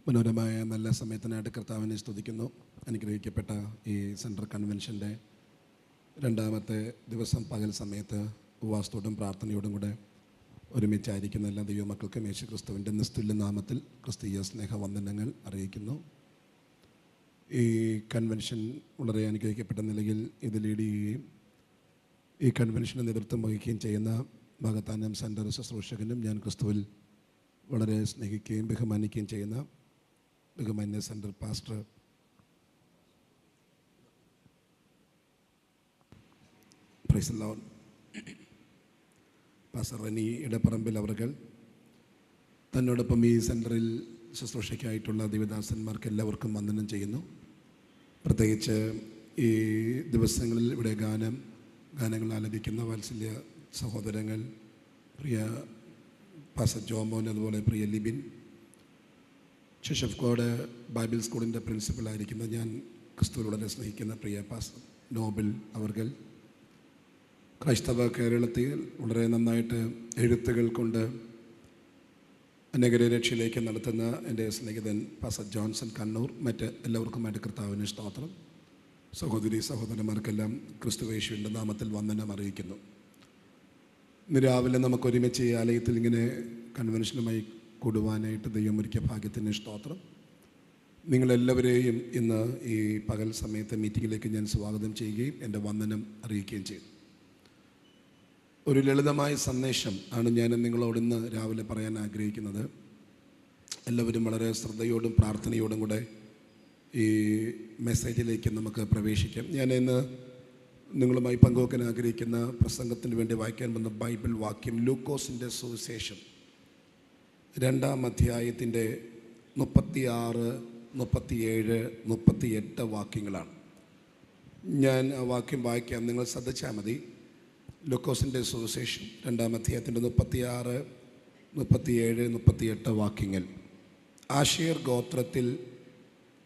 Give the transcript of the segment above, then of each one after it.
മനോഹരമായ നല്ല സമയത്തിനായിട്ട് കർത്താവിനെ സ്തുതിക്കുന്നു. അനുഗ്രഹിക്കപ്പെട്ട ഈ സെൻട്രൽ കൺവെൻഷൻ്റെ രണ്ടാമത്തെ ദിവസം പകൽ സമയത്ത് ഉപവാസത്തോടും പ്രാർത്ഥനയോടും കൂടെ ഒരുമിച്ചായിരിക്കുന്ന എല്ലാ ദൈവമക്കൾക്കും യേശു ക്രിസ്തുവിൻ്റെ നിസ്തുല്യ നാമത്തിൽ ക്രിസ്തീയ സ്നേഹവന്ദനങ്ങൾ അറിയിക്കുന്നു. ഈ കൺവെൻഷൻ വളരെ അനുഗ്രഹിക്കപ്പെട്ട നിലയിൽ ഇത് ലീഡ് ചെയ്യുകയും ഈ കൺവെൻഷന് നേതൃത്വം വഹിക്കുകയും ചെയ്യുന്ന വാകത്താനം സെൻറ്റർ ശുശ്രൂഷകനും ഞാൻ ക്രിസ്തുവിൽ വളരെ സ്നേഹിക്കുകയും ബഹുമാനിക്കുകയും ചെയ്യുന്ന ബഹുമാന്യ central pastor pastor Rani Edapparambil അവർകൾ, തന്നോടൊപ്പം ഈ സെൻറ്ററിൽ ശുശ്രൂഷയ്ക്കായിട്ടുള്ള ദിവദാസന്മാർക്ക് എല്ലാവർക്കും വന്ദനം ചെയ്യുന്നു. പ്രത്യേകിച്ച് ഈ ദിവസങ്ങളിൽ ഇവിടെ ഗാനങ്ങൾ ആലപിക്കുന്ന വാത്സല്യ സഹോദരങ്ങൾ, പ്രിയ പാസ്റ്റർ ജോമോൻ, അതുപോലെ പ്രിയ Libin, church of God Bible സ്കൂളിൻ്റെ പ്രിൻസിപ്പലായിരിക്കുന്ന ഞാൻ ക്രിസ്തുവിൽ വളരെ സ്നേഹിക്കുന്ന പ്രിയ പാസ്റ്റർ നോബിൾ അവർകൾ, ക്രൈസ്തവ കേരളത്തിൽ വളരെ നന്നായിട്ട് എഴുത്തുകൾ കൊണ്ട് അനേകരെ രക്ഷയിലേക്ക് നടത്തുന്ന എൻ്റെ സ്നേഹിതൻ പാസ്റ്റർ ജോൺസൺ കണ്ണൂർ, മറ്റ് എല്ലാവർക്കുമായിട്ട് കർത്താവിന് സ്തോത്രം. സഹോദരി സഹോദരന്മാർക്കെല്ലാം ക്രിസ്തുയേശുവിൻ്റെ നാമത്തിൽ വന്ദനം അറിയിക്കുന്നു. ഇന്ന് രാവിലെ നമുക്ക് ഒരുമിച്ച് ഈ ആലയത്തിൽ ഇങ്ങനെ കൺവെൻഷനുമായി കൂടുവാനായിട്ട് ദൈവം ഒരുക്കിയ ഭാഗ്യത്തിന് സ്തോത്രം. നിങ്ങളെല്ലാവരെയും ഇന്ന് ഈ പകൽ സമയത്തെ മീറ്റിങ്ങിലേക്ക് ഞാൻ സ്വാഗതം ചെയ്യുകയും എൻ്റെ വന്ദനം അറിയിക്കുകയും ചെയ്തു. ഒരു ലളിതമായ സന്ദേശം ആണ് ഞാൻ നിങ്ങളോട് ഇന്ന് രാവിലെ പറയാൻ ആഗ്രഹിക്കുന്നത്. എല്ലാവരും വളരെ ശ്രദ്ധയോടും പ്രാർത്ഥനയോടും കൂടെ ഈ മെസ്സേജിലേക്ക് നമുക്ക് പ്രവേശിക്കാം. ഞാൻ ഇന്ന് നിങ്ങളുമായി പങ്കുവെക്കാൻ ആഗ്രഹിക്കുന്ന പ്രസംഗത്തിന് വേണ്ടി വായിക്കാൻ വന്ന ബൈബിൾ വാക്യം ലൂക്കോസിൻ്റെ സുവിശേഷം 2-ാം അധ്യായത്തിൻ്റെ 36, 37, 38 വാക്യങ്ങളാണ്. ഞാൻ ആ വാക്യം വായിക്കാം, നിങ്ങൾ ശ്രദ്ധിച്ചാൽ മതി. ലൂക്കോസിൻ്റെ സുവിശേഷം 2-ാം അധ്യായത്തിൻ്റെ 36, 37, 38 വാക്യങ്ങൾ. ആശേർ ഗോത്രത്തിൽ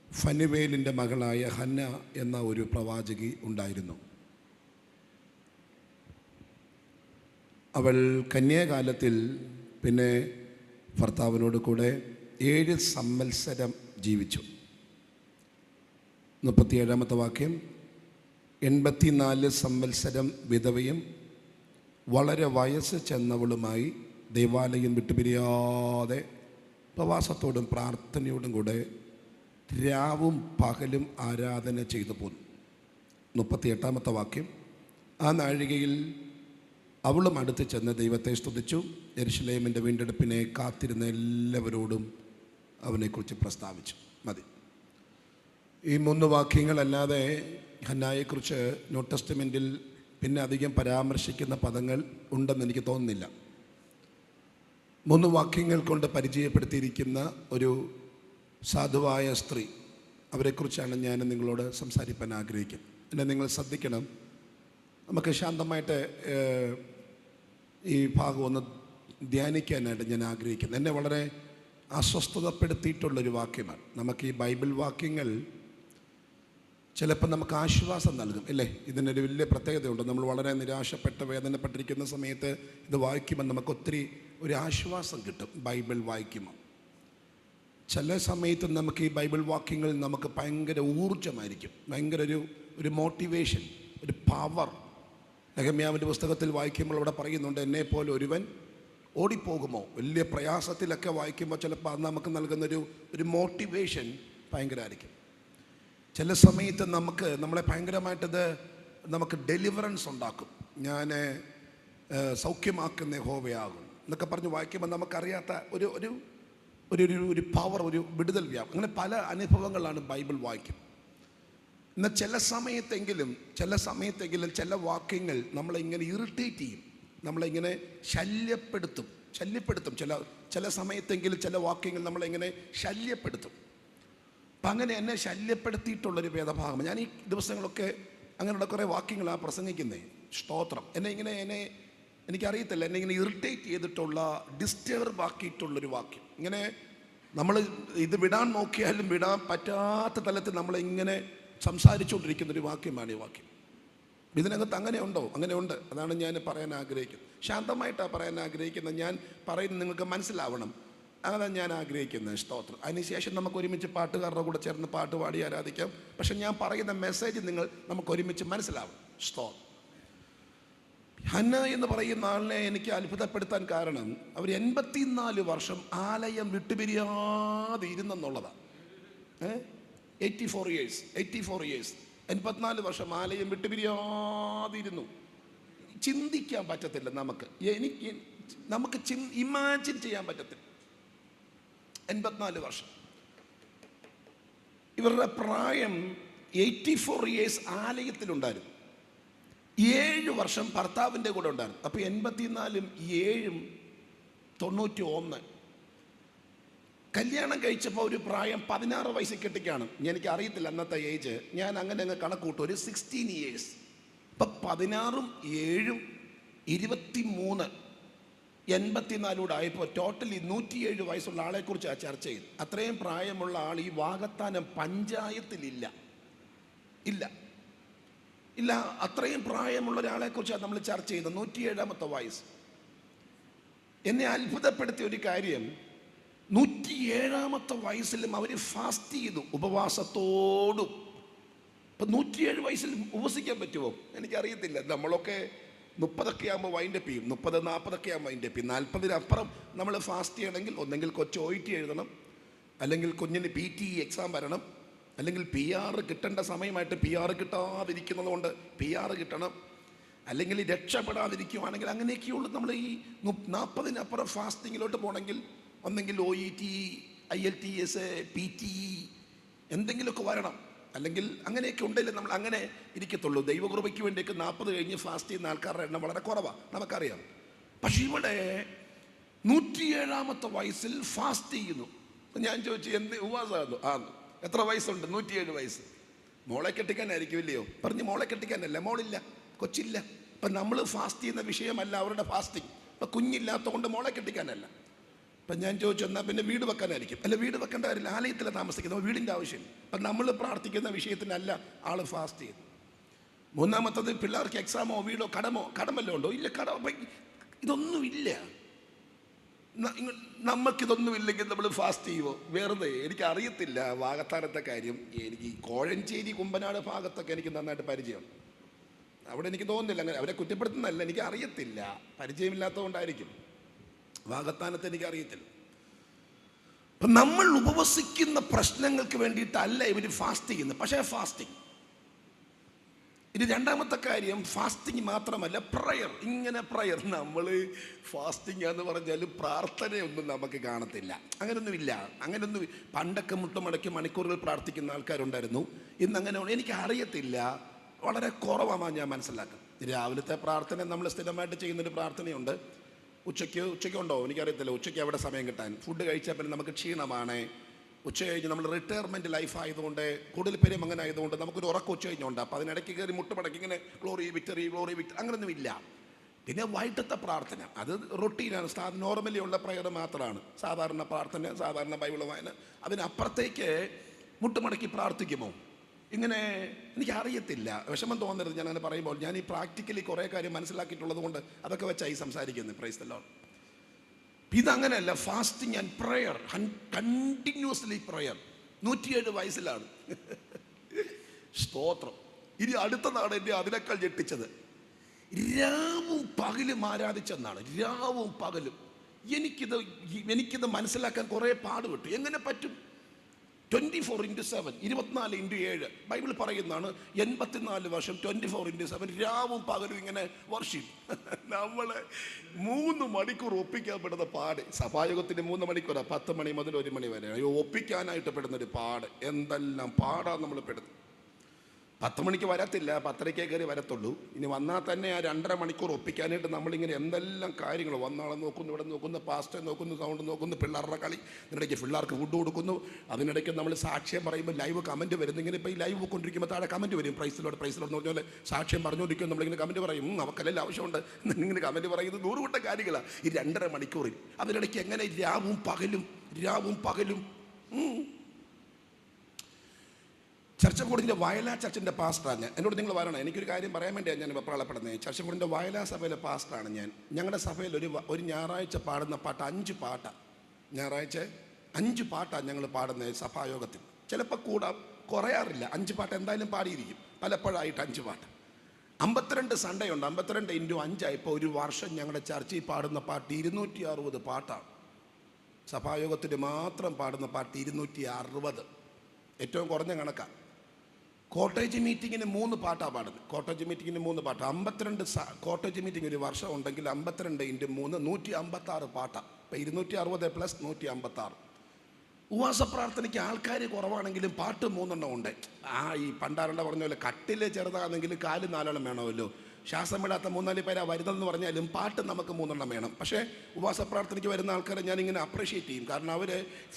ഫനുവേലിൻ്റെ മകളായ ഹന്ന എന്ന ഒരു പ്രവാചകി ഉണ്ടായിരുന്നു. അവൾ കന്യാകാലത്തിൽ പിന്നെ ഭർത്താവിനോട് കൂടെ 7 സംവത്സരം ജീവിച്ചു. 37-ാമത്തെ വാക്യം, 84 സംവത്സരം വിധവയും വളരെ വയസ്സ് ചെന്നവളുമായി ദൈവാലയം വിട്ടുപിരിയാതെ ഉപവാസത്തോടും പ്രാർത്ഥനയോടും കൂടെ രാവും പകലും ആരാധന ചെയ്തു പോന്നു. 38-ാമത്തെ വാക്യം, ആ നാഴികയിൽ അവളും അടുത്ത് ചെന്ന് ദൈവത്തെ സ്തുതിച്ചു. യെരുശലേമിൻ്റെ വീണ്ടെടുപ്പിനെ കാത്തിരുന്ന എല്ലാവരോടും അവനെക്കുറിച്ച് പ്രസ്താവിച്ചു. മതി. ഈ 3 വാക്യങ്ങളല്ലാതെ ഹന്നായെക്കുറിച്ച് ന്യൂ ടെസ്റ്റ്മെൻറ്റിൽ പിന്നെ അധികം പരാമർശിക്കുന്ന പദങ്ങൾ ഉണ്ടെന്ന് എനിക്ക് തോന്നുന്നില്ല. 3 വാക്യങ്ങൾ കൊണ്ട് പരിചയപ്പെടുത്തിയിരിക്കുന്ന ഒരു സാധുവായ സ്ത്രീ, അവരെക്കുറിച്ചാണ് ഞാൻ നിങ്ങളോട് സംസാരിക്കാൻ ആഗ്രഹിക്കുന്നത്. എന്നെ നിങ്ങൾ ശ്രദ്ധിക്കണം. നമുക്ക് ശാന്തമായിട്ട് ഈ ഭാഗം ഒന്ന് ധ്യാനിക്കാനായിട്ട് ഞാൻ ആഗ്രഹിക്കുന്നു. എന്നെ വളരെ അസ്വസ്ഥതപ്പെടുത്തിയിട്ടുള്ളൊരു വാക്യമാണ്. നമുക്ക് ഈ ബൈബിൾ വാക്യങ്ങൾ ചിലപ്പോൾ നമുക്ക് ആശ്വാസം നൽകും, അല്ലേ? ഇതിനൊരു വലിയ പ്രത്യേകതയുണ്ട്. നമ്മൾ വളരെ നിരാശപ്പെട്ട് വേദനപ്പെട്ടിരിക്കുന്ന സമയത്ത് ഇത് വായിക്കുമ്പോൾ നമുക്ക് ഒത്തിരി ഒരു ആശ്വാസം കിട്ടും. ബൈബിൾ വായിക്കുമ്പോൾ ചില സമയത്ത് നമുക്ക് ഈ ബൈബിൾ വാക്യങ്ങൾ നമുക്ക് ഭയങ്കര ഊർജ്ജമായിരിക്കും, ഭയങ്കര ഒരു മോട്ടിവേഷൻ, ഒരു പവർ. നെഹമ്യാവിൻ്റെ പുസ്തകത്തിൽ വായിക്കുമ്പോൾ അവിടെ പറയുന്നുണ്ട്, എന്നെപ്പോലെ ഒരുവൻ ഓടിപ്പോകുമോ. വലിയ പ്രയാസത്തിലൊക്കെ വായിക്കുമ്പോൾ ചിലപ്പോൾ അത് നമുക്ക് നൽകുന്നൊരു മോട്ടിവേഷൻ ഭയങ്കരമായിരിക്കും. ചില സമയത്ത് നമ്മളെ ഭയങ്കരമായിട്ടത് നമുക്ക് ഡെലിവറൻസ് ഉണ്ടാക്കും. ഞാൻ സൗഖ്യമാക്കുന്ന യഹോവയാകും എന്നൊക്കെ പറഞ്ഞ് വായിക്കുമ്പോൾ നമുക്കറിയാത്ത ഒരു പവർ, ഒരു വിടുതൽ വ്യാപം. അങ്ങനെ പല അനുഭവങ്ങളാണ് ബൈബിൾ വായിക്കും. എന്നാൽ ചില സമയത്തെങ്കിലും ചില വാക്യങ്ങൾ നമ്മളിങ്ങനെ ഇറിറ്റേറ്റ് ചെയ്യും, നമ്മളിങ്ങനെ ശല്യപ്പെടുത്തും. ചില സമയത്തെങ്കിലും ചില വാക്യങ്ങൾ നമ്മളിങ്ങനെ ശല്യപ്പെടുത്തും. അപ്പം അങ്ങനെ എന്നെ ശല്യപ്പെടുത്തിയിട്ടുള്ളൊരു വേദഭാഗം. ഞാൻ ഈ ദിവസങ്ങളൊക്കെ അങ്ങനെയുള്ള കുറേ വാക്യങ്ങളാണ് പ്രസംഗിക്കുന്നത്. സ്തോത്രം. എനിക്കറിയത്തില്ല, എന്നെ ഇങ്ങനെ ഇറിറ്റേറ്റ് ചെയ്തിട്ടുള്ള, ഡിസ്റ്റർബ് ആക്കിയിട്ടുള്ളൊരു വാക്യം. ഇങ്ങനെ നമ്മൾ ഇത് വിടാൻ നോക്കിയാലും വിടാൻ പറ്റാത്ത തലത്തിൽ നമ്മളിങ്ങനെ സംസാരിച്ചുകൊണ്ടിരിക്കുന്നൊരു വാക്യമാണ് ഈ വാക്യം. ഇതിനകത്ത് അങ്ങനെ ഉണ്ടോ? അങ്ങനെ ഉണ്ട്. അതാണ് ഞാൻ പറയാൻ ആഗ്രഹിക്കുന്നത്. ശാന്തമായിട്ടാണ് പറയാൻ ആഗ്രഹിക്കുന്നത്. ഞാൻ പറയുന്നത് നിങ്ങൾക്ക് മനസ്സിലാവണം. അതാണ് ഞാൻ ആഗ്രഹിക്കുന്നത്. സ്തോത്രം. അതിനുശേഷം നമുക്ക് ഒരുമിച്ച് പാട്ടുകാരുടെ കൂടെ ചേർന്ന് പാട്ട് പാടി ആരാധിക്കാം. പക്ഷെ ഞാൻ പറയുന്ന മെസ്സേജ് നമുക്ക് ഒരുമിച്ച് മനസ്സിലാവും. സ്തോത്രം. ഹന്ന എന്ന് പറയുന്ന ആളിനെ എനിക്ക് അത്ഭുതപ്പെടുത്താൻ കാരണം അവർ 84 വർഷം ആലയം വിട്ടുപിരിയാതെ ഇരുന്നെന്നുള്ളതാണ്. 84 ഇയേഴ്സ് 84 വർഷം ആലയം വിട്ടുപിരിയാതിരുന്നു. ചിന്തിക്കാൻ പറ്റത്തില്ല നമുക്ക് ഇമാജിൻ ചെയ്യാൻ പറ്റത്തില്ല. 84 വർഷം. ഇവരുടെ പ്രായം 84 ഇയേഴ്സ് ആലയത്തിലുണ്ടായിരുന്നു. 7 വർഷം ഭർത്താവിൻ്റെ കൂടെ ഉണ്ടായിരുന്നു. അപ്പോൾ 84 7 91. കല്യാണം കഴിച്ചപ്പോൾ ഒരു പ്രായം 16 വയസ്സിൽ കെട്ടിക്കാണ്. എനിക്ക് അറിയത്തില്ല അന്നത്തെ ഏജ്. ഞാൻ അങ്ങനെ അങ്ങ് കണക്കൂട്ടും. ഒരു 16 ഇയേഴ്സ്. ഇപ്പം 16 7 23 84 ആയപ്പോൾ ടോട്ടലി 107 വയസ്സുള്ള ആളെക്കുറിച്ച് ചർച്ച ചെയ്തു. അത്രയും പ്രായമുള്ള ആൾ ഈ വാകത്താനം പഞ്ചായത്തിലില്ല. ഇല്ല, അത്രയും പ്രായമുള്ള ഒരാളെക്കുറിച്ചാണ് നമ്മൾ ചർച്ച ചെയ്തത്. 107ാമത്തെ വയസ്സ്. എന്നെ അത്ഭുതപ്പെടുത്തിയ ഒരു കാര്യം, 107ാമത്തെ വയസ്സിലും അവർ ഫാസ്റ്റ് ചെയ്തു, ഉപവാസത്തോടും. ഇപ്പം 107 വയസ്സിൽ ഉപവസിക്കാൻ പറ്റുമോ എനിക്കറിയത്തില്ല. നമ്മളൊക്കെ 30 ആകുമ്പോൾ വൈൻഡപ്പ് ചെയ്യും. 30 40 ആകുമ്പോൾ വൈൻഡപ്പ് ചെയ്യും. 40-ന് നമ്മൾ ഫാസ്റ്റ് ചെയ്യണമെങ്കിൽ ഒന്നെങ്കിൽ കൊച്ചു OET എഴുതണം, അല്ലെങ്കിൽ കുഞ്ഞിന് PT എക്സാം വരണം, അല്ലെങ്കിൽ PR കിട്ടേണ്ട സമയമായിട്ട് PR കിട്ടാതിരിക്കുന്നത് കൊണ്ട് PR കിട്ടണം, അല്ലെങ്കിൽ രക്ഷപ്പെടാതിരിക്കുവാണെങ്കിൽ അങ്ങനെയൊക്കെയുള്ളൂ. നമ്മൾ ഈ 40-ന് ഫാസ്റ്റിങ്ങിലോട്ട് പോകണമെങ്കിൽ ഒന്നെങ്കിൽ OET IELTS PTE എന്തെങ്കിലുമൊക്കെ വരണം, അല്ലെങ്കിൽ അങ്ങനെയൊക്കെ ഉണ്ടെങ്കിൽ നമ്മൾ അങ്ങനെ ഇരിക്കത്തുള്ളൂ. ദൈവകൃപയ്ക്ക് വേണ്ടിയൊക്കെ 40 കഴിഞ്ഞ് ഫാസ്റ്റ് ചെയ്യുന്ന ആൾക്കാരുടെ എണ്ണം വളരെ കുറവാണ്, നമുക്കറിയാം. പക്ഷെ ഇവിടെ 107ാമത്തെ വയസ്സിൽ ഫാസ്റ്റ് ചെയ്യുന്നു. ഞാൻ ചോദിച്ചു, എന്ത് ഉപവാസമാകുന്നു? എത്ര വയസ്സുണ്ട്? 107 വയസ്സ്. മോളെ കെട്ടിക്കാനായിരിക്കും, ഇല്ലയോ? പറഞ്ഞ് മോളെ കെട്ടിക്കാനല്ല, മോളില്ല, കൊച്ചില്ല. ഇപ്പം നമ്മൾ ഫാസ്റ്റ് ചെയ്യുന്ന വിഷയമല്ല അവരുടെ ഫാസ്റ്റിങ്. ഇപ്പം കുഞ്ഞില്ലാത്തതുകൊണ്ട് മോളെ കെട്ടിക്കാനല്ല. അപ്പം ഞാൻ ചോദിച്ചു, എന്നാൽ പിന്നെ വീട് വെക്കാനായിരിക്കും. അല്ല, വീട് വെക്കേണ്ട കാര്യമില്ല, ആലയത്തിലാണ് താമസിക്കുന്നത്, വീടിൻ്റെ ആവശ്യമില്ല. അപ്പം നമ്മൾ പ്രാർത്ഥിക്കുന്ന വിഷയത്തിനല്ല ആൾ ഫാസ്റ്റ് ചെയ്യുന്നത്. മൂന്നാമത്തത്, പിള്ളേർക്ക് എക്സാമോ വീടോ കടമല്ലോ ഉണ്ടോ? ഇല്ല, ഇതൊന്നുമില്ല. നമുക്കിതൊന്നുമില്ലെങ്കിൽ നമ്മൾ ഫാസ്റ്റ് ചെയ്യുമോ? വെറുതെ. എനിക്ക് അറിയത്തില്ല വാകത്താനത്തെ കാര്യം. എനിക്ക് കോഴഞ്ചേരി കുമ്പനാട് ഭാഗത്തൊക്കെ എനിക്ക് നന്നായിട്ട് പരിചയം. അവിടെ എനിക്ക് തോന്നുന്നില്ല, അങ്ങനെ അവരെ കുറ്റപ്പെടുത്തുന്നതല്ല, എനിക്ക് അറിയത്തില്ല, പരിചയമില്ലാത്തതുകൊണ്ടായിരിക്കും. വാകത്താനത്ത് എനിക്കറിയത്തില്ല. അപ്പം നമ്മൾ ഉപവസിക്കുന്ന പ്രശ്നങ്ങൾക്ക് വേണ്ടിയിട്ടല്ല ഇവർ ഫാസ്റ്റ് ചെയ്യുന്നത്. പക്ഷേ ഫാസ്റ്റിംഗ് ഇത് രണ്ടാമത്തെ കാര്യം. ഫാസ്റ്റിംഗ് മാത്രമല്ല, പ്രയർ. ഇങ്ങനെ പ്രയർ. നമ്മൾ ഫാസ്റ്റിംഗ് എന്ന് പറഞ്ഞാൽ പ്രാർത്ഥനയൊന്നും നമുക്ക് കാണത്തില്ല. അങ്ങനെയൊന്നും പണ്ടൊക്കെ മുട്ടുമടക്കി മണിക്കൂറുകൾ പ്രാർത്ഥിക്കുന്ന ആൾക്കാരുണ്ടായിരുന്നു. ഇന്നങ്ങനെ എനിക്ക് അറിയത്തില്ല, വളരെ കുറവാണ് ഞാൻ മനസ്സിലാക്കുന്നത്. രാവിലത്തെ പ്രാർത്ഥന നമ്മൾ സ്ഥിരമായിട്ട് ചെയ്യുന്നൊരു പ്രാർത്ഥനയുണ്ട്. ഉച്ചയ്ക്കുണ്ടോ എനിക്കറിയത്തില്ല. ഉച്ചയ്ക്ക് എവിടെ സമയം കിട്ടാൻ? ഫുഡ് കഴിച്ചാൽ പിന്നെ നമുക്ക് ക്ഷീണമാണ്. ഉച്ച കഴിഞ്ഞ് നമ്മൾ റിട്ടയർമെൻറ്റ് ലൈഫ് ആയതുകൊണ്ട്, കൂടുതൽ പേരും അങ്ങനെ ആയതുകൊണ്ട് നമുക്കൊരു ഉറക്കം ഉച്ച കഴിഞ്ഞുണ്ട്. അപ്പോൾ അതിനിടയ്ക്ക് കയറി മുട്ടുമടക്കി ഇങ്ങനെ ഗ്ലോറി വിക്ടറി അങ്ങനെയൊന്നും ഇല്ല. പിന്നെ വൈകിട്ടത്തെ പ്രാർത്ഥന അത് റൊട്ടീനാണ്, നോർമലി ഉള്ള പ്രയർ മാത്രമാണ്. സാധാരണ പ്രാർത്ഥന, സാധാരണ ബൈബിൾ വായന. അതിനപ്പുറത്തേക്ക് മുട്ടുമടക്കി പ്രാർത്ഥിക്കുമോ? ഇങ്ങനെ എനിക്കറിയത്തില്ല. വിഷമം തോന്നരുത് ഞാൻ അങ്ങനെ പറയുമ്പോൾ. ഞാൻ ഈ പ്രാക്ടിക്കലി കുറേ കാര്യം മനസ്സിലാക്കിയിട്ടുള്ളത് കൊണ്ട് അതൊക്കെ വെച്ചായി സംസാരിക്കുന്നത്. Praise the Lord. ഇതങ്ങനെയല്ല. Fasting and prayer, continuously prayer. 107 വയസ്സിലാണ്. സ്തോത്രം. ഇനി അടുത്തതാണ് എന്നെ അതിനേക്കാൾ ഞെട്ടിച്ചത്. രാവും പകലും ആരാധിച്ചെന്നാണ്. രാവും പകലും. എനിക്കിത് മനസ്സിലാക്കാൻ കുറേ പാടുപെട്ടു. എങ്ങനെ പറ്റും? 24/7, 24/7. ബൈബിൾ പറയുന്നതാണ് 84 വർഷം 24/7 രാവും പകലും ഇങ്ങനെ വർഷിപ്പ്. നമ്മൾ 3 മണിക്കൂർ ഒപ്പിക്കാൻ പെടുന്ന പാട്. സഭായോഗത്തിന് 3 മണിക്കൂറാണ്, 10 മണി മുതൽ 1 മണി വരെ. ഒപ്പിക്കാനായിട്ട് പെടുന്നൊരു പാട്. എന്തെല്ലാം പാടാണ് നമ്മൾ പെടുന്നത്. 10 മണിക്ക് വരത്തില്ല, 10:30 കയറി വരത്തുള്ളൂ. ഇനി വന്നാൽ തന്നെ ആ 2.5 മണിക്കൂർ ഒപ്പിക്കാനായിട്ട് നമ്മളിങ്ങനെ എന്തെല്ലാം കാര്യങ്ങൾ. വന്നാളെ നോക്കുന്നു, ഇവിടെ നോക്കുന്നു, പാസ്റ്റർ നോക്കുന്നു, സൗണ്ട് നോക്കുന്നു, പിള്ളേരുടെ കളി, ഇതിനിടയ്ക്ക് പിള്ളേർക്ക് ഫുഡ് കൊടുക്കുന്നു. അതിനിടയ്ക്ക് നമ്മൾ സാക്ഷ്യം പറയുമ്പോൾ ലൈവ് കമൻറ്റ് വരുന്നു. ഇങ്ങനെ ഇപ്പോൾ ഈ ലൈവ് കൊണ്ടിരിക്കുമ്പോൾ താഴെ കമൻറ്റ് വരും. പ്രൈസിലോട് എന്ന് പറഞ്ഞാൽ സാക്ഷ്യം പറഞ്ഞുകൊണ്ടിരിക്കും. നമ്മളിങ്ങനെ കമൻറ്റ് പറയും, നമുക്കെല്ലാം ആവശ്യമുണ്ട് ഇങ്ങനെ കമൻറ്റ് പറയുന്നത് 100 കൂട്ടം കാര്യങ്ങളാണ് ഈ 2.5 മണിക്കൂറിൽ. അതിനിടയ്ക്ക് എങ്ങനെ രാവും പകലും. ചർച്ചക്കൂടിൻ്റെ വയലാ ചർച്ചിൻ്റെ പാസ്റ്ററാണ് ഞാൻ. എന്നോട് നിങ്ങൾ വരണം, എനിക്കൊരു കാര്യം പറയാൻ വേണ്ടിയാണ് ഞാൻ വെപ്രാളപ്പെടുന്നത്. ചർച്ചക്കൂടിൻ്റെ വയലാ സഭയിലെ പാസ്റ്ററാണ് ഞാൻ. ഞങ്ങളുടെ സഭയിൽ ഒരു ഞായറാഴ്ച പാടുന്ന പാട്ട് 5 പാട്ടാണ്. ഞായറാഴ്ച 5 പാട്ടാണ് ഞങ്ങൾ പാടുന്നത് സഭായോഗത്തിൽ. ചിലപ്പോൾ കുറയാറില്ല, 5 പാട്ട് എന്തായാലും പാടിയിരിക്കും, പലപ്പോഴായിട്ട് 5 പാട്ട്. 52 സൺഡേ ഉണ്ട്. 52 × 5 ആയപ്പോൾ ഒരു വർഷം ഞങ്ങളുടെ ചർച്ചയിൽ പാടുന്ന പാട്ട് 260 പാട്ടാണ്. സഭായോഗത്തിന് മാത്രം പാടുന്ന പാട്ട് 260, ഏറ്റവും കുറഞ്ഞ കണക്കാണ്. കോട്ടേജ് മീറ്റിങ്ങിന് 3 പാട്ടാണ് പാടുന്നത്. കോട്ടേജ് മീറ്റിങ്ങിന് 3 പാട്ട്. 52 കോട്ടേജ് മീറ്റിംഗ് ഒരു വർഷം ഉണ്ടെങ്കിൽ 52 × 3 156 പാട്ടാണ്. ഇപ്പം 260 + 156. ഉപവാസ പ്രാർത്ഥനയ്ക്ക് ആൾക്കാർ കുറവാണെങ്കിലും പാട്ട് 3 എണ്ണം ഉണ്ട്. ഈ പണ്ടാരണ്ട പറഞ്ഞ പോലെ കട്ടിൽ ചെറുതാണെങ്കിലും 4 4 വേണമല്ലോ. ശ്വാസം വിടാത്ത 3-4 പേരാ വരുന്നതെന്ന് പറഞ്ഞാലും പാട്ട് നമുക്ക് 3 എണ്ണം വേണം. പക്ഷേ ഉപവാസ പ്രാർത്ഥനയ്ക്ക് വരുന്ന ആൾക്കാരെ ഞാനിങ്ങനെ അപ്രീഷിയേറ്റ് ചെയ്യും. കാരണം അവർ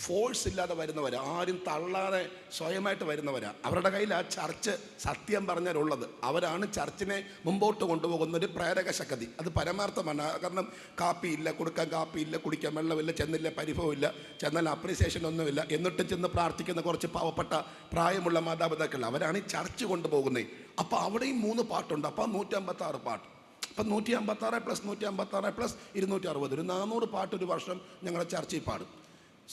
ഫോഴ്സ് ഇല്ലാതെ വരുന്നവരാ, ആരും തള്ളാതെ സ്വയമായിട്ട് വരുന്നവരാ. അവരുടെ കയ്യിൽ ആ ചർച്ച് സത്യം പറഞ്ഞാലുള്ളത്. അവരാണ് ചർച്ചിനെ മുമ്പോട്ട് കൊണ്ടുപോകുന്ന ഒരു പ്രേരക ശക്തി. അത് പരമാർത്ഥമാണ്. കാരണം കാപ്പിയില്ല, കൊടുക്കാൻ കാപ്പിയില്ല, കുടിക്കാൻ വെള്ളമില്ല, ചെന്നില്ല പരിഭവമില്ല, ചെന്നാൽ അപ്രീസിയേഷൻ ഒന്നുമില്ല, എന്നിട്ടും ചെന്ന് പ്രാർത്ഥിക്കുന്ന കുറച്ച് പാവപ്പെട്ട പ്രായമുള്ള മാതാപിതാക്കൾ, അവരാണ് ഈ ചർച്ച് കൊണ്ടുപോകുന്നത്. അപ്പോൾ അവിടെയും 3 പാട്ടുണ്ട്. അപ്പം 156 പാട്ട്. അപ്പം 156 + 156 + 260, ഒരു 400 പാട്ട് ഒരു വർഷം ഞങ്ങളുടെ ചർച്ചയിൽ പാടും.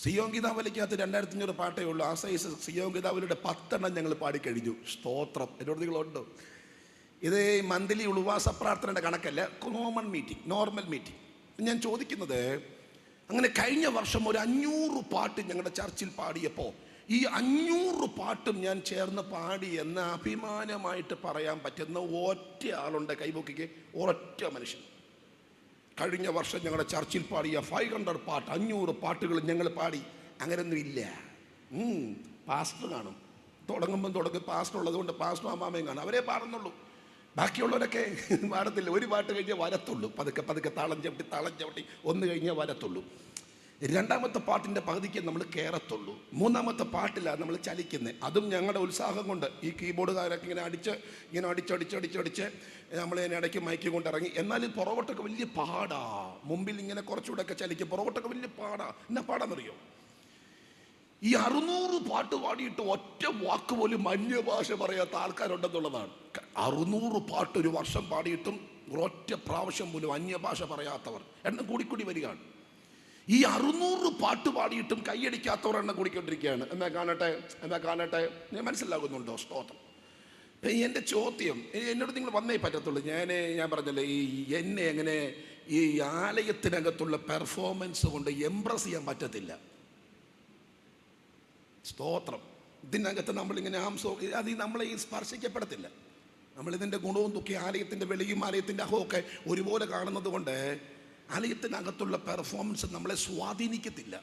സിയോൻ ഗീതാവലിക്കകത്ത് 2500 പാട്ടേ ഉള്ളൂ. ആ സൈസ് സിയോൻ ഗീതാവലിയുടെ 10 എണ്ണം ഞങ്ങൾ പാടിക്കഴിഞ്ഞു. സ്തോത്രം. എന്നോട് നിങ്ങളുണ്ടോ? ഇത് മന്ത്ലി ഉപവാസ പ്രാർത്ഥനയുടെ കണക്കല്ല, കോമൺ മീറ്റിംഗ്, നോർമൽ മീറ്റിംഗ്. ഞാൻ ചോദിക്കുന്നത്, അങ്ങനെ കഴിഞ്ഞ വർഷം ഒരു 500 പാട്ട് ഞങ്ങളുടെ ചർച്ചിൽ പാടിയപ്പോൾ ഈ 500 പാട്ടും ഞാൻ ചേർന്ന് പാടി എന്ന് അഭിമാനമായിട്ട് പറയാൻ പറ്റുന്ന ഒറ്റ ആളുണ്ട്. കൈപൊക്കിക്ക് ഒരൊറ്റ മനുഷ്യൻ. കഴിഞ്ഞ വർഷം ഞങ്ങളുടെ ചർച്ചിൽ പാടിയ 500 പാട്ട്, 500 പാട്ടുകൾ ഞങ്ങൾ പാടി. അങ്ങനെയൊന്നും ഇല്ല. പാസ്റ്റർ കാണും, തുടങ്ങും പാസ്റ്റർ ഉള്ളത് കൊണ്ട് പാസ്റ്റർ അമ്മാമയും കാണും, അവരെ പാടുന്നുള്ളൂ. ബാക്കിയുള്ളവരൊക്കെ പാടത്തില്ല. ഒരു പാട്ട് കഴിഞ്ഞാൽ വരത്തുള്ളൂ. പതുക്കെ താളം ചവിട്ടി ഒന്ന് കഴിഞ്ഞാൽ വരത്തുള്ളൂ. 2ാമത്തെ പാട്ടിൻ്റെ പകുതിക്ക് നമ്മൾ കയറത്തുള്ളൂ. 3ാമത്തെ പാട്ടിലാണ് നമ്മൾ ചലിക്കുന്നത്. അതും ഞങ്ങളുടെ ഉത്സാഹം കൊണ്ട് ഈ കീബോർഡുകാരൊക്കെ ഇങ്ങനെ അടിച്ച് നമ്മൾ ഇതിനെ ഇടയ്ക്ക് മയക്കി കൊണ്ടിറങ്ങി. എന്നാലും പുറകോട്ടൊക്കെ വലിയ പാടാ. മുമ്പിൽ ഇങ്ങനെ കുറച്ചുകൂടെ ഒക്കെ ചലിക്കും, പുറകോട്ടൊക്കെ വലിയ പാടാ. എന്നാ പാടാന്നറിയോ? ഈ 600 പാട്ട് പാടിയിട്ട് ഒറ്റ വാക്ക് പോലും അന്യഭാഷ പറയാത്ത ആൾക്കാരുണ്ടെന്നുള്ളതാണ്. 600 പാട്ട് ഒരു വർഷം പാടിയിട്ടും ഒരൊറ്റ പ്രാവശ്യം പോലും അന്യഭാഷ പറയാത്തവർ എണ്ണം കൂടിക്കൂടി വരികയാണ്. ഈ 600 പാട്ട് പാടിയിട്ടും കൈയടിക്കാത്തവർ എണ്ണം കൂടിക്കൊണ്ടിരിക്കുകയാണ്. എന്നാ കാണട്ടെ ഞാൻ മനസ്സിലാകുന്നുണ്ടോ? സ്തോത്രം. എൻ്റെ ചോദ്യം, എന്നോട് നിങ്ങൾ വന്നേ പറ്റത്തുള്ളൂ. ഞാൻ പറഞ്ഞല്ലേ, എന്നെ എങ്ങനെ ഈ ആലയത്തിനകത്തുള്ള പെർഫോമൻസ് കൊണ്ട് എംപ്രസ് ചെയ്യാൻ പറ്റത്തില്ല. സ്തോത്രം. ഇതിനകത്ത് നമ്മളിങ്ങനെ അത് നമ്മളെ ഈ സ്പർശിക്കപ്പെടത്തില്ല. നമ്മളിതിൻ്റെ ഗുണവും ദുഃഖി ആലയത്തിൻ്റെ വെളിയും ആലയത്തിൻ്റെ അഹമൊക്കെ ഒരുപോലെ കാണുന്നത് കൊണ്ട് ആലയത്തിനകത്തുള്ള പെർഫോമൻസ് നമ്മളെ സ്വാധീനിക്കത്തില്ല.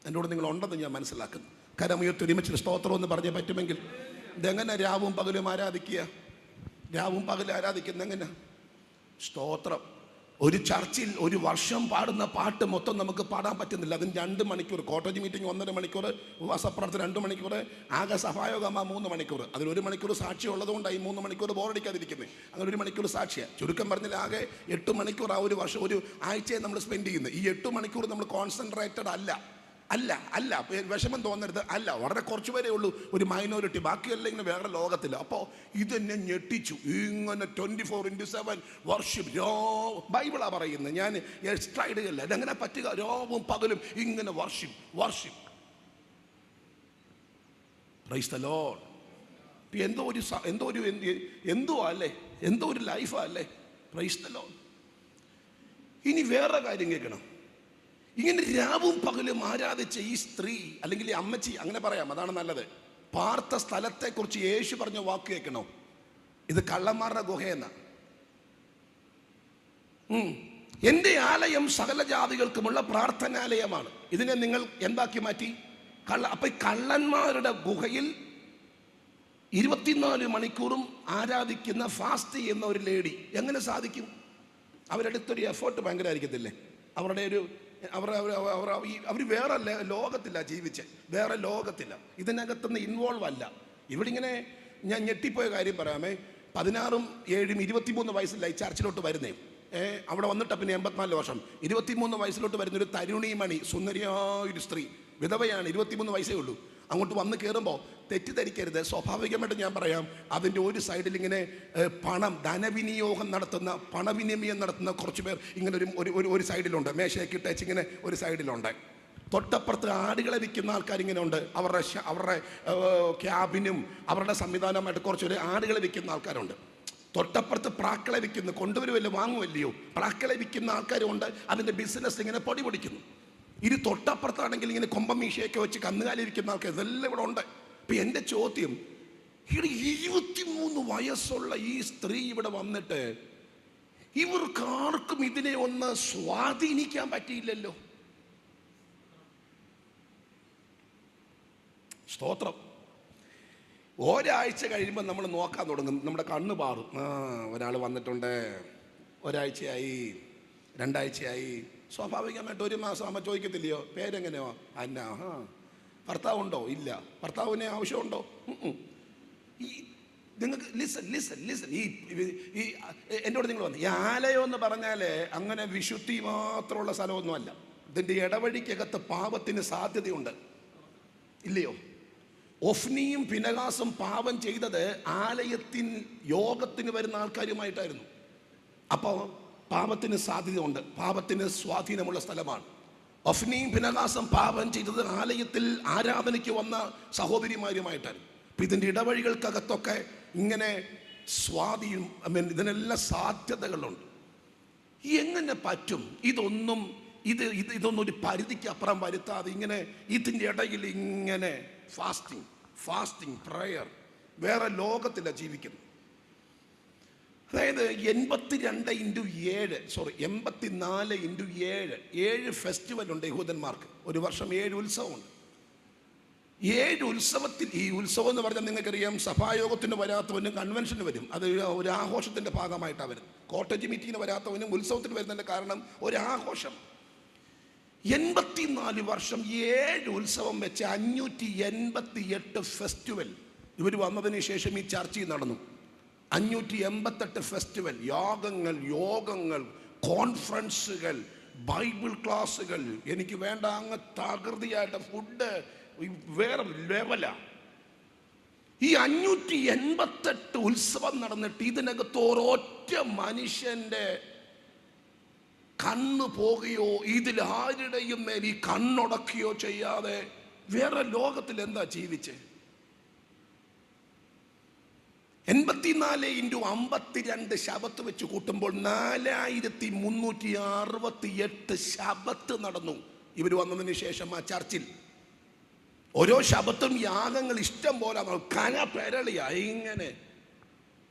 എന്നോട് നിങ്ങൾ ഉണ്ടെന്ന് ഞാൻ മനസ്സിലാക്കുന്നു. കരമുയർത്തി ഒരുമിച്ച് സ്തോത്രം എന്ന് പറഞ്ഞാൽ പറ്റുമെങ്കിൽ ഇതെങ്ങനെ രാവും പകലും ആരാധിക്കുക? രാവും പകലും ആരാധിക്കുന്ന എങ്ങനെ? സ്തോത്രം. ഒരു ചർച്ചിൽ ഒരു വർഷം പാടുന്ന പാട്ട് മൊത്തം നമുക്ക് പാടാൻ പറ്റുന്നില്ല. അതിന് 2 മണിക്കൂർ, കോട്ടേജ് മീറ്റിംഗ് 1.5 മണിക്കൂർ, ഉപവാസപ്രാർത്ഥന 2 മണിക്കൂർ, ആകെ സഭായോഗമാ 3 മണിക്കൂർ. അതിൽ 1 മണിക്കൂർ സാക്ഷി ഉള്ളതുകൊണ്ടാണ് ഈ 3 മണിക്കൂർ ബോറടിക്കാതിരിക്കുന്നത്. അങ്ങനെ 1 മണിക്കൂർ സാക്ഷിയാണ്. ചുരുക്കം പറഞ്ഞാൽ ആകെ 8 മണിക്കൂർ ആ ഒരു വർഷം, ഒരു ആഴ്ചയെ നമ്മൾ സ്പെൻഡ് ചെയ്യുന്നത്. ഈ 8 മണിക്കൂർ നമ്മൾ കോൺസെൻട്രേറ്റഡ് അല്ല. വിഷമം തോന്നരുത്. വളരെ കുറച്ച് പേരേ ഉള്ളൂ, ഒരു മൈനോറിറ്റി. ബാക്കിയെല്ലാം ഇങ്ങനെ വേറെ ലോകത്തില്ല. അപ്പോൾ ഇതെന്നെ ഞെട്ടിച്ചു. ഇങ്ങനെ 24/7 വർഷിപ്പ്. ബൈബിളാ പറയുന്നത്, ഞാൻ എക്സ്ട്രാ ഇടുകയല്ല. ഇതെങ്ങനെ പറ്റുക? രാവും പകലും ഇങ്ങനെ വർഷിപ്പ്. Price the Lord. എന്തോ ഒരു ലൈഫാ അല്ലേ? Price the Lord. ഇനി വേറെ കാര്യം കേൾക്കണം. ഇങ്ങനെ രാവും പകലും ആരാധിച്ച ഈ സ്ത്രീ, അല്ലെങ്കിൽ ഈ അമ്മച്ചി, അങ്ങനെ പറയാം, അതാണ് നല്ലത്. പാർത്ത സ്ഥലത്തെക്കുറിച്ച് യേശു പറഞ്ഞ വാക്ക് കേൾക്കണോ? ഇത് കള്ളന്മാരുടെ ഗുഹയെന്ന. എൻ്റെ ആലയം സകല ജാതികൾക്കുമുള്ള പ്രാർത്ഥനാലയമാണ്. ഇതിനെ നിങ്ങൾ എന്താക്കി മാറ്റി? അപ്പൊ ഈ കള്ളന്മാരുടെ ഗുഹയിൽ 24 മണിക്കൂറും ആരാധിക്കുന്ന, ഫാസ്റ്റ് ചെയ്യുന്ന ഒരു ലേഡി എങ്ങനെ സാധിക്കും? അവരെടുത്തൊരു എഫേർട്ട് ഭയങ്കരമായിരിക്കത്തില്ലേ? അവരുടെ ഒരു അവർ വേറെ ലോകത്തില്ല ജീവിച്ച്, വേറെ ലോകത്തില്ല. ഇതിനകത്തുനിന്ന് ഇൻവോൾവ് അല്ല. ഇവിടെ ഇങ്ങനെ ഞാൻ ഞെട്ടിപ്പോയ കാര്യം പറയാമേ. 16ഉം 7ഉം 23 വയസ്സിലായി ചർച്ചിലോട്ട് വരുന്നേ. അവിടെ വന്നിട്ട് പിന്നെ 84 വർഷം. 23 വയസ്സിലോട്ട് വരുന്നൊരു തരുണിമണി, സുന്ദരിയായൊരു സ്ത്രീ, വിധവയാണ്, 23 വയസ്സേ ഉള്ളൂ. അങ്ങോട്ട് വന്ന് കയറുമ്പോൾ തെറ്റിദ്ധരിക്കരുത്. സ്വാഭാവികമായിട്ട് ഞാൻ പറയാം, അതിൻ്റെ ഒരു സൈഡിൽ ഇങ്ങനെ ധനവിനിയോഗം നടത്തുന്ന, പണവിനിമയം നടത്തുന്ന കുറച്ച് പേർ ഇങ്ങനെ ഒരു സൈഡിലുണ്ട്. മേശയ്ക്ക് ടച്ച് ഇങ്ങനെ ഒരു സൈഡിലുണ്ട്. തൊട്ടപ്പുറത്ത് ആടുകളെ വിൽക്കുന്ന ആൾക്കാരിങ്ങനെ ഉണ്ട്. അവരുടെ ക്യാബിനും അവരുടെ സംവിധാനമായിട്ട് കുറച്ചൊരു ആടുകളെ വിൽക്കുന്ന ആൾക്കാരുണ്ട്. തൊട്ടപ്പുറത്ത് പ്രാക്കളെ വിൽക്കുന്നു, കൊണ്ടുവരുമല്ലോ വാങ്ങുമല്ലയോ, പ്രാക്കളെ വിൽക്കുന്ന ആൾക്കാരുണ്ട്. അതിൻ്റെ ബിസിനസ് ഇങ്ങനെ പൊടി പൊടിക്കുന്നു. ഇനി തൊട്ടപ്പുറത്താണെങ്കിൽ ഇങ്ങനെ കൊമ്പമീശയൊക്കെ വെച്ച് കന്നുകാലിരിക്കുന്ന ആൾക്കാർ, ഇതെല്ലാം ഇവിടെ ഉണ്ട്. അപ്പം എൻ്റെ ചോദ്യം, 23 വയസ്സുള്ള ഈ സ്ത്രീ ഇവിടെ വന്നിട്ട് ഇവർക്കാർക്കും ഇതിനെ ഒന്ന് സ്വാധീനിക്കാൻ പറ്റിയില്ലല്ലോ. സ്തോത്രം. ഒരാഴ്ച കഴിയുമ്പോൾ നമ്മൾ നോക്കാൻ തുടങ്ങും, നമ്മുടെ കണ്ണ് പാറും. ഒരാൾ വന്നിട്ടുണ്ട്, ഒരാഴ്ചയായി, 2 ആഴ്ചയായി. സ്വാഭാവികമായിട്ട് 1 മാസം ആകുമ്പോൾ ചോദിക്കത്തില്ലയോ പേരെങ്ങനെയോ? അന്ന. ഭർത്താവുണ്ടോ? ഇല്ല. ഭർത്താവിനെ ആവശ്യമുണ്ടോ? ഈ നിങ്ങൾക്ക് ലിസൺ ഈ എന്നോട് നിങ്ങൾ വന്നു, ഈ ആലയം എന്ന് പറഞ്ഞാൽ അങ്ങനെ വിശുദ്ധി മാത്രമുള്ള സ്ഥലമൊന്നുമല്ല. ഇതിൻ്റെ ഇടവഴിക്കകത്ത് പാപത്തിന് സാധ്യതയുണ്ട്, ഇല്ലയോ? ഒഫ്നിയും ഫിനെഹാസും പാപം ചെയ്തത് ആലയത്തിൽ യോഗത്തിന് വരുന്ന ആൾക്കാരുമായിട്ടായിരുന്നു. അപ്പോൾ പാപത്തിന് സാധ്യതയുണ്ട്, പാപത്തിന് സ്വാധീനമുള്ള സ്ഥലമാണ്. ഒഫ്നിയും ഫിനെഹാസും പാപം ചെയ്തത് ആലയത്തിൽ ആരാധനയ്ക്ക് വന്ന സഹോദരിമാരുമായിട്ടായിരുന്നു. അപ്പം ഇതിൻ്റെ ഇടവഴികൾക്കകത്തൊക്കെ ഇങ്ങനെ ഇതിനെല്ലാം സാധ്യതകളുണ്ട്. എങ്ങനെ പറ്റും ഇതൊന്നും ഒരു പരിധിക്ക് അപ്പുറം വരുത്താതെ ഇങ്ങനെ ഇതിൻ്റെ ഇടയിൽ ഇങ്ങനെ ഫാസ്റ്റിംഗ് പ്രയർ? വേറെ ലോകത്തിലാണ് ജീവിക്കുന്നത്. അതായത് 84x7 ഫെസ്റ്റിവൽ ഉണ്ട് യഹൂദന്മാർക്ക്. ഒരു വർഷം 7 ഉത്സവമുണ്ട്. 7 ഉത്സവത്തിൽ, ഈ ഉത്സവം എന്ന് പറഞ്ഞാൽ നിങ്ങൾക്കറിയാം, സഭായോഗത്തിന് വരാത്തവനും കൺവെൻഷന് വരും. അത് ഒരു ആഘോഷത്തിൻ്റെ ഭാഗമായിട്ടാണ് വരുന്നത്. കോട്ടേജ് മീറ്റിങ്ങിന് വരാത്തവനും ഉത്സവത്തിന് വരുന്നതിൻ്റെ കാരണം ഒരാഘോഷം. 84 വർഷം 7 ഉത്സവം വെച്ച് 588 ഫെസ്റ്റിവൽ ഇവർ വന്നതിന് ശേഷം ഈ ചർച്ചയിൽ നടന്നു. 588 ഫെസ്റ്റിവൽ, യോഗങ്ങൾ, കോൺഫറൻസുകൾ, ബൈബിൾ ക്ലാസ്സുകൾ. എനിക്ക് വേണ്ട അങ്ങ് തകൃതിയായിട്ട് ഫുഡ് വേറെ ലെവലാ. ഈ 588 ഉത്സവം നടന്നിട്ട് ഇതിനകത്ത് ഒരൊറ്റ മനുഷ്യന്റെ കണ്ണ് പോകുകയോ ഇതിൽ ആരുടെയും മേൽ ഈ കണ്ണുടക്കുകയോ ചെയ്യാതെ വേറെ ലോകത്തിൽ എന്താ ജീവിച്ചേ? 84x52 ശബത്ത് വെച്ച് കൂട്ടുമ്പോൾ 4368 ശബത്ത് നടന്നു ഇവർ വന്നതിന് ശേഷം ആ ചർച്ചിൽ. ഓരോ ശബത്തും യാഗങ്ങൾ ഇഷ്ടം പോലെ കനപെരളിയായി ഇങ്ങനെ.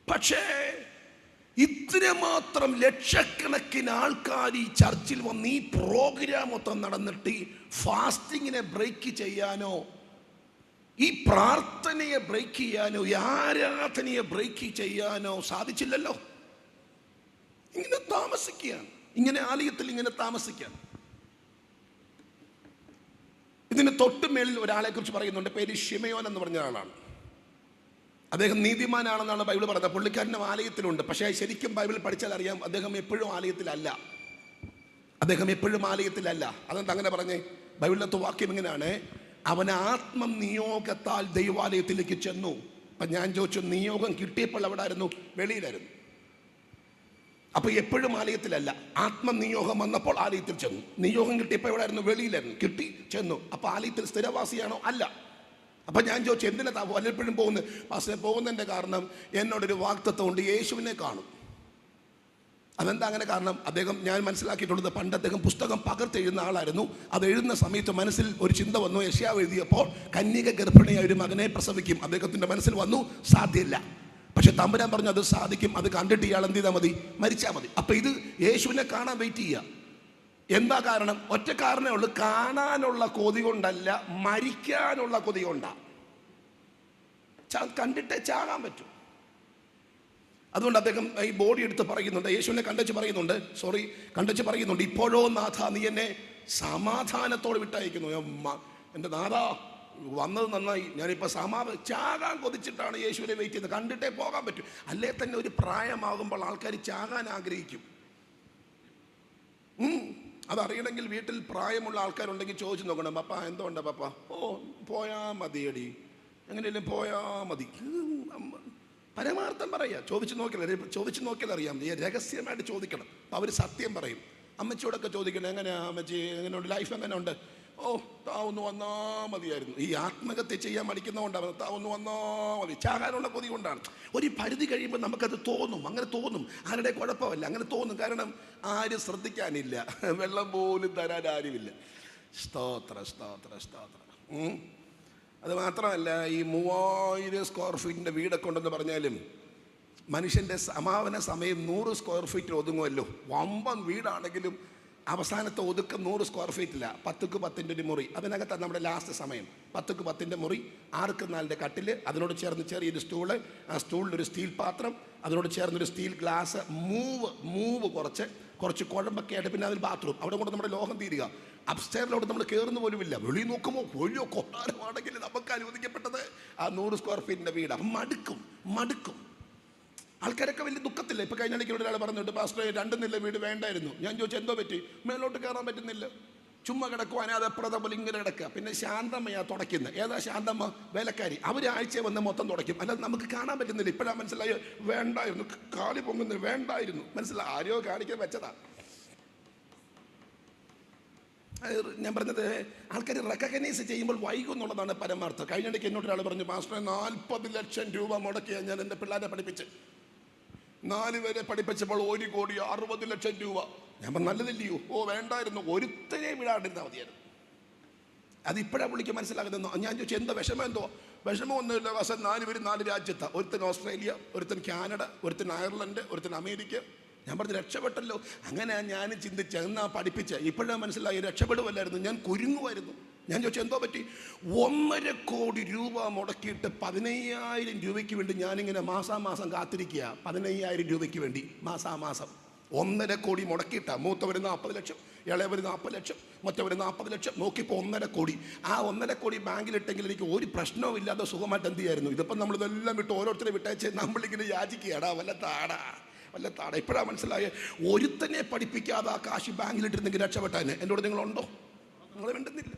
പക്ഷേ ഇത്രമാത്രം ലക്ഷക്കണക്കിന് ആൾക്കാർ ഈ ചർച്ചിൽ വന്ന് ഈ പ്രോഗ്രാം മൊത്തം നടന്നിട്ട് ഈ ഫാസ്റ്റിങ്ങിനെ ബ്രേക്ക് ചെയ്യാനോ, ഈ പ്രാർത്ഥനയെ ബ്രേക്ക് ചെയ്യാനോ, ഈ ആരാധനയെ ബ്രേക്ക് ചെയ്യാനോ സാധിച്ചില്ലല്ലോ. ഇങ്ങനെ താമസിക്കുകയാണ്, ഇങ്ങനെ ആലയത്തിൽ ഇങ്ങനെ താമസിക്കുകയാണ്. ഇതിന് തൊട്ടുമേളിൽ ഒരാളെ കുറിച്ച് പറയുന്നുണ്ട്, പേര് ശിമയോൻ എന്ന് പറഞ്ഞ ആളാണ്. അദ്ദേഹം നീതിമാനാണെന്നാണ് ബൈബിൾ പറയുന്നത്. പുള്ളിക്കാരനും ആലയത്തിലുണ്ട്. പക്ഷേ ശരിക്കും ബൈബിൾ പഠിച്ചാൽ അറിയാം, അദ്ദേഹം എപ്പോഴും ആലയത്തിലല്ല. അതെന്താ അങ്ങനെ പറഞ്ഞേ? ബൈബിളിലത്തെ വാക്യം ഇങ്ങനെയാണ്, അവൻ ആത്മനിയോഗത്താൽ ദൈവാലയത്തിലേക്ക് ചെന്നു. അപ്പം ഞാൻ ചോദിച്ചു, നിയോഗം കിട്ടിയപ്പോൾ എവിടെ ആയിരുന്നു? വെളിയിലായിരുന്നു. അപ്പൊ എപ്പോഴും ആലയത്തിലല്ല. ആത്മനിയോഗം വന്നപ്പോൾ ആലയത്തിൽ ചെന്നു. നിയോഗം കിട്ടിയപ്പോൾ എവിടെയായിരുന്നു? വെളിയിലായിരുന്നു. കിട്ടി, ചെന്നു. അപ്പൊ ആലയത്തിൽ സ്ഥിരവാസിയാണോ? അല്ല. അപ്പം ഞാൻ ചോദിച്ചു, എന്തിനാ വല്ലപ്പോഴും പോകുന്നത്? പാസ്റ്ററെ, പോകുന്നതിൻ്റെ കാരണം എന്നോടൊരു വാഗ്ദത്തം ഉണ്ട്, യേശുവിനെ കാണും. അതെന്താ അങ്ങനെ കാരണം? അദ്ദേഹം, ഞാൻ മനസ്സിലാക്കിയിട്ടുള്ളത്, പണ്ട് അദ്ദേഹം പുസ്തകം പകർത്തെഴുതുന്ന ആളായിരുന്നു. അത് എഴുതുന്ന സമയത്ത് മനസ്സിൽ ഒരു ചിന്ത വന്നു. യെശയ്യാവ് എഴുതിയപ്പോൾ കന്യക ഗർഭിണിയായ ഒരു മകനെ പ്രസവിക്കും. അദ്ദേഹത്തിൻ്റെ മനസ്സിൽ വന്നു, സാധ്യമല്ല. പക്ഷെ തമ്പുരാൻ പറഞ്ഞു അത് സാധിക്കും. അത് കണ്ടിട്ട് ഇയാൾ എന്ത് ചെയ്താൽ മതി? മരിച്ചാൽ മതി. അപ്പം ഇത് യേശുവിനെ കാണാൻ വെയിറ്റ് ചെയ്യുക. എന്താ കാരണം? ഒറ്റ കാരണമേ ഉള്ളൂ, കാണാനുള്ള കൊതി കൊണ്ടല്ല, മരിക്കാനുള്ള കൊതി കൊണ്ടാണ്. കണ്ടിട്ടേ ചാകാൻ പറ്റും. അതുകൊണ്ട് അദ്ദേഹം ഈ ബോഡി എടുത്ത് പറയുന്നുണ്ട്, യേശുവിനെ കണ്ടച്ച് പറയുന്നുണ്ട്, ഇപ്പോഴോ നാഥ നീ എന്നെ സമാധാനത്തോടെ വിട്ടയക്കുന്നു. എൻ്റെ നാഥ വന്നത് നന്നായി, ഞാനിപ്പോൾ ചാകാൻ കൊതിച്ചിട്ടാണ് യേശുവിനെ വെയിറ്റ് ചെയ്യുന്നത്. കണ്ടിട്ടേ പോകാൻ പറ്റും. അല്ലേ തന്നെ ഒരു പ്രായമാകുമ്പോൾ ആൾക്കാർ ചാകാൻ ആഗ്രഹിക്കും. അതറിയണമെങ്കിൽ വീട്ടിൽ പ്രായമുള്ള ആൾക്കാരുണ്ടെങ്കിൽ ചോദിച്ചു നോക്കണം, പപ്പ എന്തുകൊണ്ട് പപ്പ? ഓ, പോയാ മതിയടി, എങ്ങനെയല്ലേ പോയാ മതി. പരമാർത്ഥം പറയാ. ചോദിച്ചു നോക്കിയാൽ അറിയാം. രഹസ്യമായിട്ട് ചോദിക്കണം. അപ്പം അവർ സത്യം പറയും. അമ്മച്ചിയോടൊക്കെ ചോദിക്കണം, എങ്ങനെയാ അമ്മച്ചി, എങ്ങനെയുണ്ട് ലൈഫ്, എങ്ങനെ ഉണ്ട്? ഓ, ഓ താവൊന്ന് വന്നാ മതിയായിരുന്നു. ഈ ആത്മഹത്യ ചെയ്യാൻ മടിക്കുന്നതുകൊണ്ടാണ്. താവൊന്ന് വന്നാ മതി, ചാകാനുള്ള കൊതി കൊണ്ടാണ്. ഒരു പരിധി കഴിയുമ്പോൾ നമുക്കത് തോന്നും, അങ്ങനെ തോന്നും. ആരുടെ കുഴപ്പമല്ല, അങ്ങനെ തോന്നും. കാരണം ആരും ശ്രദ്ധിക്കാനില്ല, വെള്ളം പോലും തരാൻ ആരുമില്ല. സ്തോത്ര സ്തോത്ര സ്തോത്ര. അത് മാത്രമല്ല, ഈ 3000 സ്ക്വയർ ഫീറ്റിൻ്റെ വീടൊക്കെ ഉണ്ടെന്ന് പറഞ്ഞാലും മനുഷ്യൻ്റെ സമാപന സമയം 100 സ്ക്വയർ ഫീറ്റിൽ ഒതുങ്ങുമല്ലോ. വമ്പൻ വീടാണെങ്കിലും അവസാനത്തെ ഒതുക്കം 100 സ്ക്വയർ ഫീറ്റില്ല. 10ക്ക് 10ൻ്റെ ഒരു മുറി, അതിനകത്താണ് നമ്മുടെ ലാസ്റ്റ് സമയം. 10ക്ക് 10ൻ്റെ മുറി, 6ക്ക് 4ൻ്റെ കട്ടില്, അതിനോട് ചേർന്ന് ചെറിയൊരു സ്റ്റൂള്, ആ സ്റ്റൂളിലൊരു സ്റ്റീൽ പാത്രം, അതിനോട് ചേർന്നൊരു സ്റ്റീൽ ഗ്ലാസ്, മൂവ് കുറച്ച് കുഴമ്പൊക്കെ ആയിട്ട്, പിന്നെ അതിൽ ബാത്റൂം. അവിടെ കൊണ്ട് നമ്മുടെ ലോകം തീരുക. അപ്സ്റ്റെയറിലോട്ട് നമ്മൾ കയറുന്ന പോലുമില്ല. വെളിയിൽ നോക്കുമ്പോൾ വലിയ കൊട്ടാരമാണെങ്കിൽ നമുക്ക് അനുവദിക്കപ്പെട്ടത് ആ 100 സ്ക്വയർ ഫീറ്റിൻ്റെ വീട്. അപ്പം മടുക്കും. ആൾക്കാരൊക്കെ വലിയ ദുഃഖത്തില്ല. ഇപ്പം കഴിഞ്ഞ ഇടയ്ക്ക് ഒരാൾ പറഞ്ഞിട്ട്, പാസ്റ്റർ 2 നില വീട് വേണ്ടായിരുന്നു. ഞാൻ ചോദിച്ചു എന്തോ പറ്റി? മേലോട്ട് കയറാൻ പറ്റുന്നില്ല, ചുമ്മാ കിടക്കുവാൻ, അത് അപ്പുറത്തെ പോലെ ഇങ്ങനെ കിടക്കുക. പിന്നെ ശാന്തമ്മയാണ് തുടയ്ക്കുന്നത്. ഏതാ ശാന്തമ്മ? വേലക്കാരി. അവർ ആഴ്ച വന്ന് മൊത്തം തുടയ്ക്കും. അല്ലാതെ നമുക്ക് കാണാൻ പറ്റുന്നില്ല. ഇപ്പോഴാണ് മനസ്സിലായി, വേണ്ടായിരുന്നു, കാലി പൊങ്ങുന്നില്ല, വേണ്ടായിരുന്നു. മനസ്സിലായി, ആരോ കാണിക്കാൻ വെച്ചതാ. ഞാൻ പറഞ്ഞത്, ആൾക്കാർ റെക്കഗ്നൈസ് ചെയ്യുമ്പോൾ വൈകും എന്നുള്ളതാണ് പരമാർത്ഥം. കഴിഞ്ഞിടയ്ക്ക് എന്നോട് ഒരാൾ പറഞ്ഞു, പാസ്റ്ററെ 40 ലക്ഷം രൂപ മുടക്കിയാണ് ഞാൻ എൻ്റെ പിള്ളേരെ പഠിപ്പിച്ച്. 4 പേരെ പഠിപ്പിച്ചപ്പോൾ 1,60 ലക്ഷം രൂപ. ഞാൻ പറഞ്ഞു നല്ലതില്ലയോ? ഓ വേണ്ടായിരുന്നു, ഒരുത്തനെ വിടാണ്ടിരുന്നാൽ മതിയായിരുന്നു. അതിപ്പോഴാണ് പുള്ളിക്ക് മനസ്സിലാകുന്നത്. ഞാൻ ചോദിച്ചു എന്താ വിഷമം? വിഷമമൊന്നുമില്ല. പക്ഷേ 4 പേര് 4 രാജ്യത്താണ്. ഒരുത്തൻ ഓസ്ട്രേലിയ, ഒരുത്തൻ കാനഡ, ഒരുത്തൻ അയർലൻഡ്, ഒരുത്തൻ അമേരിക്ക. ഞാൻ പറഞ്ഞു രക്ഷപ്പെട്ടല്ലോ. അങ്ങനെ ഞാനും ചിന്തിച്ച് എന്നാ പഠിപ്പിച്ച്. ഇപ്പോഴാണ് മനസ്സിലായി രക്ഷപ്പെടുമല്ലായിരുന്നു, ഞാൻ കുരുങ്ങുമായിരുന്നു. ഞാൻ ചോദിച്ചു എന്തോ പറ്റി? 1.5 കോടി രൂപ മുടക്കിയിട്ട് 15,000 രൂപയ്ക്ക് വേണ്ടി ഞാനിങ്ങനെ മാസാമാസം കാത്തിരിക്കുക. 15,000 രൂപയ്ക്ക് വേണ്ടി മാസാമാസം 1.5 കോടി മുടക്കിയിട്ടാ. മൂത്തവർ 40 ലക്ഷം, ഇളയവർ 40 ലക്ഷം, മറ്റവർ 40 ലക്ഷം. നോക്കിയപ്പോൾ 1.5 കോടി. ആ 1.5 കോടി ബാങ്കിലിട്ടെങ്കിൽ എനിക്ക് ഒരു പ്രശ്നവും ഇല്ലാതെ സുഖമായിട്ട് എന്ത് ചെയ്യായിരുന്നു. ഇതിപ്പം നമ്മളിതെല്ലാം വിട്ട് ഓരോരുത്തരെ വിട്ടയച്ച് നമ്മളിങ്ങനെ യാചിക്കുകയാടാ വല്ല താടാ. ഇപ്പോഴാണ് മനസ്സിലായ, ഒരുത്തനെ പഠിപ്പിക്കാതെ ആ കാശ് ബാങ്കിലിട്ടിരുന്നെങ്കിൽ രക്ഷപ്പെട്ടാനെ. എന്നോട് നിങ്ങളുണ്ടോ? നിങ്ങൾ വേണ്ടുന്നില്ല.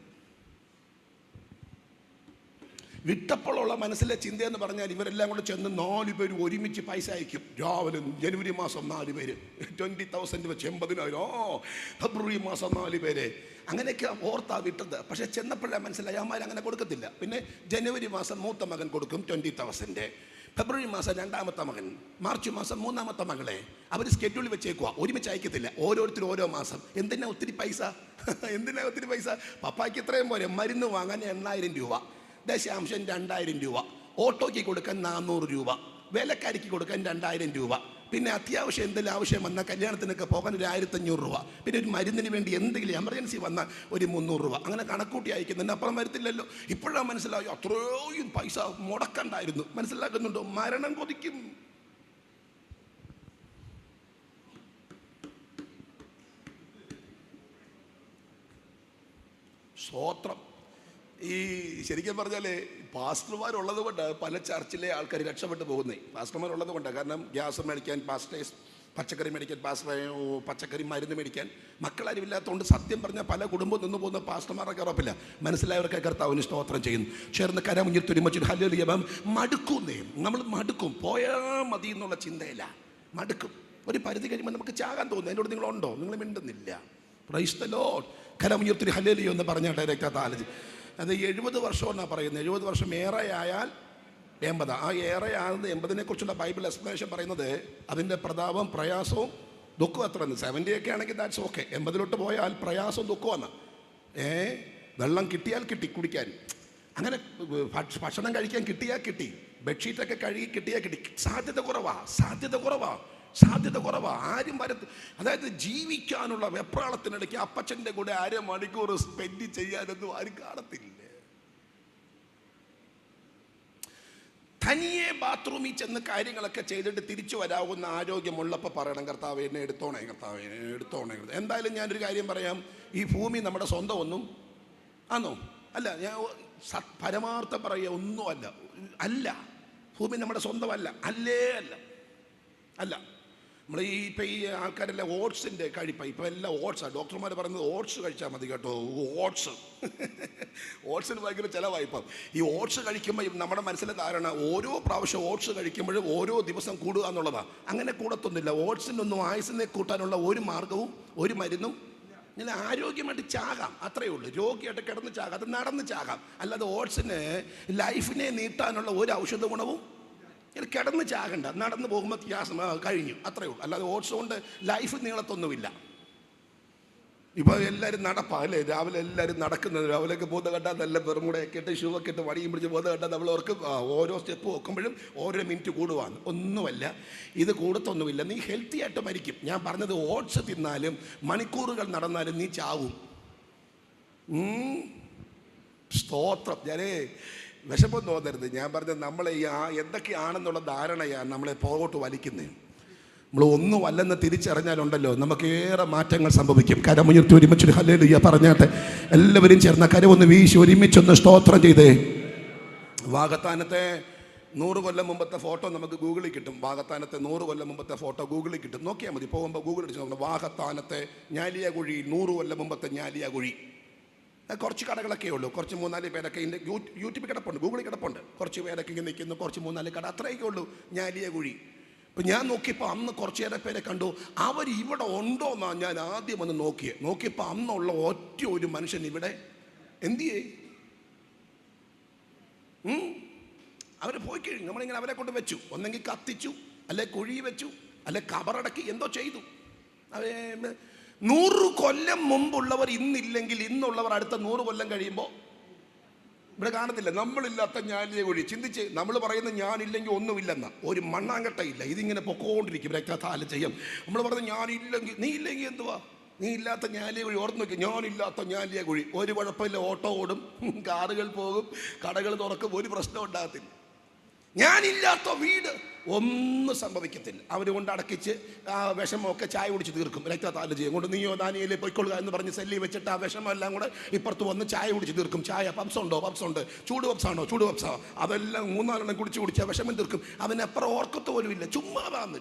വിട്ടപ്പോഴുള്ള മനസ്സിലെ ചിന്തയെന്ന് പറഞ്ഞാൽ, ഇവരെല്ലാം കൂടെ ചെന്ന് 4 പേര് ഒരുമിച്ച് പൈസ അയക്കും. രാവിലെ ജനുവരി മാസം 4 പേര് 20,000 വെച്ച് 80,000. ഫെബ്രുവരി മാസം 4 പേര്. അങ്ങനെയൊക്കെ ഓർത്താ വിട്ടത്. പക്ഷേ ചെന്നപ്പോഴാണ് മനസ്സിലായി അമ്മമാർ അങ്ങനെ കൊടുക്കത്തില്ല. പിന്നെ ജനുവരി മാസം മൂത്ത മകൻ കൊടുക്കും 20,000, ഫെബ്രുവരി മാസം 2ാമത്തെ മകൻ, മാർച്ച് മാസം 3ാമത്തെ മകളെ. അവർ സ്കെഡ്യൂൾ വെച്ചേക്കുക, ഒരുമിച്ച് അയക്കത്തില്ല. ഓരോരുത്തരും ഓരോ മാസം. എന്തിനാ ഒത്തിരി പൈസ? പപ്പായ്ക്ക് ഇത്രയും പോരെ. മരുന്ന് വാങ്ങാൻ 8,000 രൂപ, 0.2 രൂപ, ഓട്ടോയ്ക്ക് കൊടുക്കാൻ 400 രൂപ, വേലക്കാരിക്ക് കൊടുക്കാൻ 2,000 രൂപ, പിന്നെ അത്യാവശ്യം എന്തെങ്കിലും ആവശ്യം വന്നാൽ കല്യാണത്തിനൊക്കെ പോകാൻ 1,500 രൂപ, പിന്നെ ഒരു മരുന്നിന് വേണ്ടി എന്തെങ്കിലും എമർജൻസി വന്നാൽ ഒരു 300 രൂപ. അങ്ങനെ കണക്കൂട്ടി അയക്കുന്നതിന് അപ്പുറം വരത്തില്ലല്ലോ. ഇപ്പോഴാണ് മനസ്സിലായി അത്രയും പൈസ മുടക്കണ്ടായിരുന്നു. മനസ്സിലാക്കുന്നുണ്ടോ? മരണം കൊതിക്കും. സ്വോത്രം. ഈ ശരിക്കും പറഞ്ഞാൽ പാസ്റ്റർമാരുള്ളത് കൊണ്ട് പല ചർച്ചിലെ ആൾക്കാർ രക്ഷപ്പെട്ടു പോകുന്നേ. പാസ്റ്റർമാരുള്ളത് കൊണ്ടാണ്. കാരണം ഗ്യാസ് മേടിക്കാൻ പാസ്റ്റേഴ്സ്, പച്ചക്കറി മേടിക്കാൻ പച്ചക്കറി മരുന്ന് മേടിക്കാൻ മക്കളാരും ഇല്ലാത്തതുകൊണ്ട് സത്യം പറഞ്ഞാൽ പല കുടുംബം നിന്ന് പോകുന്ന പാസ്റ്റർമാരൊക്കെ ഉറപ്പില്ല. മനസ്സിലായവർക്ക് കർത്താവിന് സ്തോത്രം ചെയ്യുന്നു. ചേർന്ന് കരമുഞ്ഞിൽ തുരുമച്ചു ഹല്ലേലൂയ. മടുക്കുന്നേ, നമ്മൾ മടുക്കും. പോയാൽ മതി എന്നുള്ള ചിന്തയില്ല, മടുക്കും. ഒരു പരിധി കഴിയുമ്പോൾ നമുക്ക് ചാകാൻ തോന്നുന്നു. എന്നോട് നിങ്ങളുണ്ടോ? നിങ്ങൾ മിണ്ടുന്നില്ല. Praise the Lord. കരമുഞ്ഞിൽ ഹല്ലേലൂയ എന്ന് പറഞ്ഞാട്ടെ രക്തത്താലജി. അത് 70 വർഷമെന്നാണ് പറയുന്നത്. 70 വർഷം ഏറെയായാൽ 80. ആ ഏറെയാകുന്ന 80-നെ കുറിച്ചുള്ള ബൈബിൾ എക്സ്പ്ലനേഷൻ പറയുന്നത് അതിൻ്റെ പ്രതാപം, പ്രയാസവും ദുഃഖവും അത്ര. 70 ഒക്കെ ആണെങ്കിൽ ദാറ്റ്സ് ഓക്കെ. 80-ലോട്ട് പോയാൽ പ്രയാസവും ദുഃഖമാണ്. വെള്ളം കിട്ടിയാൽ കിട്ടി കുടിക്കാൻ, അങ്ങനെ ഭക്ഷണം കഴിക്കാൻ കിട്ടിയാൽ കിട്ടി, ബെഡ്ഷീറ്റൊക്കെ കഴുകി കിട്ടിയാൽ കിട്ടി. സാധ്യത കുറവാ. ആരും വരത്ത്. അതായത് ജീവിക്കാനുള്ള വെപ്രാളത്തിനിടയ്ക്ക് അപ്പച്ചൻ്റെ കൂടെ 1/2 മണിക്കൂർ സ്പെൻഡ് ചെയ്യാനൊന്നും ആരും കാണത്തില്ല. തനിയെ ബാത്റൂമിൽ ചെന്ന് കാര്യങ്ങളൊക്കെ ചെയ്തിട്ട് തിരിച്ചു വരാവുന്ന ആരോഗ്യമുള്ളപ്പോൾ പറയണം, കർത്താവേ എന്നെ എടുത്തോണേ. എന്തായാലും ഞാനൊരു കാര്യം പറയാം. ഈ ഭൂമി നമ്മുടെ സ്വന്തം ഒന്നും ആണോ? അല്ല. ഞാൻ പരമാർത്ഥം പറയുക, ഒന്നും അല്ല. ഭൂമി നമ്മുടെ സ്വന്തമല്ല. അല്ല. നമ്മൾ ഇപ്പം ഈ ആൾക്കാരെല്ലാം ഓട്സിൻ്റെ കഴിപ്പാണ്. ഇപ്പം എല്ലാം ഓട്സാണ്. ഡോക്ടർമാർ പറയുന്നത് ഓട്സ് കഴിച്ചാൽ മതി കേട്ടോ. ഓട്സിന് ഭയങ്കര ചിലവായി. ഇപ്പം ഈ ഓട്സ് കഴിക്കുമ്പോൾ നമ്മുടെ മനസ്സിലെ ധാരണ ഓരോ പ്രാവശ്യം ഓട്സ് കഴിക്കുമ്പോഴും ഓരോ ദിവസം കൂടുക എന്നുള്ളതാണ്. അങ്ങനെ കൂടത്തൊന്നുമില്ല. ഓട്സിനൊന്നും ആയുസിനെ കൂട്ടാനുള്ള ഒരു മാർഗവും ഒരു മരുന്നും ഞാൻ ആരോഗ്യമായിട്ട് ചാകാം, അത്രയേ ഉള്ളൂ. രോഗിയായിട്ട് കിടന്ന് ചാകാം, അത് നടന്ന് ചാകാം. അല്ലാതെ ഓട്സിന് ലൈഫിനെ നീട്ടാനുള്ള ഒരു ഔഷധ ഗുണവും കിടന്ന് ചാകണ്ട. നടന്ന് പോകുമ്പോൾ ഗ്യാസ് കഴിഞ്ഞു, അത്രയേ ഉള്ളൂ. അല്ലാതെ ഓട്സ് കൊണ്ട് ലൈഫ് നീളത്തൊന്നുമില്ല. ഇപ്പോൾ എല്ലാവരും നടപ്പാ അല്ലേ? രാവിലെ എല്ലാവരും നടക്കുന്നത്, രാവിലെയൊക്കെ ബോധ കണ്ടാൽ നല്ല വെറുമുടയൊക്കെ ഇട്ട് ഷൂ ഒക്കെ ഇട്ട് വടിയും പിടിച്ച് ബോധ കണ്ടാൽ നമ്മൾ ഓർക്ക് ഓരോ സ്റ്റെപ്പ് വെക്കുമ്പോഴും ഓരോ മിനിറ്റ് കൂടുവാണ്. ഒന്നുമല്ല, ഇത് കൂടത്തൊന്നുമില്ല. നീ ഹെൽത്തി ആയിട്ട് മരിക്കും. ഞാൻ പറഞ്ഞത് ഓട്സ് തിന്നാലും മണിക്കൂറുകൾ നടന്നാലും നീ ചാവും. സ്തോത്രം. ഞാനേ വിഷമം തോന്നരുത്. ഞാൻ പറഞ്ഞത് നമ്മളെ എന്തൊക്കെയാണെന്നുള്ള ധാരണയാണ് നമ്മളെ പുറകോട്ട് വലിക്കുന്നത്. നമ്മൾ ഒന്നുമല്ലെന്ന് തിരിച്ചറിഞ്ഞാലുണ്ടല്ലോ നമുക്കേറെ മാറ്റങ്ങൾ സംഭവിക്കും. കരമുയർത്തി ഒരുമിച്ചൊരു ഹല്ലേലൂയ പറഞ്ഞാട്ടെ. എല്ലാവരും ചേർന്ന കരമൊന്ന് വീശി ഒരുമിച്ചൊന്ന് സ്തോത്രം ചെയ്തേ. വാകത്താനത്തെ 100 കൊല്ലം മുമ്പത്തെ ഫോട്ടോ നമുക്ക് ഗൂഗിളിൽ കിട്ടും. വാകത്താനത്തെ 100 കൊല്ലം മുമ്പത്തെ ഫോട്ടോ ഗൂഗിളിൽ കിട്ടും. നോക്കിയാൽ മതി. പോകുമ്പോൾ ഗൂഗിൾ അടിച്ച് നോക്കണം. വാകത്താനത്തെ ഞാലിയാകുഴി, 100 കൊല്ലം മുമ്പത്തെ ഞാലിയാകുഴി. കുറച്ച് കടകളൊക്കെ ഉള്ളൂ. കുറച്ച് 3-4 പേരൊക്കെ ഇതിൻ്റെ യൂട്യൂബിൽ കിടപ്പുണ്ട്, ഗൂഗിളിൽ കിടപ്പുണ്ട്. കുറച്ച് പേരൊക്കെ ഇങ്ങനെ നിൽക്കുന്നു, കുറച്ച് 3-4 കട, അത്രയൊക്കെ ഉള്ളൂ ഞാലിയാകുഴി. ഇപ്പം ഞാൻ നോക്കിയപ്പോൾ അന്ന് കുറച്ചേറെ പേരെ കണ്ടു. അവർ ഇവിടെ ഉണ്ടോ എന്നാണ് ഞാൻ ആദ്യം ഒന്ന് നോക്കിയപ്പോൾ അന്നുള്ള ഒറ്റ ഒരു മനുഷ്യൻ ഇവിടെ എന്തിയേ അവർ പോയി കഴിഞ്ഞു. നമ്മളിങ്ങനെ അവരെ കൊണ്ട് വെച്ചു. ഒന്നെങ്കിൽ കത്തിച്ചു, അല്ലെ കുഴി വെച്ചു, അല്ലെ കബറടക്കി, എന്തോ ചെയ്തു. 100 കൊല്ലം മുമ്പുള്ളവർ ഇന്നില്ലെങ്കിൽ ഇന്നുള്ളവർ അടുത്ത 100 കൊല്ലം കഴിയുമ്പോൾ ഇവിടെ കാണത്തില്ല. നമ്മളില്ലാത്ത ഞാലിയ കുഴി. ചിന്തിച്ച് നമ്മൾ പറയുന്ന ഞാനില്ലെങ്കിൽ ഒന്നുമില്ലെന്ന ഒരു മണ്ണാങ്കട്ടയില്ല. ഇതിങ്ങനെ പൊക്കോണ്ടിരിക്കും. രക്തത്താല് ചെയ്യും. നമ്മൾ പറയുന്നത് ഞാനില്ലെങ്കിൽ, നീ ഇല്ലെങ്കിൽ എന്തുവാ? നീ ഇല്ലാത്ത ഞാലിയ കുഴി. ഓർത്ത് നോക്കി, ഞാനില്ലാത്ത ഞാലിയ കുഴി. ഒരു കുഴപ്പമില്ല. ഓട്ടോ ഓടും, കാറുകൾ പോകും, കടകൾ തുറക്കും, ഒരു പ്രശ്നം ഉണ്ടാകത്തില്ല. ഞാനില്ലാത്ത വീട് ഒന്നും സംഭവിക്കത്തില്ല. അവർ കൊണ്ട് അടക്കിച്ച് ആ വിഷമമൊക്കെ ചായ കുടിച്ച് തീർക്കും. രക്തത്താല് ചെയ്യും കൊണ്ട് നീയോ ദാനിയേലേ പൊയ്ക്കൊള്ളുക എന്ന് പറഞ്ഞ് സെല്ലി വെച്ചിട്ട് ആ വിഷമെല്ലാം കൂടെ ഇപ്പുറത്ത് വന്ന് ചായ കുടിച്ച് തീർക്കും. ചായ പപ്സ് ഉണ്ടോ? പപ്സ് ഉണ്ട്. ചൂട് പപ്സാണോ? ചൂട് പപ്സാ. അതെല്ലാം 3-4 കുടിച്ച് ആ വിഷമം തീർക്കും. അവനെപ്പുറം ഓർക്കത്ത് പോലും ഇല്ല. ചുമ്മാതാന്ന്.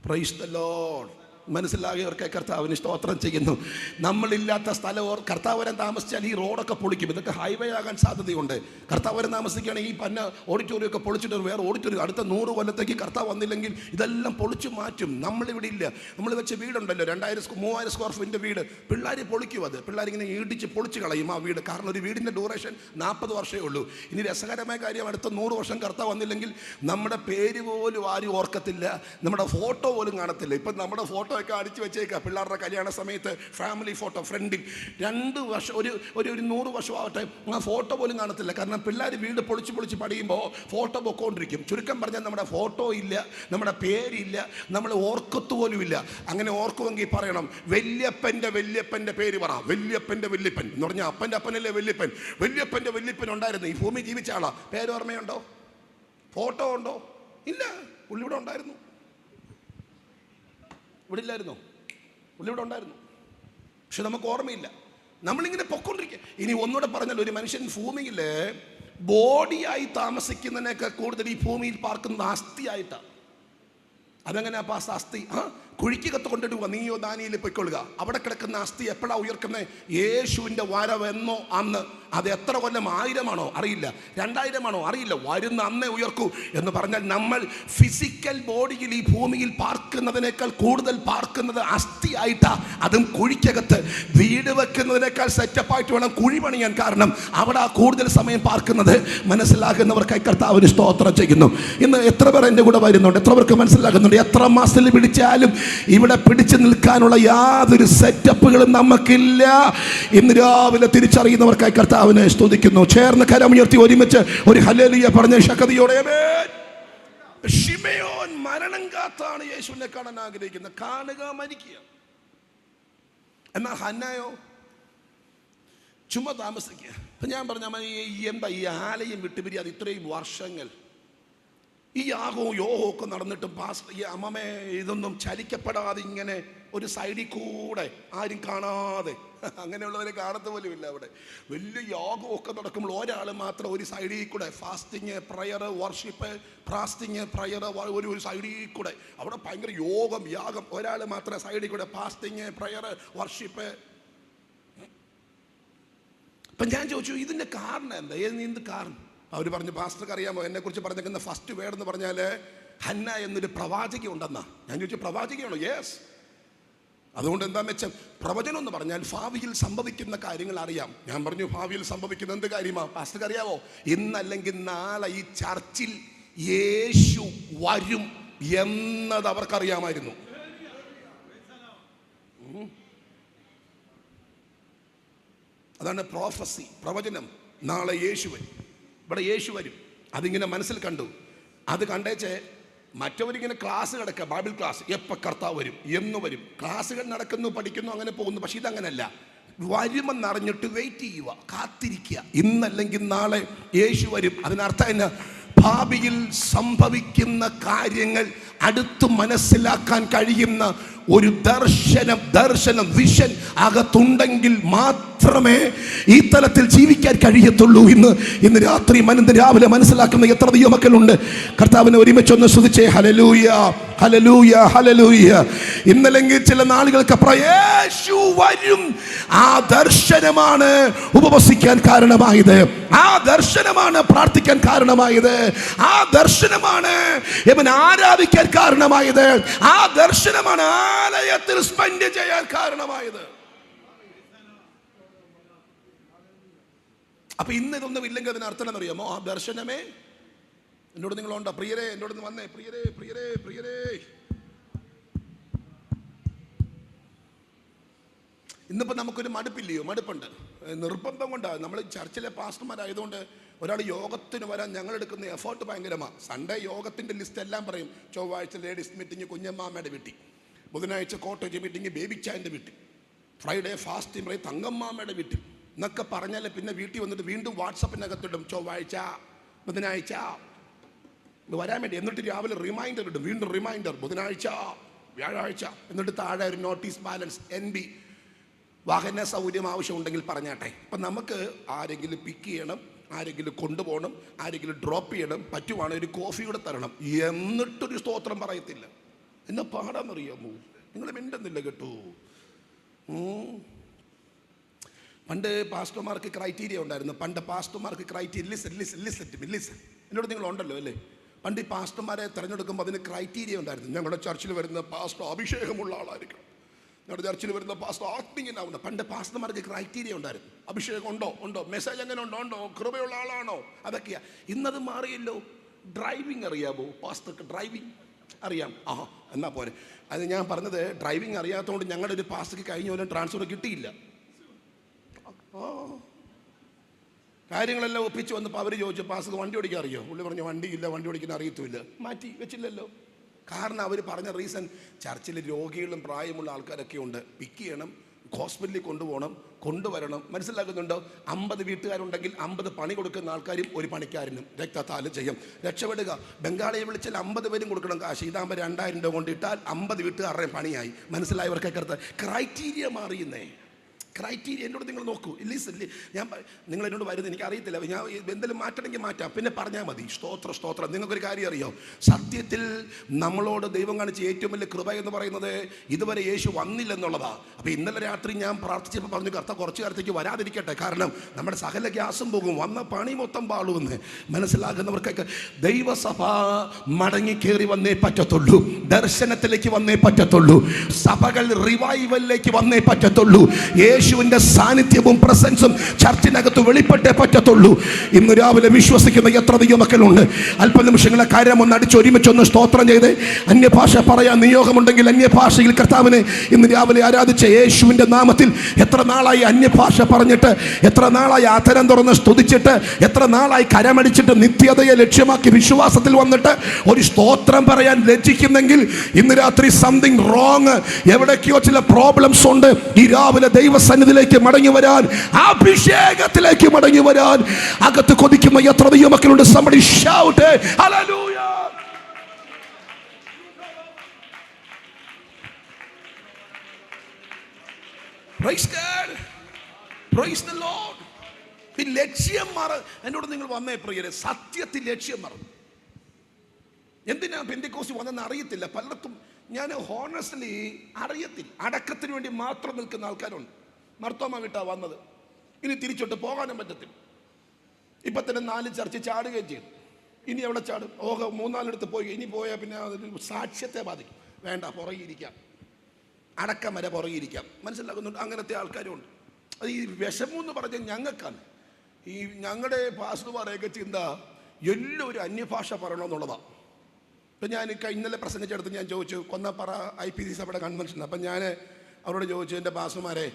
Praise the Lord. മനസ്സിലാകിയവർക്ക് കർത്താവിന് സ്തോത്രം ചെയ്യുന്നു. നമ്മളില്ലാത്ത സ്ഥലം കർത്താവ് വരാൻ താമസിച്ചാൽ ഈ റോഡൊക്കെ പൊളിക്കും. ഇതൊക്കെ ഹൈവേ ആകാൻ സാധ്യതയുണ്ട്. കർത്താവ് വരാൻ താമസിക്കുകയാണെങ്കിൽ ഈ പന്ന ഓഡിറ്റോറിയം ഒക്കെ പൊളിച്ചിട്ട് വേറെ ഓഡിറ്റോറിയം അടുത്ത 100 കൊല്ലത്തേക്ക് കർത്താവ് വന്നില്ലെങ്കിൽ ഇതെല്ലാം പൊളിച്ചു മാറ്റും. നമ്മളിവിടെ ഇല്ല. നമ്മൾ വെച്ച വീടുണ്ടല്ലോ 2000-3000 സ്ക്വയർ ഫീറ്റിൻ്റെ വീട്, പിള്ളേർ പൊളിക്കും. അത് പിള്ളേരിങ്ങനെ ഇടിച്ച് പൊളിച്ച് കളയും ആ വീട്. കാരണം ഒരു വീടിൻ്റെ ഡ്യൂറേഷൻ 40 വർഷമേ ഉള്ളൂ. ഇനി രസകരമായ കാര്യം, അടുത്ത 100 വർഷം കർത്താവ് വന്നില്ലെങ്കിൽ നമ്മുടെ പേര് പോലും ആരും ഓർക്കത്തില്ല, നമ്മുടെ ഫോട്ടോ പോലും കാണത്തില്ല. ഇപ്പം നമ്മുടെ ഫോട്ടോ ഒക്കെ അടിച്ചു വെച്ചേക്കാം. പിള്ളേരുടെ കല്യാണ സമയത്ത് ഫാമിലി ഫോട്ടോ ഫ്രണ്ടിൽ 2 വർഷം ഒരു 100 വർഷമാവട്ടെ ആ ഫോട്ടോ പോലും കാണത്തില്ല. കാരണം പിള്ളേർ വീട് പൊളിച്ച് പണിയുമ്പോൾ ഫോട്ടോ പൊക്കോണ്ടിരിക്കും. ചുരുക്കം പറഞ്ഞാൽ നമ്മുടെ ഫോട്ടോ ഇല്ല, നമ്മുടെ പേരില്ല, നമ്മൾ ഓർക്കത്ത് പോലും ഇല്ല. അങ്ങനെ ഓർക്കുമെങ്കിൽ പറയണം, വല്യപ്പൻ്റെ പേര് പറ. വല്യപ്പൻ എന്ന് പറഞ്ഞാൽ അപ്പൻ്റെ അപ്പനല്ലേ വല്യപ്പൻ. വല്യപ്പൻ്റെ വല്യപ്പൻ ഉണ്ടായിരുന്നു. ഈ ഭൂമി ജീവിച്ച ആളാ. പേര് ഓർമ്മയുണ്ടോ? ഫോട്ടോ ഉണ്ടോ? ഇല്ല. പുള്ളി ഇവിടെ ഉണ്ടായിരുന്നു. ഇവിടെ ഇല്ലായിരുന്നോ? പുള്ളി ഇവിടെ ഉണ്ടായിരുന്നു. പക്ഷെ നമുക്ക് ഓർമ്മയില്ല. നമ്മളിങ്ങനെ പൊക്കൊണ്ടിരിക്കുക. ഇനി ഒന്നുകൂടെ പറഞ്ഞാൽ, ഒരു മനുഷ്യൻ ഭൂമിയിൽ ബോഡിയായി താമസിക്കുന്നതിനേക്കാൾ കൂടുതൽ ഈ ഭൂമിയിൽ പാർക്കുന്നത് അസ്ഥിയായിട്ടാണ്. അതെങ്ങനെയാ പാസ്? അസ്ഥി കുഴിക്കകത്ത് കൊണ്ടിടുക. നീയോ ദാനിയേൽ പൊയ്ക്കൊള്ളുക. അവിടെ കിടക്കുന്ന അസ്ഥി എപ്പോഴാണ് ഉയർക്കുന്നത്? യേശുവിൻ്റെ വരവെന്നോ അന്ന്. അത് എത്ര കൊല്ലം? 1000 അറിയില്ല, 2000 അറിയില്ല. വരുന്ന അന്നേ ഉയർക്കൂ എന്ന് പറഞ്ഞാൽ നമ്മൾ ഫിസിക്കൽ ബോഡിയിൽ ഈ ഭൂമിയിൽ പാർക്കുന്നതിനേക്കാൾ കൂടുതൽ പാർക്കുന്നത് അസ്ഥിയായിട്ടാ. അതും കുഴിക്കകത്ത്. വീട് വെക്കുന്നതിനേക്കാൾ സെറ്റപ്പായിട്ട് വേണം കുഴി പണിയാൻ. കാരണം അവിടെ കൂടുതൽ സമയം പാർക്കുന്നത്. മനസ്സിലാകുന്നവർക്കായി കർത്താവിന് സ്തോത്രം ചെയ്യുന്നു. ഇന്ന് എത്ര പേർ എൻ്റെ കൂടെ വരുന്നുണ്ട്? എത്ര പേർക്ക് മനസ്സിലാകുന്നുണ്ട്? എത്ര മാസത്തിൽ പിടിച്ചാലും ഇവിടെ പിടിച്ചു നിൽക്കാനുള്ള യാതൊരു സെറ്റപ്പുകളും നമുക്കില്ല. ഇന്ന് രാവിലെ തിരിച്ചറിയുന്നവർക്കായി കർത്താവിനെ സ്തുതിക്കുന്നു. ചേർന്ന് കരമുയർത്തി ഒരുമിച്ച് ഒരു ഹല്ലേലൂയ പറഞ്ഞ ശക്തിയോടെ. ശിമയോൻ മരണം കാത്താണ് യേശുവിനെ കാണാൻ ആഗ്രഹിക്കുന്നത്. കാണുക, മരിക്കുക. എന്നാൽ ഹന്നായോ ചുമ്മാ താമസിക്കുക. അപ്പം ഞാൻ പറഞ്ഞ എന്താ ഈ ആലയം വിട്ടുപിരിയാതെ ഇത്രയും വർഷങ്ങൾ ഈ യാഗവും യോഗവും ഒക്കെ നടന്നിട്ടും ഈ അമ്മമ്മേ ഇതൊന്നും ചലിക്കപ്പെടാതെ ഇങ്ങനെ ഒരു സൈഡിൽ കൂടെ ആരും കാണാതെ, അങ്ങനെയുള്ളവരെ കാണത്ത പോലും ഇല്ല. അവിടെ വലിയ യാഗമൊക്കെ നടക്കുമ്പോൾ ഒരാൾ മാത്രം ഒരു സൈഡിൽ കൂടെ fasting, prayer, worship, fasting, prayer, ഒരു സൈഡിൽ കൂടെ അവിടെ ഭയങ്കര യാഗം. ഒരാൾ മാത്രം സൈഡിൽ കൂടെ ഫാസ്റ്റിങ്, പ്രയർ, വർഷിപ്പ്. അപ്പം ഞാൻ ചോദിച്ചു, ഇതിൻ്റെ കാരണം എന്താ? എന്ത് കാരണം? അവർ പറഞ്ഞു, പാസ്റ്റർക്ക് അറിയാമോ എന്നെക്കുറിച്ച് പറഞ്ഞേക്കുന്ന ഫസ്റ്റ് വേർഡ് എന്ന് പറഞ്ഞാൽ ഹന്ന എന്നൊരു പ്രവാചക ഉണ്ടെന്നാ. ഞാൻ ചോദിച്ചു, പ്രവാചകയാണോ? യെസ്. അതുകൊണ്ട് എന്താ മെച്ചം? പ്രവചനം എന്ന് പറഞ്ഞാൽ ഭാവിയിൽ സംഭവിക്കുന്ന കാര്യങ്ങൾ അറിയാം. ഞാൻ പറഞ്ഞു ഭാവിയിൽ സംഭവിക്കുന്ന എന്ത് കാര്യമാണ് പാസ്റ്റർക്ക് അറിയാവോ? ഇന്നല്ലെങ്കിൽ നാളെ ഈ ചർച്ചിൽ യേശു വരും എന്നത് അവർക്കറിയാമായിരുന്നു. അതാണ് പ്രോഫസി, പ്രവചനം. നാളെ യേശു വരും, ഇവിടെ യേശു വരും. അതിങ്ങനെ മനസ്സിൽ കണ്ടു. അത് കണ്ടേച്ച് മറ്റവരിങ്ങനെ ക്ലാസ് കിടക്കുക, ബൈബിൾ ക്ലാസ്, എപ്പോൾ കർത്താവ് വരും, എന്ന് വരും. ക്ലാസ്സുകൾ നടക്കുന്നു, പഠിക്കുന്നു, അങ്ങനെ പോകുന്നു. പക്ഷെ ഇതങ്ങനല്ല. വരുമെന്നറിഞ്ഞിട്ട് വെയിറ്റ് ചെയ്യുക, കാത്തിരിക്കുക. ഇന്നല്ലെങ്കിൽ നാളെ യേശു വരും. അതിനർത്ഥം എന്നാ? ഭാവിയിൽ സംഭവിക്കുന്ന കാര്യങ്ങൾ അടുത്ത് മനസ്സിലാക്കാൻ കഴിയുന്ന ഒരു ദർശനം വിഷൻ അകത്തുണ്ടെങ്കിൽ മാത്രമേ ഈ തലത്തിൽ ജീവിക്കാൻ കഴിയത്തുള്ളൂ. ഇന്ന് രാത്രി രാവിലെ മനസ്സിലാക്കുന്ന എത്ര ദൈവമക്കളുണ്ട്? കർത്താവിനെ ഒരുമിച്ചൊന്ന് സ്തുതിച്ചേ. Hallelujah, hallelujah, hallelujah. ഇന്നല്ലെങ്കിൽ ചില നാളുകൾക്ക് യേശു വരും. ആ ദർശനമാണ് ഉപവസിക്കാൻ കാരണമായത്. ആ ദർശനമാണ് പ്രാർത്ഥിക്കാൻ കാരണമായത്. ആ ദർശനമാണ് ഇവൻ ആരാധിക്കാൻ കാരണമായത്. ആ ദർശനമാണ് ആലയത്തിൽ സ്പെൻഡ് ചെയ്യാൻ കാരണമായത്. അപ്പൊ ഇന്ന് ഇതൊന്നും ഇല്ലെങ്കിൽ അതിനർത്ഥം എന്നറിയാമോ? ആ ദർശനമേ എന്നോട് നിങ്ങളുണ്ടോ? പ്രിയരേ, എന്നോട് വന്നേ. പ്രിയരേ, പ്രിയരേ, പ്രിയരേ, ഇന്നിപ്പോൾ നമുക്കൊരു മടുപ്പില്ലയോ? മടുപ്പുണ്ട്. നിർബന്ധം കൊണ്ടാണ്. നമ്മൾ ചർച്ചിലെ പാസ്റ്റർമാരായതുകൊണ്ട് ഒരാൾ യോഗത്തിന് വരാൻ ഞങ്ങൾ എടുക്കുന്ന എഫേർട്ട് ഭയങ്കരമാണ്. സൺഡേ യോഗത്തിൻ്റെ ലിസ്റ്റ് എല്ലാം പറയും. ചൊവ്വാഴ്ച ലേഡീസ് മീറ്റിംഗ് കുഞ്ഞമ്മാമ്മയുടെ വീട്ടിൽ, ബുധനാഴ്ച കോട്ടേജ് മീറ്റിംഗ് ബേബിച്ചായൻ്റെ വീട്ടിൽ, ഫ്രൈഡേ ഫാസ്റ്റിംഗ് പറയും തങ്കമ്മാമ്മയുടെ വീട്ടിൽ എന്നൊക്കെ പറഞ്ഞാൽ പിന്നെ വീട്ടിൽ വന്നിട്ട് വീണ്ടും വാട്സപ്പിനകത്തിടും ചൊവ്വാഴ്ച, ബുധനാഴ്ച വരാൻ വേണ്ടി. എന്നിട്ട് രാവിലെ റിമൈൻഡർ ഇടും, വീണ്ടും റിമൈൻഡർ ബുധനാഴ്ച, വ്യാഴാഴ്ച. എന്നിട്ട് താഴെ ഒരു നോട്ടീസ് ബാലൻസ് NB, വാഹന സൗകര്യം ആവശ്യമുണ്ടെങ്കിൽ പറഞ്ഞാട്ടെ. അപ്പം നമുക്ക് ആരെങ്കിലും പിക്ക് ചെയ്യണം, ആരെങ്കിലും കൊണ്ടുപോകണം, ആരെങ്കിലും ഡ്രോപ്പ് ചെയ്യണം, പറ്റുവാണെങ്കിൽ ഒരു കോഫി കൂടെ തരണം. എന്നിട്ടൊരു സ്തോത്രം പറയത്തില്ല. എന്നാ പാടാന്നറിയാമോ? നിങ്ങൾ മിണ്ടുന്നില്ല കേട്ടോ. പണ്ട് പാസ്റ്റർമാർക്ക് ക്രൈറ്റീരിയ ഉണ്ടായിരുന്നു. പണ്ട് പാസ്റ്റർമാർക്ക് ക്രൈറ്റീരിയ ലിസൺ. എന്നോട് നിങ്ങളുണ്ടല്ലോ അല്ലേ? പണ്ട് ഈ പാസ്റ്റർമാരെ തിരഞ്ഞെടുക്കുമ്പോൾ അതിന് ക്രൈറ്റീരിയ ഉണ്ടായിരുന്നു. ഞങ്ങളുടെ ചർച്ചിൽ വരുന്ന പാസ്റ്റർ അഭിഷേകമുള്ള ആളായിരിക്കണം, ഞങ്ങളുടെ ചർച്ചിൽ വരുന്ന പാസ്റ്റർ ആത്മീയനാവുന്ന. പണ്ട് പാസ്റ്റർമാർക്ക് ക്രൈറ്റീരിയ ഉണ്ടായിരുന്നു. അഭിഷേകം ഉണ്ടോ, മെസ്സേജ് എങ്ങനെ ഉണ്ടോ, കൃപയുള്ള ആളാണോ, അതൊക്കെയാ. ഇന്നത് മാറിയല്ലോ. ഡ്രൈവിംഗ് അറിയാമോ പാസ്റ്റർക്ക്? ഡ്രൈവിംഗ് അറിയാം. എന്നാ പോരെ. അത് ഞാൻ പറഞ്ഞത്, ഡ്രൈവിംഗ് അറിയാത്തതുകൊണ്ട് ഞങ്ങളുടെ ഒരു പാസ്റ്റർക്ക് കഴിഞ്ഞ പോലെ ട്രാൻസ്ഫർ കിട്ടിയില്ല. കാര്യങ്ങളെല്ലാം ഒപ്പിച്ച് വന്നപ്പോൾ അവർ ചോദിച്ചു, പാസ്റ്റർക്ക് വണ്ടി ഓടിക്കാൻ അറിയോ? പുള്ളി പറഞ്ഞു വണ്ടിയില്ല, വണ്ടി ഓടിക്കാൻ അറിയത്തുമില്ല. മാറ്റി വെച്ചില്ലല്ലോ. കാരണം അവർ പറഞ്ഞ റീസൺ, ചർച്ചിൽ രോഗികളും പ്രായമുള്ള ആൾക്കാരൊക്കെ ഉണ്ട്, പിക്ക് ചെയ്യണം, ഹോസ്പിറ്റലിൽ കൊണ്ടുവരണം. മനസ്സിലാക്കുന്നുണ്ടോ? 50 വീട്ടുകാരുണ്ടെങ്കിൽ 50 പണി കൊടുക്കുന്ന ആൾക്കാരും ഒരു പണിക്കാരനും രക്തത്താലും ചെയ്യും. രക്ഷപ്പെടുക. ബംഗാളിയെ വിളിച്ചാൽ 50 പേരും കൊടുക്കണം കാശ്. ഇതാകുമ്പോൾ 2000 രൂപ കൊണ്ടിട്ടാൽ 50 വീട്ടുകാരുടെയും പണിയായി. മനസ്സിലായവർക്കൊക്കെ ക്രൈറ്റീരിയ മാറിയുന്നേ. ക്രൈറ്റീരിയ എന്നോട് നിങ്ങൾ നോക്കൂ. ഞാൻ നിങ്ങൾ എന്നോട് വരുന്നത് എനിക്കറിയത്തില്ല. ഞാൻ എന്തെങ്കിലും മാറ്റണമെങ്കിൽ മാറ്റാം, പിന്നെ പറഞ്ഞാൽ മതി. സ്തോത്രം. നിങ്ങൾക്കൊരു കാര്യം അറിയോ? സത്യത്തിൽ നമ്മളോട് ദൈവം കാണിച്ച ഏറ്റവും വലിയ കൃപ എന്ന് പറയുന്നത് ഇതുവരെ യേശു വന്നില്ലെന്നുള്ളതാണ്. അപ്പോൾ ഇന്നലെ രാത്രി ഞാൻ പ്രാർത്ഥിച്ചപ്പോൾ പറഞ്ഞു, കർത്താവ് കുറച്ച് കാലത്തേക്ക് വരാതിരിക്കട്ടെ, കാരണം നമ്മുടെ സകല ഗ്യാസും പോകും, വന്ന പണി മൊത്തം പാളുമെന്ന്. മനസ്സിലാകുന്നവർക്കൊക്കെ ദൈവസഭ മടങ്ങി കയറി വന്നേ പറ്റത്തുള്ളൂ, ദർശനത്തിലേക്ക് വന്നേ പറ്റത്തുള്ളൂ, സഭകൾ റിവൈവലിലേക്ക് വന്നേ പറ്റത്തുള്ളൂ. യേശുവിന്റെ സാന്നിധ്യവും പ്രസൻസും ചർച്ചിനകത്ത് വെളിപ്പെട്ടേ പറ്റത്തുള്ളൂ. ഇന്ന് രാവിലെ വിശ്വസിക്കുന്ന എത്ര ദൈവമക്കളുണ്ട്? അല്പനിമിഷങ്ങളെ കാര്യം ഒന്ന് അടിച്ച് ഒരുമിച്ചൊന്ന് സ്തോത്രം ചെയ്ത് അന്യഭാഷ പറയാൻ നിയോഗമുണ്ടെങ്കിൽ അന്യഭാഷയിൽ കർത്താവിനെ ഇന്ന് രാവിലെ ആരാധിച്ച യേശുവിന്റെ നാമത്തിൽ. എത്ര നാളായി അന്യഭാഷ പറഞ്ഞിട്ട്, എത്ര നാളായി ആധരം തുറന്ന് സ്തുതിച്ചിട്ട്, എത്ര നാളായി കരമടിച്ചിട്ട് നിത്യതയെ ലക്ഷ്യമാക്കി വിശ്വാസത്തിൽ വന്നിട്ട് ഒരു സ്തോത്രം പറയാൻ ലജ്ജിക്കുന്നെങ്കിൽ ഇന്ന് രാത്രി സംതിങ് റോങ്. എവിടേക്കോ ചില പ്രോബ്ലംസ് ഉണ്ട്. ഈ രാവിലെ ദൈവസന്നിധിയിലേക്ക് മടങ്ങി വരാൻ, അഭിഷേകത്തിലേക്ക് മടങ്ങി വരാൻ അകത്ത് കൊതിക്കുന്ന എത്ര ദൈവമക്കളുണ്ട്? somebody shout hallelujah. praise God, praise the Lord. ഈ ലക്ഷ്യം എന്നോട് നിങ്ങൾ വന്നേ പ്രിയരെ, സത്യത്തിൽ ലക്ഷ്യം മറന്നു. എന്തിനാ പെന്തിക്കോസ്ത് വന്നെന്ന് അറിയത്തില്ല പലർക്കും. ഞാൻ ഹോണസ്റ്റ്ലി അറിയത്തില്ല. അടക്കത്തിന് വേണ്ടി മാത്രം നിൽക്കുന്ന ആൾക്കാരുണ്ട്. മർത്തോമ വിട്ടാ വന്നത്, ഇനി തിരിച്ചോട്ട് പോകാനും പറ്റത്തില്ല. ഇപ്പം തന്നെ 4 ചർച്ച ചാടുകയും ചെയ്തു. ഇനി എവിടെ ചാടും? 3-4 പോയി. ഇനി പോയാൽ പിന്നെ അതിന് സാക്ഷ്യത്തെ ബാധിക്കും. വേണ്ട, പുറകിരിക്കാം. അടക്കം വരെ പുറകിരിക്കാം. മനസ്സിലാക്കുന്നുണ്ട്? അങ്ങനത്തെ ആൾക്കാരും ഉണ്ട്. അത് ഈ വിഷമം എന്ന് പറഞ്ഞാൽ ഞങ്ങൾക്കാണ്. ഈ ഞങ്ങളുടെ പാസ്റ്റർമാരെയൊക്കെ ചിന്ത എല്ലാം ഒരു അന്യഭാഷ പറയണമെന്നുള്ളതാണ്. ഇപ്പം ഞാൻ ഇന്നലെ പ്രസംഗിച്ചെടുത്ത് ഞാൻ ചോദിച്ചു, കൊന്നപ്പറ IPC സഭയുടെ കൺവെൻഷൻ. അപ്പം ഞാൻ അവരോട് ചോദിച്ചു, എൻ്റെ പാസ്റ്റർമാരെ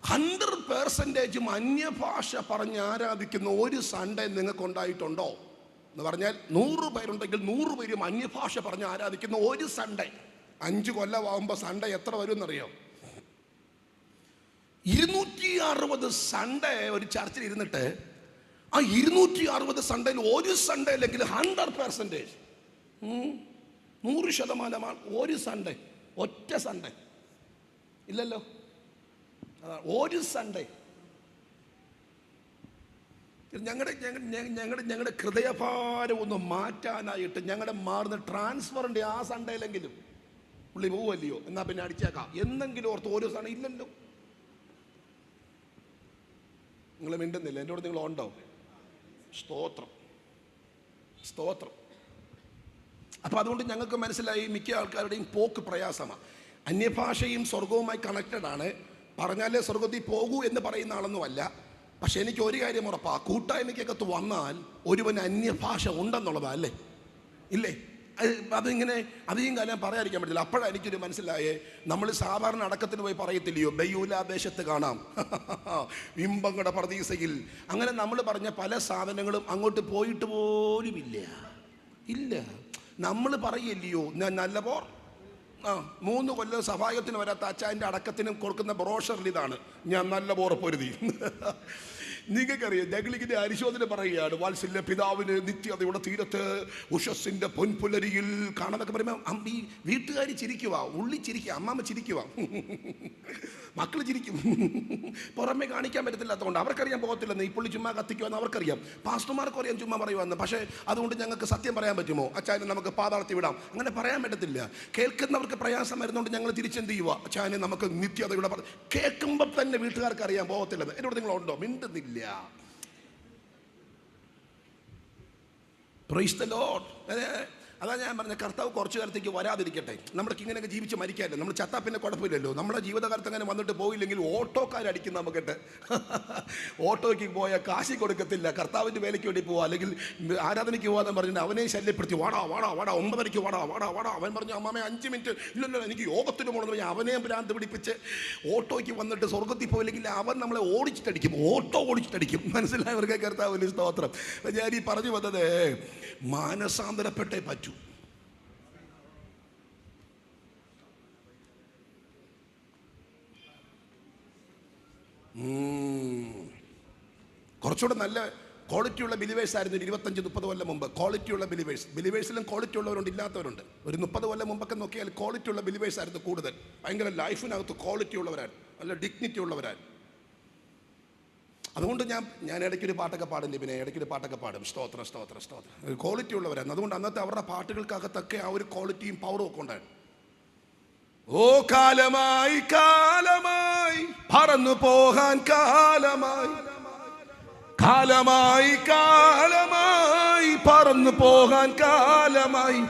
100% അന്യഭാഷ പറഞ്ഞ് ആരാധിക്കുന്ന ഒരു സൺഡേ നിങ്ങൾക്ക് ഉണ്ടായിട്ടുണ്ടോ എന്ന് പറഞ്ഞാൽ 100 പേരുണ്ടെങ്കിൽ 100 പേരും അന്യഭാഷ പറഞ്ഞ് ആരാധിക്കുന്ന ഒരു സൺഡേ. 5 കൊല്ലമാകുമ്പോൾ സൺഡേ എത്ര വരും എന്നറിയോ? 260 സൺഡേ ഒരു ചർച്ചിൽ ഇരുന്നിട്ട് ആ 260 സൺഡേയിൽ ഒരു സൺഡേ അല്ലെങ്കിൽ 100% 100% ഒരു സൺഡേ, ഒറ്റ സൺഡേ ഇല്ലല്ലോ. ഒരു സൺഡേ ഞങ്ങളുടെ ഹൃദയഭാരം ഒന്ന് മാറ്റാനായിട്ട് ഞങ്ങളുടെ മാറുന്ന ട്രാൻസ്ഫറിൻ്റെ ആ സൺഡേയിലെങ്കിലും പുള്ളി പോവല്ലയോ, എന്നാ പിന്നെ അടിച്ചേക്കാം എന്നെങ്കിലും ഓർത്ത്. ഒരു സൺഡേ ഇല്ലല്ലോ. നിങ്ങൾ മിണ്ടുന്നില്ല, എൻ്റെ കൂടെ നിങ്ങൾ ഉണ്ടോ? സ്തോത്രം, സ്തോത്രം. അപ്പം അതുകൊണ്ട് ഞങ്ങൾക്ക് മനസ്സിലായി മിക്ക ആൾക്കാരുടെയും പോക്ക് പ്രയാസമാണ്. അന്യഭാഷയും സ്വർഗവുമായി കണക്റ്റഡ് ആണ്. പറഞ്ഞാലേ സ്വർഗത്തിൽ പോകൂ എന്ന് പറയുന്ന ആളൊന്നുമല്ല. പക്ഷെ എനിക്ക് ഒരു കാര്യം ഉറപ്പാ, കൂട്ടായ്മയ്ക്കകത്ത് വന്നാൽ ഒരുവന് അന്യഭാഷ ഉണ്ടെന്നുള്ളതാ, അല്ലേ? ഇല്ലേ? അതിങ്ങനെ അധികം കാലം പറയാതിരിക്കാൻ പറ്റില്ല. അപ്പോഴാണ് എനിക്കൊരു മനസ്സിലായേ, നമ്മൾ സാധാരണ അടക്കത്തിന് പോയി പറയത്തില്ലയോ, ബയ്യൂല ദേശത്ത് കാണാം ഇമ്പങ്ങളുടെ പ്രതീസയിൽ. അങ്ങനെ നമ്മൾ പറഞ്ഞ പല സാധനങ്ങളും അങ്ങോട്ട് പോയിട്ട് പോലുമില്ല. ഇല്ല, നമ്മൾ പറയില്ലയോ ഞാൻ നല്ല പോർ 3 കൊല്ലം സഭായത്തിന് വരാത്ത അച്ചായൻ്റെ അടക്കത്തിനും കൊടുക്കുന്ന ബ്രോഷറിൽ ഇതാണ്, ഞാൻ നല്ല പോർ പൊരുതി. നിങ്ങൾക്കറിയാം, ഞങ്ങളിങ്ങനെ പരിശോധന പറയുകയാണ്, വാത്സല്യ പിതാവിന് നിത്യതയുടെ തീരത്ത് ഉഷസ്സിൻ്റെ പൊൻപുലരിയിൽ കാണാന്നൊക്കെ പറയുമ്പോൾ ഈ വീട്ടുകാർ ചിരിക്കുക, ഉള്ളി ചിരിക്കുക, അമ്മാമ്മ ചിരിക്കുക, മക്കൾ ചിരിക്കും. പുറമെ കാണിക്കാൻ പറ്റത്തില്ലാത്തതുകൊണ്ട് അവർക്കറിയാൻ പോകത്തില്ലെന്ന്. ഈ പുള്ളി ചുമ്മാ കത്തിക്കുമെന്ന് അവർക്കറിയാം, പാസ്റ്റർമാർക്ക് അറിയാം ചുമ്മാ പറയുമെന്ന്. പക്ഷേ അതുകൊണ്ട് ഞങ്ങൾക്ക് സത്യം പറയാൻ പറ്റുമോ? അച്ചായനെ നമുക്ക് പാതാളത്തിൽ വിടാം, അങ്ങനെ പറയാൻ പറ്റത്തില്ല. കേൾക്കുന്നവർക്ക് പ്രയാസം വരുന്നതുകൊണ്ട് ഞങ്ങൾ തിരിച്ചെന്ത് ചെയ്യുക? അച്ചായനെ നമുക്ക് നിത്യതയുടെ കേൾക്കുമ്പോൾ തന്നെ വീട്ടുകാർക്ക് അറിയാൻ പോകത്തില്ലെന്ന്. എന്നോട് നിങ്ങളുണ്ടോ? മിണ്ടുന്നില്ല. Praise the Lord. അതാ ഞാൻ പറഞ്ഞ, കർത്താവ് കുറച്ചു കാലത്തേക്ക് വരാതിരിക്കട്ടെ. നമ്മൾക്ക് ഇങ്ങനെയൊക്കെ ജീവിച്ച് മരിക്കാല്ലേ, നമ്മൾ ചത്താ പിന്നെ കുഴപ്പമില്ലല്ലോ. നമ്മുടെ ജീവിതകാലത്ത് അങ്ങനെ വന്നിട്ട് പോയില്ലെങ്കിൽ ഓട്ടോക്കാരടിക്കും നമുക്കിട്ട്. ഓട്ടോയ്ക്ക് പോയാൽ കാശി കൊടുക്കത്തില്ല. കർത്താവിൻ്റെ വേലയ്ക്ക് വേണ്ടി പോവാ, അല്ലെങ്കിൽ ആരാധനയ്ക്ക് പോകാന്ന് പറഞ്ഞിട്ട് അവനെ ശല്യപ്പെടുത്തി, വാടാ വാടാ വാടാ 9:30 വാടാ വാടാ വാടാ. അവൻ പറഞ്ഞു, അമ്മാമേ 5 മിനിറ്റ് ഇല്ലല്ലോ എനിക്ക് യോഗത്തിന് പോകണമെന്ന് പറഞ്ഞാൽ അവനെ ഭ്രാന്ത് പിടിപ്പിച്ച് ഓട്ടോയ്ക്ക് വന്നിട്ട് സ്വർഗത്തിൽ പോയില്ലെങ്കിൽ അവൻ നമ്മളെ ഓടിച്ചിട്ടടിക്കും, ഓട്ടോ ഓടിച്ചിട്ടടിക്കും. മനസ്സിലായവർക്ക് കർത്താവിന് സ്തോത്രം. ഞാൻ ഈ പറഞ്ഞു വന്നത്, മാനസാന്തരപ്പെട്ടേ പറ്റൂ. കുറച്ചുകൂടെ നല്ല ക്വാളിറ്റിയുള്ള ബിലീവേഴ്സ് ആയിരുന്നു 25-30 കൊല്ലം മുമ്പ്. ക്വാളിറ്റിയുള്ള ബിലീവേഴ്സിലും ക്വാളിറ്റി ഉള്ളവരുണ്ട്, ഇല്ലാത്തവരുണ്ട്. ഒരു 30 കൊല്ലം മുമ്പൊക്കെ നോക്കിയാൽ ക്വാളിറ്റിയുള്ള ബിലീവേഴ്സ് ആയിരുന്നു കൂടുതൽ. ഭയങ്കര ലൈഫിനകത്ത് ക്വാളിറ്റി ഉള്ളവരാണ്, നല്ല ഡിഗ്നിറ്റി ഉള്ളവരാണ്. അതുകൊണ്ട് ഞാൻ ഇടയ്ക്കൊരു പാട്ടൊക്കെ പാടില്ലേ, പിന്നെ ഇടയ്ക്കൊരു പാട്ടൊക്കെ പാടും. സ്തോത്രം സ്തോത്രം സ്തോത്രം. ക്വാളിറ്റി ഉള്ളവരായിരുന്നു. അതുകൊണ്ട് അന്നത്തെ അവരുടെ പാട്ടുകൾക്കകത്തൊക്കെ ആ ഒരു ക്വാളിറ്റിയും പവറും ഒക്കെ ഉണ്ടായിരുന്നു. ഓ കാലമായി കാലമായി പറന്നു പോകാൻ കാലമായി, കാലമായി കാലമായി പറന്നു പോകാൻ കാലമായി,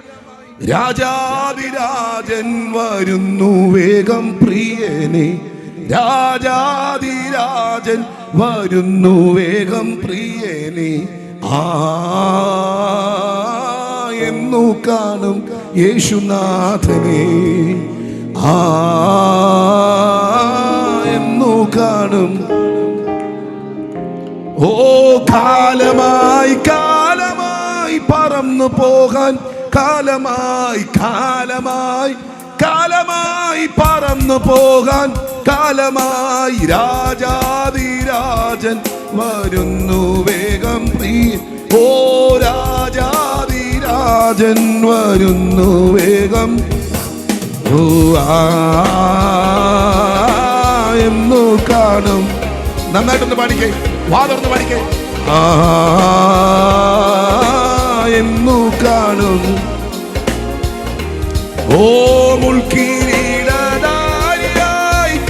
രാജാതിരാജൻ വരുന്നു വേഗം പ്രിയനെ, രാജാതിരാജൻ വരുന്നു വേഗം പ്രിയനെ, എന്നു കാണും യേശുനാഥനെ, എന്നു കാണും. ഓ കാലമായി കാലമായി പറന്നു പോകാൻ കാലമായി, കാലമായി കാലമായി പറന്നു പോകാൻ കാലമായി, രാജാതിരാജൻ വരുന്നു വേഗം പ്രിയ, ഓ രാജാതിരാജൻ വരുന്നു വേഗം, ഓ എന്നു കാണും. നന്നായിട്ടൊന്ന് പാടിക്കേ, വാതർന്ന് പാടിക്കേ. എന്നു കാണും. ഓ മുൾക്കിരീടധാരിയായി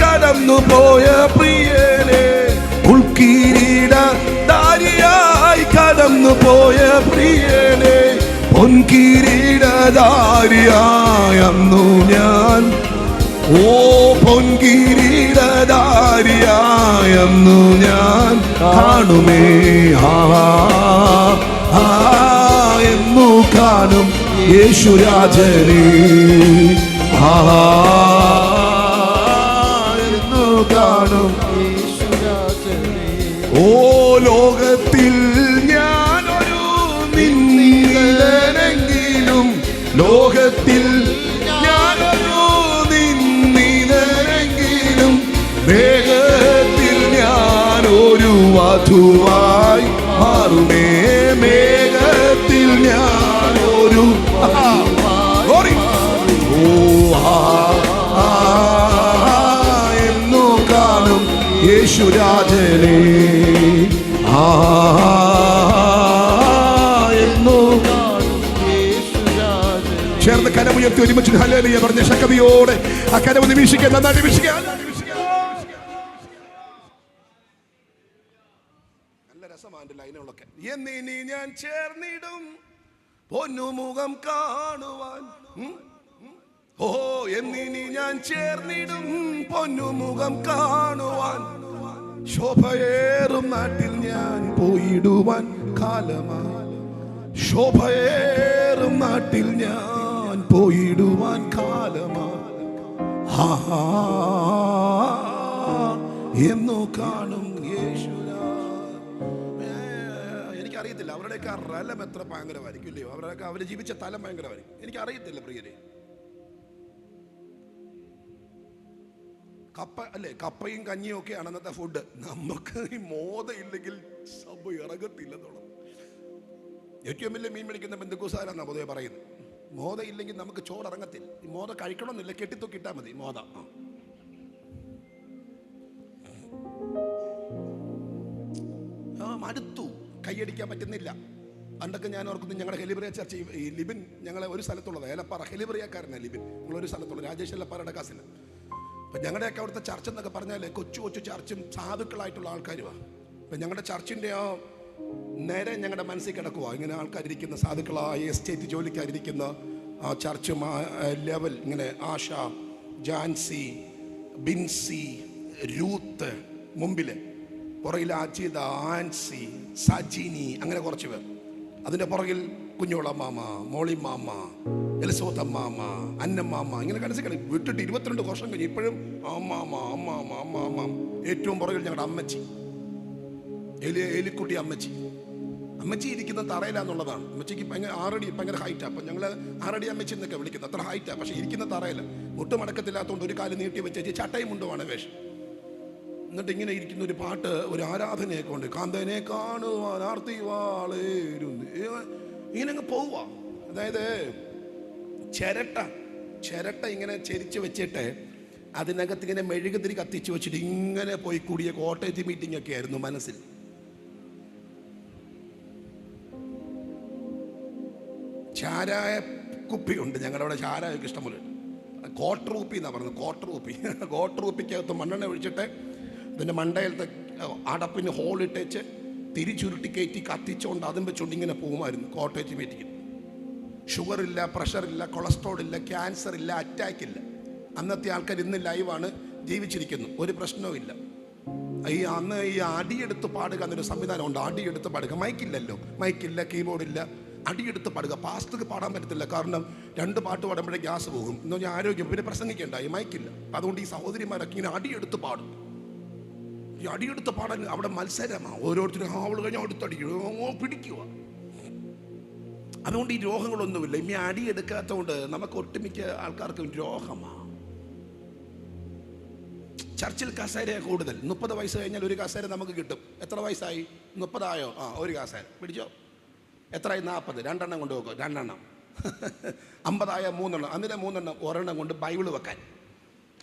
കടന്നു പോയ പ്രിയനെ, മുൾക്കിരീടധാരിയായി കടന്നു പോയ പ്രിയനെ, പൊൻകിരീടധാരിയായി അന്നു ഞാൻ ഓ പൊൻകിരീടധാരിയായെന്നു ഞാൻ കാണുമേ. എന്നു കാണും യേശുരാജനെ. എന്നു കാണും യേശുരാജനെ. ഓ ലോകത്തിൽ ഞാനൊരു നിന്ദിതനെങ്കിലും, ലോകത്തിൽ ഞാനൊരു നിന്ദിതനെങ്കിലും, മേഘത്തിൽ ഞാനൊരു വധുവായി മാറുമേ. മേഘത്തിൽ ഞാനൊരു എന്നു കാണും യേശുരാജനെ. എന്നു ചേർന്ന് കരമുയർത്തി ഒരുമിച്ച് ഹല്ലേലൂയ പറഞ്ഞ ശക്തിയോടെ ആ കരമൊന്ന് വീക്ഷിക്കുക. നന്നായിട്ട് വീക്ഷിക്കുക. നല്ല രസമാണ് ലൈനുകളൊക്കെ. എന്നിനി ഞാൻ ചേർന്നിടും പൊന്നുമുഖം കാണുവാൻ. ഓ എന്നിനി ഞാൻ ചേർന്നിടും പൊന്നുമുഖം കാണുവാൻ. ശോഭയേറും നാട്ടിൽ ഞാൻ പോയിടുവാൻ കാലമായി. ശോഭയേറും നാട്ടിൽ ഞാൻ പോയിടുവാൻ കാലമായി. എന്നു കാണും യേശു. എനിക്കറിയത്തില്ല അവരുടെയൊക്കെ റലം എത്ര ഭയങ്കരമായിരിക്കും ഇല്ലയോ. അവരൊക്കെ അവർ ജീവിച്ച തലം ഭയങ്കരമായിരിക്കും. എനിക്കറിയത്തില്ല പ്രിയരെ. കപ്പ അല്ലേ, കപ്പയും കഞ്ഞിയും ഒക്കെയാണ് അന്നത്തെ ഫുഡ്. നമുക്ക് ഈ മോദ ഇല്ലെങ്കിൽ സഭ ഇറങ്ങത്തില്ലെന്നുള്ളത്. ഏറ്റവും വലിയ മീൻ പിടിക്കുന്ന ബന്ധുക്കൂസാരാന്നാ പൊതുവെ പറയുന്നത്. മോദ ഇല്ലെങ്കിൽ നമുക്ക് ചോറ് ഇറങ്ങത്തില്ല. ഈ മോദ കഴിക്കണമെന്നില്ല, കെട്ടിത്തൊക്കെ ഇട്ടാൽ മതി മോദ. മടുത്തു, കൈയടിക്കാൻ പറ്റുന്നില്ല. പണ്ടൊക്കെ ഞാൻ ഓർക്കുന്നു, ഞങ്ങളുടെ ഹെലിബ്രിയ ചർച്ച ഈ ലിബിൻ, ഞങ്ങളെ ഒരു സ്ഥലത്തുള്ളത് ഏലപ്പാറ ഹെലിബ്രിയക്കാരനാണ് ലിബിൻ. ഞങ്ങളൊരു സ്ഥലത്തുള്ള രാജേഷ് ഏലപ്പാറയുടെ കാസില്ല. അപ്പം ഞങ്ങളുടെയൊക്കെ അവിടുത്തെ ചർച്ച എന്നൊക്കെ പറഞ്ഞാൽ കൊച്ചു കൊച്ചു ചർച്ചും സാധുക്കളായിട്ടുള്ള ആൾക്കാരുമാണ്. അപ്പം ഞങ്ങളുടെ ചർച്ചിൻ്റെ ആ നേരെ ഞങ്ങളുടെ മനസ്സിൽ കിടക്കുക. ഇങ്ങനെ ആൾക്കാരിരിക്കുന്ന സാധുക്കളായ എസ്റ്റേറ്റ് ജോലിക്കാരിരിക്കുന്ന ആ ചർച്ചും ആ ലെവൽ ഇങ്ങനെ ആശ, ജാൻസി, ബിൻസി, രൂത്ത് മുമ്പിൽ, പുറകിൽ അജിത, ആൻസി, സജിനി, അങ്ങനെ കുറച്ച് പേർ. അതിൻ്റെ പുറകിൽ കുഞ്ഞോള മാമ, മോളി മാമ, എലിസോത്തമ്മാമ, അന്നമ്മാമ, ഇങ്ങനെ കണസിക്കളി വിട്ടിട്ട് 22 വർഷം കഴിഞ്ഞ് ഇപ്പോഴും അമ്മാമ അമ്മാമ അമ്മാമ. ഏറ്റവും പുറകിൽ ഞങ്ങളുടെ അമ്മച്ചി, എലിക്കുട്ടി അമ്മച്ചി. അമ്മച്ചി ഇരിക്കുന്ന തറയിലാന്നുള്ളതാണ്. അമ്മച്ചിക്ക് ഭയങ്കര 6 അടി ഭയങ്കര ഹൈറ്റാണ്. അപ്പം ഞങ്ങൾ 6 അടി അമ്മച്ചി എന്നൊക്കെ വിളിക്കുന്നത്. അത്ര ഹൈറ്റാണ്. പക്ഷേ ഇരിക്കുന്ന തറയില്ല. മുട്ടുമടക്കത്തില്ലാത്തതുകൊണ്ട് ഒരു കാല് നീട്ടി വെച്ച് ചട്ടയും മുണ്ടുമാണ് വേഷം. എന്നിട്ട് ഇങ്ങനെ ഇരിക്കുന്ന ഒരു പാട്ട്, ഒരു ആരാധനയൊക്കെ ഉണ്ട്. കാന്തനെ കാണുവാൻ ആർത്തിവാളേരുന്ന് ഇങ്ങനെ അങ്ങ് പോവുക. അതായത് ചിരട്ട ഇങ്ങനെ ചെരിച്ച് വെച്ചിട്ട് അതിനകത്ത് ഇങ്ങനെ മെഴുകുതിരി കത്തിച്ച് വെച്ചിട്ട് ഇങ്ങനെ പോയി കൂടിയ കോട്ടയത്ത് മീറ്റിംഗ് ഒക്കെ ആയിരുന്നു മനസ്സിൽ. ചാരായ കുപ്പിയുണ്ട് ഞങ്ങളുടെ അവിടെ. ചാരായൊക്കെ ഇഷ്ടംപോലെ. ക്വാർട്ടർ കുപ്പി എന്നാണ് പറയുന്നത്. ക്വാർട്ടർ കുപ്പിക്കകത്ത് മണ്ണെണ്ണ ഒഴിച്ചിട്ട് ഇതിൻ്റെ മണ്ടയിലത്തെ അടപ്പിന് ഹോളിട്ടേച്ച് തിരിച്ചുരുട്ടി കയറ്റി കത്തിച്ചുകൊണ്ട് അതും വെച്ചുകൊണ്ട് ഇങ്ങനെ പോകുമായിരുന്നു കോട്ടേജ് മീറ്റിംഗ്. ഷുഗറില്ല, പ്രഷറില്ല, കൊളസ്ട്രോൾ ഇല്ല, ക്യാൻസർ ഇല്ല, അറ്റാക്ക് ഇല്ല. അന്നത്തെ ആൾക്കാർ ഇന്ന് ലൈവാണ്, ജീവിച്ചിരിക്കുന്നു, ഒരു പ്രശ്നവും ഇല്ല. അന്ന് ഈ അടിയെടുത്ത് പാടുക എന്നൊരു സംവിധാനം ഉണ്ട്. അടിയെടുത്ത് പാടുക. മൈക്കില്ലല്ലോ, മൈക്കില്ല, കീബോർഡില്ല. അടിയെടുത്ത് പാടുക. പാസ്റ്റർക്ക് പാടാൻ പറ്റത്തില്ല, കാരണം 2 പാട്ട് പാടുമ്പോഴേ ഗ്യാസ് പോകും എന്ന് പറഞ്ഞാൽ ആരോഗ്യം. പിന്നെ പ്രസംഗിക്കേണ്ടായി, മൈക്കില്ല. അതുകൊണ്ട് ഈ സഹോദരിമാരൊക്കെ ഇങ്ങനെ അടിയെടുത്ത് പാടും. ഈ അടിയെടുത്ത് പാടാൻ അവിടെ മത്സരമാണ്. ഓരോരുത്തരും ആവൾ കഴിഞ്ഞാൽ അടുത്തടിക്കുക, പിടിക്കുക. അതുകൊണ്ട് ഈ രോഗങ്ങളൊന്നുമില്ല. ഇനി അടിയെടുക്കാത്തതുകൊണ്ട് നമുക്ക് ഒട്ടുമിക്ക ആൾക്കാർക്കും രോഗമാണ്. ചർച്ചിൽ കസേര കൂടുതൽ. 30 വയസ്സ് കഴിഞ്ഞാൽ ഒരു കസേര നമുക്ക് കിട്ടും. എത്ര വയസ്സായി? 30 ആയോ? ഒരു കസേര പിടിച്ചോ. എത്രയായി? 40. 2 എണ്ണം കൊണ്ട് വെക്കോ. 2 എണ്ണം. 50 ആയ 3 എണ്ണം. അന്നിലെ 3 എണ്ണം. 1 എണ്ണം കൊണ്ട് ബൈബിള് വെക്കാൻ,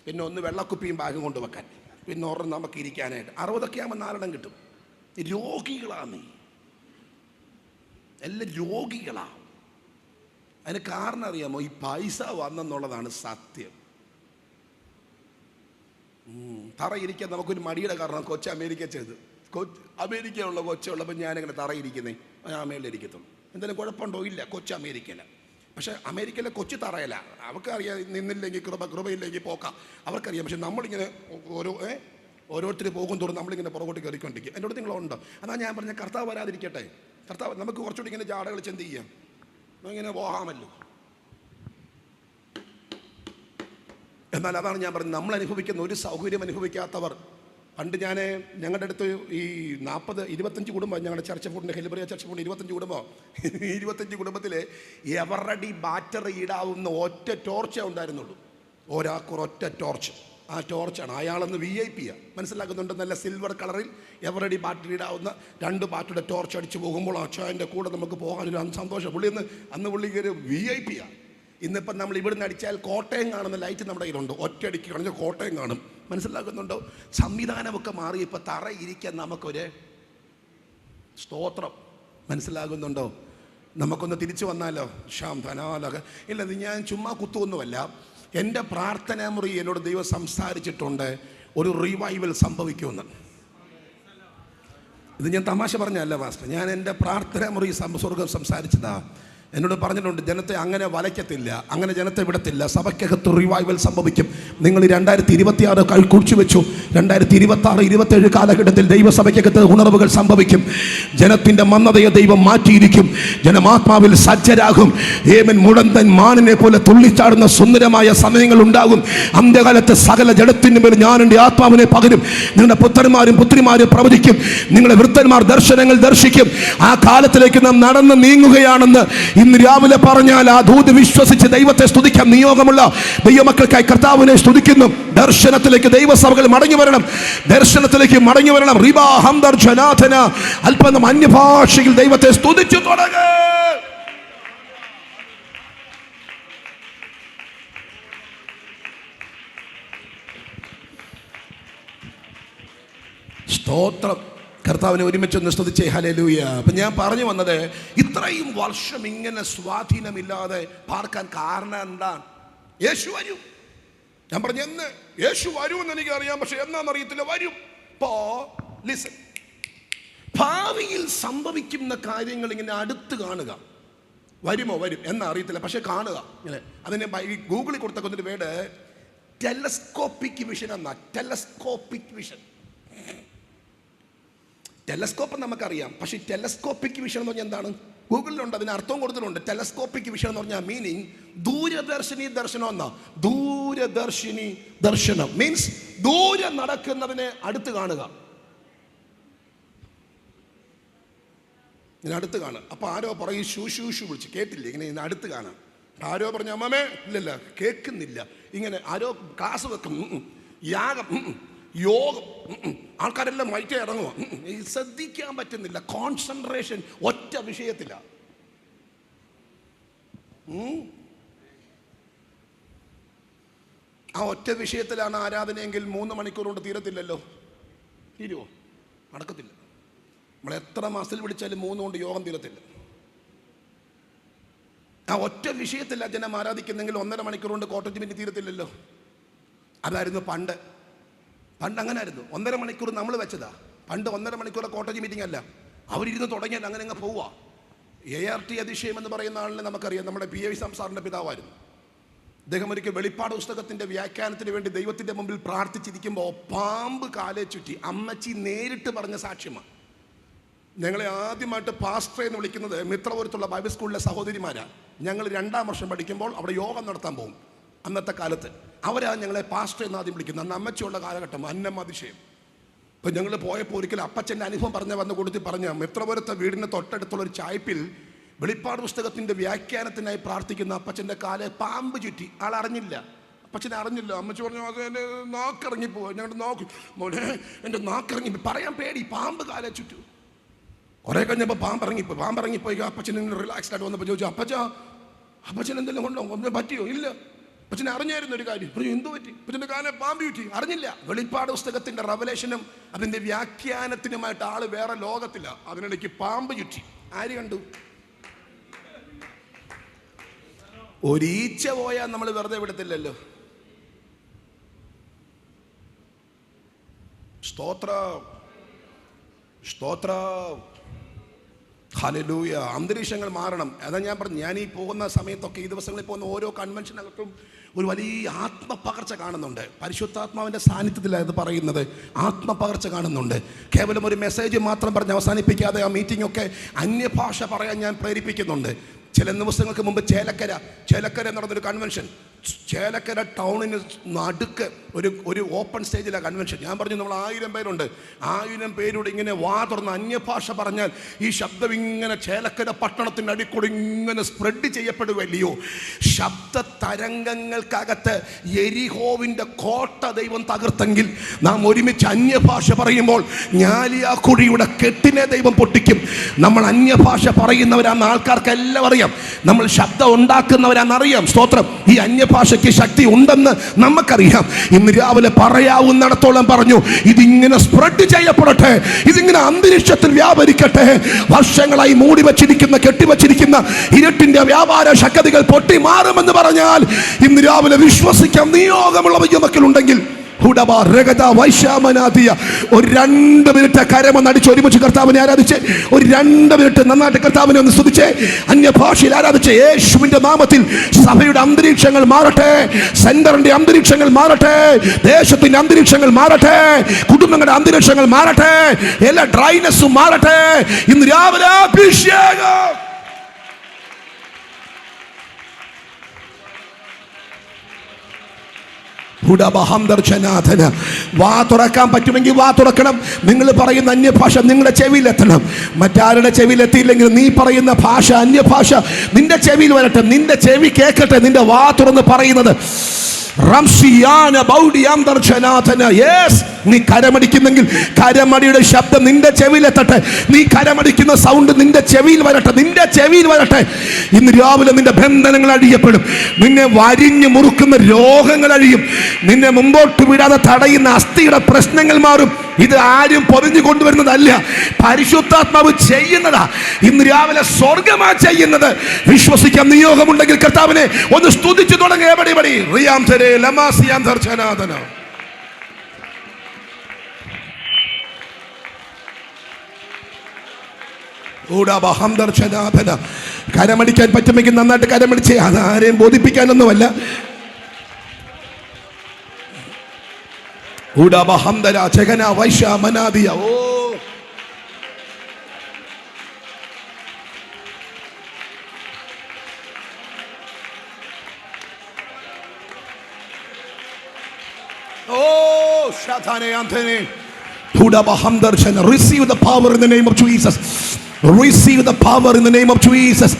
പിന്നെ 1 വെള്ളക്കുപ്പിയും ബാഗും കൊണ്ട് വെക്കാൻ, പിന്നെ 1 നമുക്ക് ഇരിക്കാനായിട്ട്. 60 ആകുമ്പോൾ 4 എണ്ണം കിട്ടും. രോഗികളാണ്, എല്ലാം രോഗികളാ. അതിന് കാരണം അറിയാമോ? ഈ പൈസ വന്നെന്നുള്ളതാണ് സത്യം. തറയിരിക്കാൻ നമുക്കൊരു മടിയുടെ കാരണം കൊച്ചു അമേരിക്ക ചെയ്ത്. അമേരിക്കയിലുള്ള കൊച്ചുള്ളപ്പോൾ ഞാനിങ്ങനെ തറയിരിക്കുന്നേ, ഞാൻ മേളിലിരിക്കത്തുള്ളൂ. എന്തെങ്കിലും കുഴപ്പമുണ്ടോ? ഇല്ല, കൊച്ചു അമേരിക്കയില. പക്ഷേ അമേരിക്കയിലെ കൊച്ചു തറയല്ല, അവർക്കറിയാം നിന്നില്ലെങ്കിൽ കൃപയില്ലെങ്കിൽ പോക്കാം, അവർക്കറിയാം. പക്ഷെ നമ്മളിങ്ങനെ ഓരോരുത്തർ പോകും തോറും നമ്മളിങ്ങനെ പുറകോട്ട് കയറിക്കൊണ്ടിരിക്കും. എൻ്റെ അടുത്ത് നിങ്ങളുണ്ടോ? അതാണ് ഞാൻ പറഞ്ഞ കർത്താവ് വരാതിരിക്കട്ടെ. കർത്താവ് നമുക്ക് കുറച്ചുകൂടി ഇങ്ങനെ ജാടകൾ ചെന്ത് ചെയ്യാം, ഇങ്ങനെ പോകാമല്ലോ. എന്നാൽ അതാണ് ഞാൻ പറഞ്ഞത്, നമ്മൾ അനുഭവിക്കുന്ന ഒരു സൗകര്യം അനുഭവിക്കാത്തവർ. പണ്ട് ഞങ്ങളുടെ അടുത്ത് ഈ 25 കുടുംബം, ഞങ്ങളുടെ ചർച്ച ഫുഡിൻ്റെ ഹെലിബ്രിയ ചർച്ച ഫുഡ് 25 കുടുംബം. 25 കുടുംബത്തിൽ എവറടി ബാറ്ററി ഇടാവുന്ന ഒറ്റ ടോർച്ചേ ഉണ്ടായിരുന്നുള്ളൂ. ഒരാൾക്കൊരൊറ്റ ടോർച്ച്. ആ ടോർച്ചാണ്. അയാളൊന്ന് VIP മനസ്സിലാക്കുന്നുണ്ട്. നല്ല സിൽവർ കളറിൽ എവറടി ബാറ്ററി ഇടാവുന്ന 2 ബാറ്ററിയുടെ ടോർച്ച് അടിച്ച് പോകുമ്പോൾ അച്ഛൻ്റെ കൂടെ നമുക്ക് പോകാനൊരു സന്തോഷം. അന്ന് പുള്ളി ഒരു VIP. ഇന്നിപ്പം നമ്മൾ ഇവിടുന്ന് അടിച്ചാൽ കോട്ടയം കാണുന്ന ലൈറ്റ് നമ്മുടെ കയ്യിലുണ്ട്. ഒറ്റയടിക്ക് കളഞ്ഞ കോട്ടയം കാണും. മനസ്സിലാക്കുന്നുണ്ടോ? സംവിധാനമൊക്കെ മാറി ഇപ്പം തറയിരിക്കാൻ നമുക്കൊരു സ്തോത്രം. മനസ്സിലാകുന്നുണ്ടോ? നമുക്കൊന്ന് തിരിച്ചു വന്നാലോ? ഷാം ധനാലക ഇല്ല, ഞാൻ ചുമ്മാ കുത്തുവൊന്നുമല്ല. എൻ്റെ പ്രാർത്ഥനാ മുറി എന്നോട് ദൈവം സംസാരിച്ചിട്ടുണ്ട്, ഒരു റിവൈവൽ സംഭവിക്കുമെന്ന്. ഇത് ഞാൻ തമാശ പറഞ്ഞല്ല മാസ്റ്റർ, ഞാൻ എൻ്റെ പ്രാർത്ഥനാ മുറി സ്വർഗം സംസാരിച്ചതാ. എന്നോട് പറഞ്ഞിട്ടുണ്ട്, ജനത്തെ അങ്ങനെ വലയ്ക്കത്തില്ല, അങ്ങനെ ജനത്തെ വിടത്തില്ല, സഭയ്ക്കകത്ത് റിവൈവൽ സംഭവിക്കും. നിങ്ങൾ 2026 കുറിച്ചു വെച്ചു. 2026-27 കാലഘട്ടത്തിൽ ദൈവസഭയ്ക്കകത്ത് ഉണർവുകൾ സംഭവിക്കും. ജനത്തിൻ്റെ മന്ദതയെ ദൈവം മാറ്റിയിരിക്കും. ജനമാത്മാവിൽ സജ്ജരാകും. ഏമൻ മുടന്തൻ മാനിനെ പോലെ തുള്ളിച്ചാടുന്ന സുന്ദരമായ സമയങ്ങൾ ഉണ്ടാകും. അന്ത്യകാലത്ത് സകല ജഡത്തിൻ്റെ മേൽ ഞാൻ എൻ്റെ ആത്മാവിനെ പകരും. നിങ്ങളുടെ പുത്രന്മാരും പുത്രിമാരും പ്രവചിക്കും. നിങ്ങളുടെ വൃദ്ധന്മാർ ദർശനങ്ങൾ ദർശിക്കും. ആ കാലത്തിലേക്ക് നാം നടന്ന് നീങ്ങുകയാണെന്ന് ഇന്ന് രാവിലെ പറഞ്ഞാൽ ആ ദൂത് വിശ്വസിച്ച് ദൈവത്തെ സ്തുതിക്കാൻ നിയോഗമുള്ള ദൈവമക്കൾക്കായി കർത്താവിനെ സ്തുതിക്കുന്നു. ദർശനത്തിലേക്ക് ദൈവസഭകൾ മടങ്ങി വരണം. ദർശനത്തിലേക്ക് മടങ്ങി വരണം. റിബാ ഹംദർ ജനാഥന അല്പം അന്യഭാഷയിൽ ദൈവത്തെ സ്തുതിച്ചു തുടങ്ങ. സ്തോത്രം. കർത്താവിനെ ഒരുമിച്ചൊന്ന് സ്തുതിച്ചേ. ഹല്ലേലൂയ. അപ്പം ഞാൻ പറഞ്ഞു വന്നത്, ഇത്രയും വർഷം ഇങ്ങനെ സ്വാധീനമില്ലാതെ പാർക്കാൻ കാരണം എന്താണ്? യേശു വരും. ഞാൻ പറഞ്ഞു എന്ന് യേശു വരുമെന്ന് എനിക്കറിയാം, പക്ഷെ എന്നാന്നറിയത്തില്ല, വരും. ഇപ്പോ ലിസൺ, ഭാവിയിൽ സംഭവിക്കുന്ന കാര്യങ്ങൾ ഇങ്ങനെ അടുത്ത് കാണുക. വരുമോ? വരും എന്നറിയത്തില്ല, പക്ഷെ കാണുക. അതിന് ഗൂഗിളിൽ കൊടുത്തൊരു വേർഡ് ടെലസ്കോപ്പിക് വിഷൻ എന്നാ. Telescopic vision. ടെലസ്കോപ്പ് നമുക്കറിയാം, പക്ഷേ ടെലസ്കോപ്പിക് വിഷൻ എന്ന് പറഞ്ഞാൽ എന്താണ്? ഗൂഗിളിലുണ്ട്, അതിന് അർത്ഥവും കൊടുത്തിട്ടുണ്ട്. ടെലസ്കോപ്പിക് വിഷൻ എന്ന് പറഞ്ഞാൽ മീനിങ് ദൂരദർശിനി ദർശനം എന്നാ. ദൂരദർശിനി ദർശനം മീൻസ് ദൂരെ നടക്കുന്നതിനെ അടുത്ത് കാണുക. ഇങ്ങനെ അടുത്ത് കാണുക. അപ്പോൾ ആരോ പറയും ഷൂ വിളിച്ച് കേട്ടില്ല, ഇങ്ങനെ ഇങ്ങനെ അടുത്ത് കാണാം. ആരോ പറഞ്ഞു അമ്മമ്മേ, ഇല്ലല്ല കേൾക്കുന്നില്ല. ഇങ്ങനെ ആരോ ക്ലാസ് വെക്കും, യാഗം, യോഗം, ആൾക്കാരെല്ലാം വൈറ്റേ ഇറങ്ങുക. ശ്രദ്ധിക്കാൻ പറ്റുന്നില്ല. കോൺസെൻട്രേഷൻ ഒറ്റ വിഷയത്തില. ആ ഒറ്റ വിഷയത്തിലാണ് ആരാധനയെങ്കിൽ 3 മണിക്കൂർ കൊണ്ട് തീരത്തില്ലല്ലോ. തീരുവോ? നടക്കത്തില്ല. നമ്മൾ എത്ര മാസത്തിൽ വിളിച്ചാലും 3 കൊണ്ട് യോഗം തീരത്തില്ല. ആ ഒറ്റ വിഷയത്തില്ല ജനം ആരാധിക്കുന്നെങ്കിൽ 1.5 മണിക്കൂർ കൊണ്ട് കോട്ടേജ് മിനിറ്റ് തീരത്തില്ലല്ലോ. അതായിരുന്നു പണ്ട്. അങ്ങനെ ആയിരുന്നു. 1.5 മണിക്കൂർ നമ്മൾ വെച്ചതാ. പണ്ട് 1.5 മണിക്കൂർ കോട്ടേജ് മീറ്റിംഗ് അല്ല. അവരിരുന്ന് തുടങ്ങിയാൽ അങ്ങനെ അങ്ങ് പോവുക. ART അതിശയം എന്ന് പറയുന്ന ആളിനെ നമുക്കറിയാം. നമ്മുടെ PAV സാറിൻ്റെ പിതാവായിരുന്നു. അദ്ദേഹം ഒരിക്കൽ വെളിപ്പാട് പുസ്തകത്തിൻ്റെ വ്യാഖ്യാനത്തിന് വേണ്ടി ദൈവത്തിൻ്റെ മുമ്പിൽ പ്രാർത്ഥിച്ചിരിക്കുമ്പോൾ പാമ്പ് കാലേ ചുറ്റി. അമ്മച്ചി നേരിട്ട് പറഞ്ഞ സാക്ഷ്യമാണ്. ഞങ്ങളെ ആദ്യമായിട്ട് പാസ്റ്റർ എന്ന് വിളിക്കുന്നത് മിത്രപുരത്തുള്ള ബൈബിൾ സ്കൂളിലെ സഹോദരിമാരാണ്. ഞങ്ങൾ 2ാം വർഷം പഠിക്കുമ്പോൾ അവിടെ യോഗം നടത്താൻ പോകും. അന്നത്തെ കാലത്ത് അവരാണ് ഞങ്ങളെ പാസ്റ്റർ എന്ന് ആദ്യം വിളിക്കുന്നത്. അന്ന് അമ്മച്ചിയുള്ള കാലഘട്ടം, അന്നമതിശയം. ഇപ്പം ഞങ്ങൾ പോയപ്പോൾ ഒരിക്കൽ അപ്പച്ചൻ്റെ അനുഭവം വന്ന് കൊടുത്ത് പറഞ്ഞ മിത്രപുരത്തെ വീടിന് തൊട്ടടുത്തുള്ള ഒരു ചായ്പിൽ വെളിപ്പാട് പുസ്തകത്തിൻ്റെ വ്യാഖ്യാനത്തിനായി പ്രാർത്ഥിക്കുന്ന അപ്പച്ചൻ്റെ കാലെ പാമ്പ് ചുറ്റി. ആളറിഞ്ഞില്ല, അപ്പച്ചനെ അറിഞ്ഞില്ല. അമ്മച്ചി പറഞ്ഞു അത് എൻ്റെ നാക്കിറങ്ങിപ്പോയി. ഞങ്ങളുടെ നോക്ക് മോനെ, എൻ്റെ നാക്കിറങ്ങി, പറയാൻ പേടി, പാമ്പ് കാലെ ചുറ്റു. കുറേ കഴിഞ്ഞപ്പോൾ പാമ്പിറങ്ങിപ്പോയി. അപ്പച്ചൻ റിലാക്സ്ഡ് ആയിട്ട് വന്നപ്പോൾ ചോദിച്ചു, അപ്പച്ചൻ എന്തെങ്കിലും കൊണ്ടോ? ഒന്നും പറ്റിയോ? ഇല്ല. അപ്പച്ചനെ അറിഞ്ഞായിരുന്നു ഒരു കാര്യം. പറഞ്ഞു എന്തു പറ്റി? അപ്പച്ചൻ്റെ കാലെ പാമ്പ് ചുറ്റി. അറിഞ്ഞില്ല. വെളിപ്പാട് പുസ്തകത്തിൻ്റെ റവലേഷനും അതിൻ്റെ വ്യാഖ്യാനത്തിനുമായിട്ട് ആള് വേറെ ലോകത്തില്ല. അതിനിടയ്ക്ക് പാമ്പ് ചുറ്റി. ആര് കണ്ടു? ഒരീച്ച പോയാൽ നമ്മൾ വെറുതെ വിടത്തില്ലല്ലോ. സ്തോത്രം. ഹല്ലേലൂയ. അന്തരീക്ഷങ്ങൾ മാറണം. അതാ ഞാൻ പറഞ്ഞു, ഞാൻ ഈ പോകുന്ന സമയത്തൊക്കെ, ഈ ദിവസങ്ങളിൽ പോകുന്ന ഓരോ കൺവെൻഷനകത്തും ഒരു വലിയ ആത്മപകർച്ച കാണുന്നുണ്ട്. പരിശുദ്ധാത്മാവിൻ്റെ സാന്നിധ്യത്തിലാണ് ഇത് പറയുന്നത്. ആത്മപകർച്ച കാണുന്നുണ്ട്. കേവലം ഒരു മെസ്സേജ് മാത്രം പറഞ്ഞ് അവസാനിപ്പിക്കാതെ ആ മീറ്റിംഗ് ഒക്കെ അന്യഭാഷ പറയാൻ ഞാൻ പ്രേരിപ്പിക്കുന്നുണ്ട്. ചില ദിവസങ്ങൾക്ക് മുമ്പ് ചേലക്കര നടന്നൊരു കൺവെൻഷൻ. ചേലക്കര ടൗണിന് നടുക്ക് ഒരു ഓപ്പൺ സ്റ്റേജിലാണ് കൺവെൻഷൻ. ഞാൻ പറഞ്ഞു, നമ്മൾ 1000 പേരുണ്ട്. 1000 പേരോട് ഇങ്ങനെ വാ തുറന്ന് അന്യഭാഷ പറഞ്ഞാൽ ഈ ശബ്ദം ഇങ്ങനെ ചേലക്കര പട്ടണത്തിൻ്റെ അടിക്കൂടി ഇങ്ങനെ സ്പ്രെഡ് ചെയ്യപ്പെടുകയല്ലയോ. ശബ്ദ തരംഗങ്ങൾക്കകത്ത് എരിഹോവിൻ്റെ കോട്ട ദൈവം തകർത്തെങ്കിൽ നാം ഒരുമിച്ച് അന്യഭാഷ പറയുമ്പോൾ ഞാലിയാക്കുഴിയുടെ കെട്ടിനെ ദൈവം പൊട്ടിക്കും. നമ്മൾ അന്യഭാഷ പറയുന്നവരാന്ന് ആൾക്കാർക്ക് എല്ലാം അറിയാം. നമ്മൾ ശബ്ദം ഉണ്ടാക്കുന്നവരാണെന്നറിയാം. സ്തോത്രം. ഈ അന്യഭാഷയ്ക്ക് ശക്തി ഉണ്ടെന്ന് നമുക്കറിയാം. ഇന്ന് രാവിലെ പറയാവുന്നിടത്തോളം പറഞ്ഞു, ഇതിങ്ങനെ സ്പ്രെഡ് ചെയ്യപ്പെടട്ടെ, ഇതിങ്ങനെ അന്തരീക്ഷത്തിൽ വ്യാപരിക്കട്ടെ. വർഷങ്ങളായി മൂടി വച്ചിരിക്കുന്ന, കെട്ടിവച്ചിരിക്കുന്ന ഇരുട്ടിന്റെ വ്യാപാര ശക്തികൾ പൊട്ടി മാറുമെന്ന് പറഞ്ഞാൽ ഇന്ന് രാവിലെ വിശ്വസിക്കാൻ നിയോഗമുള്ള മക്കളുണ്ടെങ്കിൽ ഒരു 2 മിനിറ്റ് കരമൊന്നടിച്ച് ഒരുമിച്ച് കർത്താവിനെ ആരാധിച്ച്, ഒരു 2 മിനിറ്റ് നന്നായിട്ട് കർത്താവിനെ ഒന്ന് സ്തുതിച്ച് അന്യഭാഷയിൽ ആരാധിച്ച് യേശുവിന്റെ നാമത്തിൽ സഭയുടെ അന്തരീക്ഷങ്ങൾ മാറട്ടെ, സെന്ററിന്റെ അന്തരീക്ഷങ്ങൾ മാറട്ടെ, ദേശത്തിന്റെ അന്തരീക്ഷങ്ങൾ മാറട്ടെ, കുടുംബങ്ങളുടെ അന്തരീക്ഷങ്ങൾ മാറട്ടെ, എല്ലാ ഡ്രൈനെസ്സും മാറട്ടെ. ഇന്ന് രാവിലെ അഭിഷേകം. വാ തുറക്കാൻ പറ്റുമെങ്കിൽ വാ തുറക്കണം. നിങ്ങൾ പറയുന്ന അന്യഭാഷ നിങ്ങളുടെ ചെവിയിലെത്തണം. മറ്റാരുടെ ചെവിയിലെത്തിയില്ലെങ്കിൽ നീ പറയുന്ന ഭാഷ, അന്യഭാഷ നിന്റെ ചെവിയിൽ വരട്ടെ, നിന്റെ ചെവി കേൾക്കട്ടെ നിന്റെ വാ തുറന്ന് പറയുന്നത്. നീ കരമടിക്കുന്നെങ്കിൽ കരമടിയുടെ ശബ്ദം നിന്റെ ചെവിയിലെത്തട്ടെ. നീ കരമടിക്കുന്ന സൗണ്ട് നിന്റെ ചെവിയിൽ വരട്ടെ, നിന്റെ ചെവിയിൽ വരട്ടെ. ഇന്ന് രാവിലെ നിന്റെ ബന്ധനങ്ങൾ അഴിയപ്പെടും. നിന്നെ വരിഞ്ഞു മുറുക്കുന്ന രോഗങ്ങൾ അഴിയും. നിന്നെ മുമ്പോട്ട് വിടാതെ തടയുന്ന അസ്ഥിയുടെ പ്രശ്നങ്ങൾ മാറും. ഇത് ആരും പൊതിഞ്ഞു കൊണ്ടുവരുന്നതല്ല, പരിശുദ്ധാത്മാവ് ചെയ്യുന്നതാ. ഇന്ന് രാവിലെ സ്വർഗമാ ചെയ്യുന്നത്. വിശ്വസിക്കാൻ നിയോഗമുണ്ടെങ്കിൽ കർത്താവിനെ ഒന്ന് സ്തുതിച്ചു തുടങ്ങി. കരമടിക്കാൻ പറ്റുമെങ്കിൽ നന്നായിട്ട് കരമടിച്ചേ. അതാരെയും ബോധിപ്പിക്കാനൊന്നുമല്ല. Receive the power in the name of Jesus. Receive the power in the name of Jesus.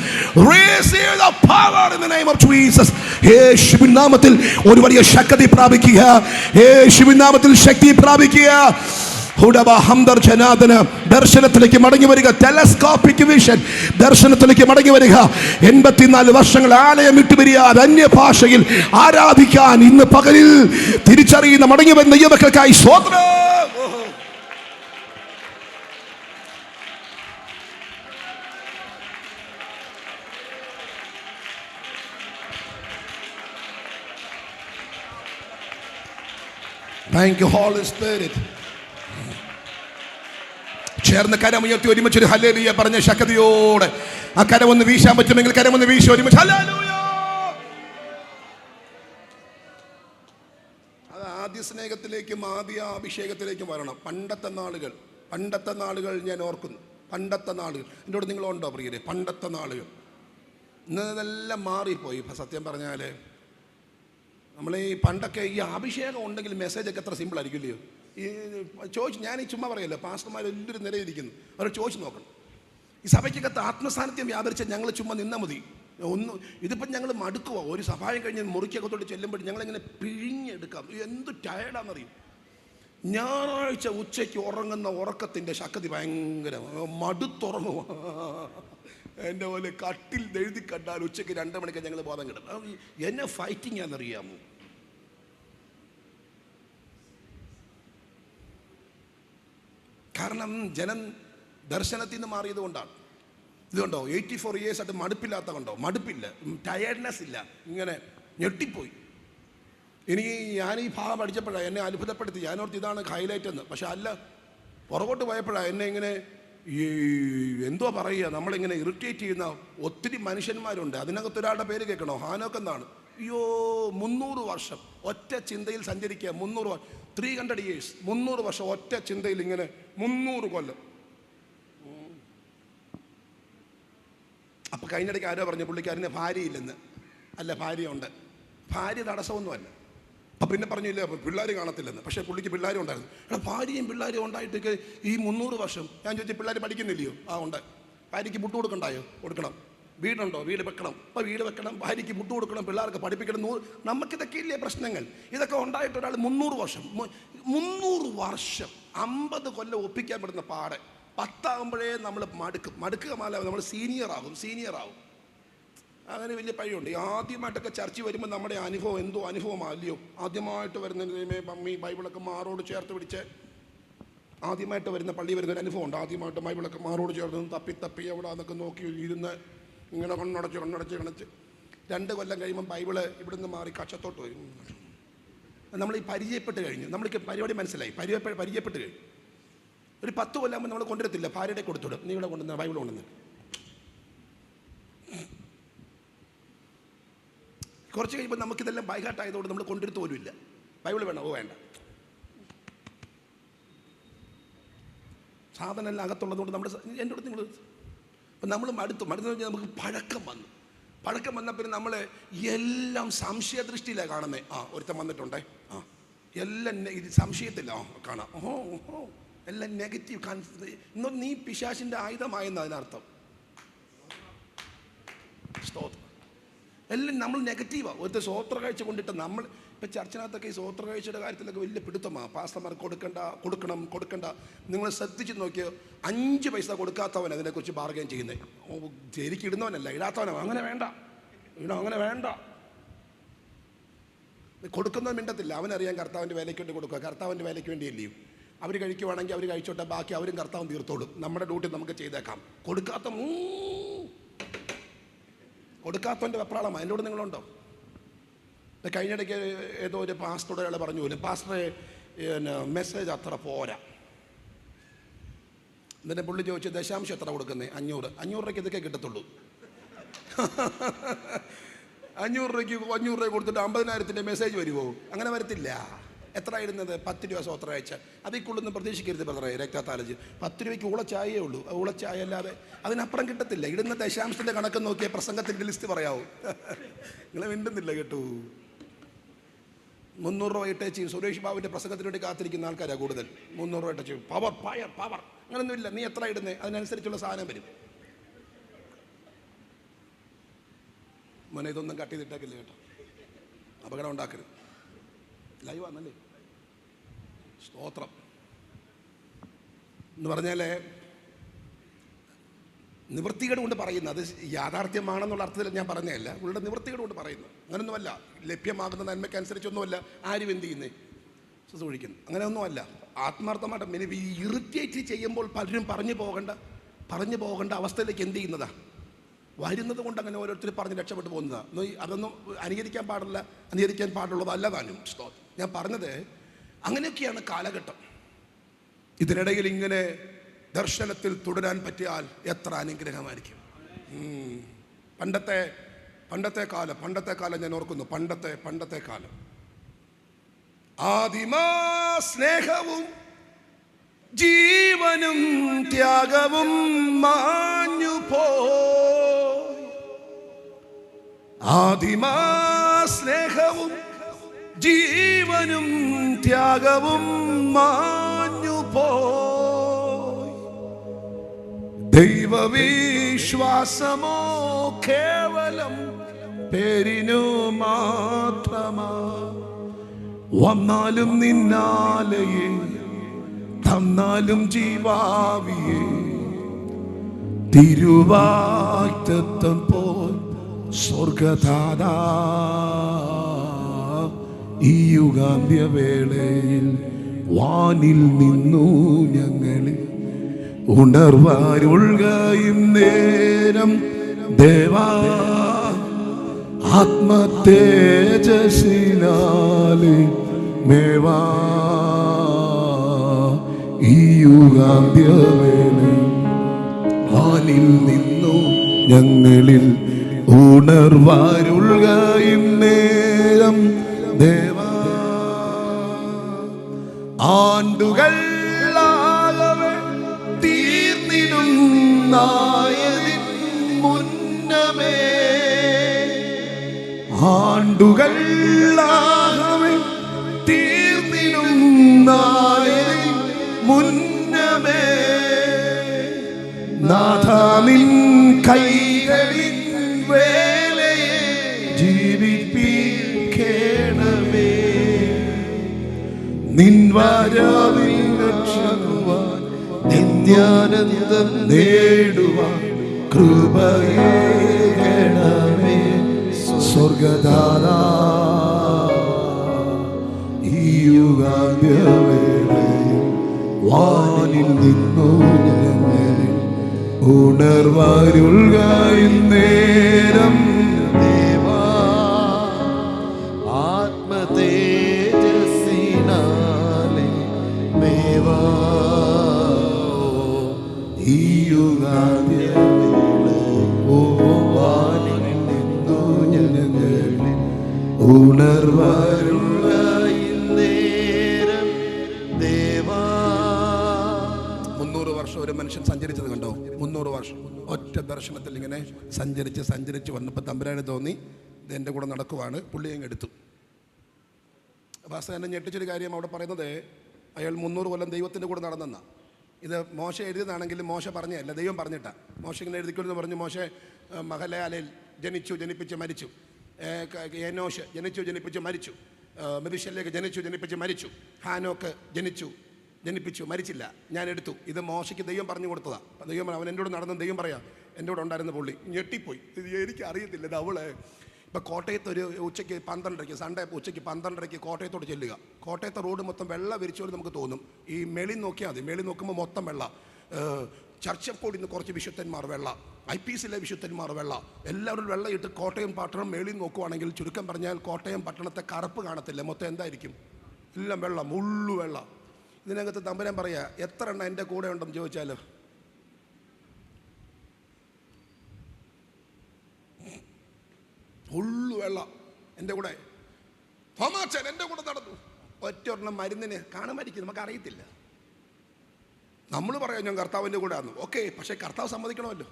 Receive the power in the name of Jesus. യേശുവിൻ നാമത്തിൽ ഒരു വലിയ ശക്തി പ്രാപിക്കുക. യേശുവിൻ നാമത്തിൽ ശക്തി പ്രാപിക്കുക. ദർശനത്തിലേക്ക് മടങ്ങി വരിക. ടെലസ്കോപ്പിക് വിഷൻ ദർശനത്തിലേക്ക് മടങ്ങി വരിക. 84 വർഷങ്ങൾ ആലയം വിട്ടുവരിക. അന്യഭാഷയിൽ ആരാധിക്കാൻ ഇന്ന് പകലിൽ തിരിച്ചറിയുന്ന മടങ്ങി വരുന്ന യുവക്കൾക്കായി സ്തോത്രം. Thank you, Holy Spirit. ചേർന്ന് കരമുയർത്തി ഒരുമിച്ചൊരു ഹല്ലേലൂയ പറഞ്ഞ ശക്തിയോടെ ആ കരമൊന്ന് വീശാൻ പറ്റുമെങ്കിൽ കരമൊന്ന് വീശി ഒരുമിച്ച് ഹല്ലേലൂയ. അത് ആദ്യ സ്നേഹത്തിലേക്കും ആദ്യ അഭിഷേകത്തിലേക്കും വരണം. പണ്ടത്തെ നാളുകൾ ഞാൻ ഓർക്കുന്നു. പണ്ടത്തെ നാളുകൾ എന്നോട് നിങ്ങളുണ്ടോ പ്രിയരെ? പണ്ടത്തെ നാളുകൾ ഇന്നെല്ലാം മാറിപ്പോയി. ഇപ്പം സത്യം പറഞ്ഞാൽ നമ്മൾ ഈ പണ്ടൊക്കെ ഈ അഭിഷേകം ഉണ്ടെങ്കിൽ മെസ്സേജൊക്കെ എത്ര സിമ്പിൾ ആയിരിക്കില്ലയോ? ഈ ചോദിച്ചു, ഞാൻ ഈ ചുമ്മാ പറയല്ലോ, പാസ്റ്റർമാർ എല്ലാവരും നിലയിരിക്കുന്നു. അവർ ചോദിച്ചു നോക്കണം. ഈ സഭയ്ക്കകത്ത് ആത്മസാന്നിധ്യം വ്യാപരിച്ച ഞങ്ങൾ ചുമ്മാ നിന്നാൽ മതി. ഇതിപ്പം ഞങ്ങൾ മടുക്കുക. ഒരു സഭായം കഴിഞ്ഞ് മുറിക്കകത്തോട്ട് ചെല്ലുമ്പോൾ ഞങ്ങളിങ്ങനെ പിഴിഞ്ഞെടുക്കാം. എന്ത് ടയർഡാണെന്നറിയും. ഞായറാഴ്ച ഉച്ചയ്ക്ക് ഉറങ്ങുന്ന ഉറക്കത്തിൻ്റെ ശക്തി ഭയങ്കര മടുത്തുറങ്ങുക. എൻ്റെ പോലെ കട്ടിൽ എഴുതി കണ്ടാൽ ഉച്ചയ്ക്ക് 2 മണിക്ക് ഞങ്ങൾ ബോധം കിട്ടും. എന്നെ ഫൈറ്റിംഗ് ആണെന്നറിയാമോ? കാരണം ജനം ദർശനത്തിൽ നിന്ന് മാറിയത് കൊണ്ടാണ്. ഇതുകൊണ്ടോ 84 ഇയേഴ്സ് ആയിട്ട് മടുപ്പില്ലാത്ത കൊണ്ടോ? മടുപ്പില്ല, ടയർഡ്നെസ് ഇല്ല, ഇങ്ങനെ ഞെട്ടിപ്പോയി. ഞാൻ ഈ ഭാഗം പഠിച്ചപ്പോഴാണ് എന്നെ അത്ഭുതപ്പെടുത്തി. ഞാനോർത്ത് ഇതാണ് ഹൈലൈറ്റ് എന്ന്. പക്ഷെ അല്ല, പുറകോട്ട് പോയപ്പോഴാണ് എന്നെ ഇങ്ങനെ ഈ എന്തോ പറയുക, നമ്മളിങ്ങനെ ഇറിറ്റേറ്റ് ചെയ്യുന്ന ഒത്തിരി മനുഷ്യന്മാരുണ്ട്. അതിനകത്തൊരാളുടെ പേര് കേൾക്കണോ? ഹാനോക്ക് എന്നാണ്. അയ്യോ, 300 വർഷം ഒറ്റ ചിന്തയിൽ സഞ്ചരിക്കുക. 300 years, 300 വർഷം ഒറ്റ ചിന്തയിൽ ഇങ്ങനെ 300 കൊല്ലം. അപ്പം കഴിഞ്ഞിടയ്ക്ക് ആരോ പറഞ്ഞു പുള്ളിക്കാരന് ഭാര്യയില്ലെന്ന്. അല്ല, ഭാര്യയുണ്ട്. ഭാര്യ തടസ്സമൊന്നുമല്ല. അപ്പം പിന്നെ പറഞ്ഞില്ല പിള്ളേർ കാണത്തില്ലെന്ന്. പക്ഷേ പുള്ളിക്ക് പിള്ളേരും ഉണ്ടായിരുന്നു. എടാ, ഭാര്യയും പിള്ളേരും ഉണ്ടായിട്ടൊക്കെ ഈ 300 വർഷം. ഞാൻ ചോദിച്ചു, പിള്ളേർ പഠിക്കുന്നില്ലയോ? ആ, ഉണ്ട്. ഭാര്യയ്ക്ക് പുട്ട് കൊടുക്കണ്ടായോ? കൊടുക്കണം. വീടുണ്ടോ? വീട് വെക്കണം. അപ്പോൾ വീട് വെക്കണം, ഭാര്യയ്ക്ക് പുട്ട് കൊടുക്കണം, പിള്ളേർക്ക് പഠിപ്പിക്കണം. നമുക്കിതൊക്കെ ഇല്ലേ പ്രശ്നങ്ങൾ? ഇതൊക്കെ ഉണ്ടായിട്ട് ഒരാൾ 300 വർഷം 50 കൊല്ലം ഒപ്പിക്കാൻ പെടുന്ന പാട്. 10 ആകുമ്പോഴേ നമ്മൾ മടുക്കുക മാല നമ്മൾ സീനിയർ ആവും. അങ്ങനെ വലിയ പഴിയുണ്ട്. ആദ്യമായിട്ടൊക്കെ ചർച്ച വരുമ്പോൾ നമ്മുടെ അനുഭവം എന്തോ അനുഭവമല്ലയോ? ആദ്യമായിട്ട് വരുന്ന മമ്മി ബൈബിളൊക്കെ മാറോട് ചേർത്ത് പിടിച്ച് ആദ്യമായിട്ട് വരുന്ന പള്ളി വരുന്നൊരു അനുഭവമുണ്ട്. ആദ്യമായിട്ട് ബൈബിളൊക്കെ മാറോട് ചേർത്ത് തപ്പി എവിടെ അതൊക്കെ നോക്കി ഇരുന്ന് ഇങ്ങനെ കണ്ണടച്ച് 2 കൊല്ലം കഴിയുമ്പോൾ ബൈബിള് ഇവിടുന്ന് മാറി കക്ഷത്തോട്ട് വരും. നമ്മൾ ഈ പരിചയപ്പെട്ട് കഴിഞ്ഞു. നമ്മൾക്ക് പരിപാടി മനസ്സിലായി. പരിചയപ്പെട്ട് കഴിഞ്ഞു. ഒരു 10 കൊല്ലാകുമ്പോൾ നമ്മൾ കൊണ്ടുവരത്തില്ല, ഭാര്യയുടെ കൊടുത്തുവിടും. നീ ഇവിടെ കൊണ്ടുവന്ന ബൈബിൾ കൊണ്ടുവന്ന്. കുറച്ച് കഴിയുമ്പോൾ നമുക്കിതെല്ലാം ബൈഹാട്ടായതുകൊണ്ട് നമ്മൾ കൊണ്ടുവരുത്ത് പോലും ഇല്ല. ബൈബിൾ വേണോ? വേണ്ട. സാധനം എല്ലാം അകത്തുള്ളതുകൊണ്ട് നമ്മുടെ എൻ്റെ അടുത്ത് നിങ്ങൾ അപ്പം നമ്മൾ മടുത്തു കഴിഞ്ഞാൽ നമുക്ക് പഴക്കം വന്നാൽ പിന്നെ നമ്മൾ എല്ലാം സംശയദൃഷ്ടിയിലാണ് കാണുന്നത്. ഒരുത്തം വന്നിട്ടുണ്ടേ, എല്ലാം ഇത് സംശയത്തില്ല കാണാം. എല്ലാം നെഗറ്റീവ് കാണിച്ചത്. ഇന്നൊന്നും നീ പിശാചിൻ്റെ ആയുധമായെന്ന് അതിനർത്ഥം. സ്തോത്രം. എല്ലാം നമ്മൾ നെഗറ്റീവാണ്. ഒരുത്ത സ്വോത്ര കാഴ്ച കൊണ്ടിട്ട് നമ്മൾ ഇപ്പം ചർച്ചിനകത്തൊക്കെ ഈ സ്വോത്ര കാഴ്ചയുടെ കാര്യത്തിലൊക്കെ വലിയ പിടുത്തമാണ്. പാസ്റ്റർമാർ കൊടുക്കണ്ട. നിങ്ങൾ ശ്രദ്ധിച്ച് നോക്കിയോ, 5 പൈസ കൊടുക്കാത്തവൻ അതിനെക്കുറിച്ച് ബാർഗൈൻ ചെയ്യുന്നത്. ശരിക്കും ഇടുന്നവനല്ല, ഇടാത്തവനോ. അങ്ങനെ വേണ്ട. കൊടുക്കുന്നവൻ മിണ്ടത്തില്ല. അവനറിയാൻ കർത്താവിൻ്റെ വേലയ്ക്ക് വേണ്ടി കൊടുക്കുക. കർത്താവിൻ്റെ വേലയ്ക്ക് വേണ്ടിയല്ലേ. അവർ കഴിക്കുവാണെങ്കിൽ അവർ കഴിച്ചോട്ടെ, ബാക്കി അവരും കർത്താവും തീർത്തോളും. നമ്മുടെ ഡ്യൂട്ടി നമുക്ക് ചെയ്തേക്കാം. കൊടുക്കാത്തവൻ്റെ വെപ്രാളമാണ്. അതിൻ്റെ കൂടെ നിങ്ങളുണ്ടോ? കഴിഞ്ഞിടയ്ക്ക് ഏതോ ഒരു പാസ്റ്ററുടെ ആൾ പറഞ്ഞു പോലും, പാസ്റ്ററെ മെസ്സേജ് അത്ര പോരാ. എന്നിട്ട് പുള്ളി ചോദിച്ചു, ദശാംശം എത്ര കൊടുക്കുന്നത്? 500 രൂപയ്ക്ക് ഇതൊക്കെ കിട്ടത്തുള്ളൂ. 500 രൂപ കൊടുത്തിട്ട് 50,000-ൻ്റെ മെസ്സേജ് വരുമോ? അങ്ങനെ വരത്തില്ല. എത്ര ഇടുന്നത്? 10 രൂപ സ്വോത്ര അയച്ച. അതിൽ കൂടുതലൊന്നും പ്രതീക്ഷിക്കരുത് ബ്രദറെ. രക്തത്താലജ് 10 രൂപയ്ക്ക് ഊളച്ചായേ ഉള്ളൂ. ഊളച്ചായ അല്ലാതെ അതിനപ്പുറം കിട്ടത്തില്ല. ഇടുന്ന ദശാംശത്തിൻ്റെ കണക്ക് നോക്കിയാൽ പ്രസംഗത്തിൻ്റെ ലിസ്റ്റ് പറയാവൂ. നിങ്ങൾ മിണ്ടുന്നില്ല കേട്ടു. 300 രൂപ ഇട്ടേച്ച് സുരേഷ് ബാബുവിൻ്റെ പ്രസംഗത്തിന് വേണ്ടി കാത്തിരിക്കുന്ന ആൾക്കാരാണ് കൂടുതൽ. 300 രൂപ ഇട്ടേച്ച് പവർ അങ്ങനൊന്നുമില്ല. നീ എത്ര ഇടുന്നത് അതിനനുസരിച്ചുള്ള സാധനം വരും. മോനെ, ഇതൊന്നും കട്ട് ചെയ്തിട്ടേക്കില്ല കേട്ടോ. അപകടം ഉണ്ടാക്കരുത്. ലൈവാന്നല്ലേ? സ്തോത്രം എന്ന് പറഞ്ഞാൽ നിവൃത്തികേട് കൊണ്ട് പറയുന്നത്. അത് യാഥാർത്ഥ്യമാണെന്നുള്ള അർത്ഥത്തിൽ ഞാൻ പറഞ്ഞതല്ല. ഉള്ള നിവൃത്തികേട് കൊണ്ട് പറയുന്നു. അങ്ങനെയൊന്നുമല്ല. ലഭ്യമാകുന്ന നന്മയ്ക്കനുസരിച്ചൊന്നുമല്ല ആരും എന്ത് ചെയ്യുന്നത്, ശുശ്രൂഷിക്കുന്നു. അങ്ങനെയൊന്നുമല്ല. ആത്മാർത്ഥമായിട്ട് ഇറിറ്റേറ്റ് ചെയ്യുമ്പോൾ പലരും പറഞ്ഞു പോകേണ്ട അവസ്ഥയിലേക്ക് എന്ത് ചെയ്യുന്നതാ വരുന്നത് കൊണ്ട് അങ്ങനെ ഓരോരുത്തർ പറഞ്ഞ് രക്ഷപ്പെട്ടു പോകുന്നതാണ്. അതൊന്നും അനുകരിക്കാൻ പാടുള്ളതല്ല താനും. ഞാൻ പറഞ്ഞത് അങ്ങനെയൊക്കെയാണ് കാലഘട്ടം. ഇതിനിടയിൽ ഇങ്ങനെ ദർശനത്തിൽ തുടരാൻ പറ്റിയാൽ എത്ര അനുഗ്രഹമായിരിക്കും. പണ്ടത്തെ കാലം ഞാൻ ഓർക്കുന്നു. പണ്ടത്തെ കാലം ആദിമാ സ്നേഹവും ജീവനും ത്യാഗവും മാഞ്ഞു പോയി. ആദിമാ സ്നേഹവും ജീവനും ത്യാഗവും മാഞ്ഞു പോയി. ദൈവവിശ്വാസമോ കേവലം പേരിനു മാത്രമാ. വന്നാലും നിന്നാലയെ തന്നാലും ജീവാവിയെ തിരുവാഗ്ദത്തം പോൽ സ്വർഗദാതാ ഈ യുഗാന്ത്യവേളയിൽ വാനിൽ നിന്നു ഞങ്ങളിൽ ഉണർവാരുൾകയും നേരം ദേവാ ആത്മതേജസ്സിനാലെ മേവാ ഈ യുഗാന്ത്യവേളയിൽ വാനിൽ നിന്നു ഞങ്ങളിൽ ഉണർവാരുൾക ഇന്നേരം ദേവാ. ആണ്ടുകളാകവെ തീർന്നിടും നായതിൻ മുന്നമേ, ആണ്ടുകളാകവെ തീർന്നിടും നായതിൻ മുന്നമേ, നാഥാ നിൻ കൈകളിൻ വേലയെ ജീവിപ്പിക്കണമേ. നിൻ വരവിൽ രക്ഷകുവാൻ നിത്യാനന്ദം നേടുവാൻ കൃപയേകണമേ സ്വർഗദാതാ. ഈ യുഗാന്ത്യവേളയിൽ വാനിൽ നിന്നു ഞങ്ങളിൽ ഉണർവരുൾക ഇന്നേരം ദേവാ. ആത്മതേജസ്സിനാലെ മേവാ ഈ യുഗാന്ത്യവേളയിൽ വാനിൽ നിന്നു ഞങ്ങളിൽ ഉണർവരുൾക ഇന്നേരം ദേവാ. 300 വർഷം ഒരു മനുഷ്യൻ സഞ്ചരിച്ചത് കണ്ടോ? 300 വർഷം ഒറ്റ ദർശനത്തിൽ ഇങ്ങനെ സഞ്ചരിച്ച് വന്നപ്പോൾ തമ്പുരാന് തോന്നി ഇത് എൻ്റെ കൂടെ നടക്കുവാണ്. പുള്ളി അങ്ങ് എടുത്തു. അപ്പോൾ എന്നെ ഞെട്ടിച്ചൊരു കാര്യം അവിടെ പറയുന്നത്, അയാൾ 300 കൊല്ലം ദൈവത്തിൻ്റെ കൂടെ നടന്നെന്ന. ഇത് മോശ എഴുതിയതാണെങ്കിലും മോശ പറഞ്ഞതല്ല, ദൈവം പറഞ്ഞിട്ടാണ്. മോശ ഇങ്ങനെ എഴുതിക്കൊണ്ടെന്ന് പറഞ്ഞു. മോശ മഹലയാലയിൽ ജനിപ്പിച്ച് മരിച്ചു. ഏനോഷ് ജനിപ്പിച്ച് മരിച്ചു. മെതുശല്ലേക്ക് ജനിപ്പിച്ച് മരിച്ചു. ഹാനോക്ക് ജനിപ്പിച്ചു മരിച്ചില്ല. ഞാൻ എടുത്തു. ഇത് മോശയ്ക്ക് ദൈവം പറഞ്ഞു കൊടുത്തതാണ്. ദൈവം അവൻ എൻ്റെ കൂടെ നടന്ന് ദൈവം പറയാം എൻ്റെ കൂടെ ഉണ്ടായിരുന്ന പുള്ളി ഞെട്ടിപ്പോയി. ഇത് എനിക്ക് അറിയത്തില്ല. ഇത് അവളെ ഇപ്പം കോട്ടയത്ത് ഒരു ഉച്ചയ്ക്ക് 12:30 സൺഡേ ഉച്ചയ്ക്ക് 12:30 കോട്ടയത്തോട് ചെല്ലുക. കോട്ടയത്തെ റോഡ് മൊത്തം വെള്ളം വിരിച്ചോട് നമുക്ക് തോന്നും. ഈ മേളിൽ നോക്കിയാൽ മതി. മേളിൽ നോക്കുമ്പോൾ മൊത്തം വെള്ളം. ചർച്ച് ഓഫ് ഗോഡിൽ നിന്ന് കുറച്ച് വിശുദ്ധന്മാർ വെള്ള, IPCയിലെ വിശുദ്ധന്മാർ വെള്ള, എല്ലാവരും വെള്ളം ഇട്ട് കോട്ടയം പട്ടണം മേളിൽ നോക്കുവാണെങ്കിൽ ചുരുക്കം പറഞ്ഞാൽ കോട്ടയം പട്ടണത്തെ കറുപ്പ് കാണത്തില്ല. മൊത്തം എന്തായിരിക്കും? എല്ലാം വെള്ളം, മുള്ളു വെള്ളം. ഇതിനകത്ത് തമ്പുരാൻ പറയാ എത്ര എണ്ണം എൻ്റെ കൂടെ ഉണ്ടെന്ന് ചോദിച്ചാലോ ഉള്ളു വെള്ളം എൻ്റെ കൂടെ. തോമാച്ചൻ എൻ്റെ കൂടെ നടന്നു. ഒറ്റ ഒരെണ്ണം മരുന്നിന് കാണുമായിരിക്കും, നമുക്ക് അറിയത്തില്ല. നമ്മൾ പറയാം ഞാൻ കർത്താവിൻ്റെ കൂടെ ആയിരുന്നു. ഓക്കെ, പക്ഷേ കർത്താവ് സമ്മതിക്കണമല്ലോ.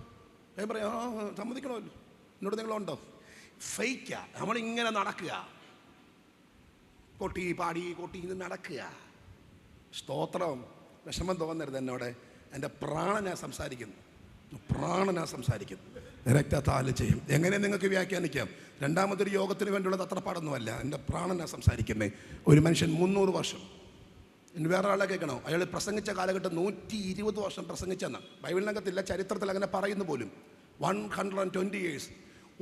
ഞാൻ പറയാം സമ്മതിക്കണമല്ലോ. എന്നോട് നിങ്ങളുണ്ടോ? ഫെയ്ക്കാ. നമ്മളിങ്ങനെ നടക്കുക, കൊട്ടി പാടി കൊട്ടി ഇത് നടക്കുക. സ്തോത്രം. വിഷമം തോന്നരുത് എന്നോട്. എൻ്റെ പ്രാണനാ സംസാരിക്കുന്നു, പ്രാണനാ സംസാരിക്കുന്നു. രക്തത്താല് ചെയ്യും. എങ്ങനെ നിങ്ങൾക്ക് വ്യാഖ്യാനിക്കാം? രണ്ടാമതൊരു യോഗത്തിന് വേണ്ടിയുള്ളത് അത്ര പാടൊന്നുമല്ല. എൻ്റെ പ്രാണനാ സംസാരിക്കുന്നത്. ഒരു മനുഷ്യൻ 300 വർഷം. ഇനി വേറെ ആളെ കേൾക്കണോ? അയാൾ പ്രസംഗിച്ച കാലഘട്ടം 120 വർഷം പ്രസംഗിച്ചെന്ന് ബൈബിളിനകത്തില്ല, ചരിത്രത്തിൽ അങ്ങനെ പറയുന്നു പോലും. 120 years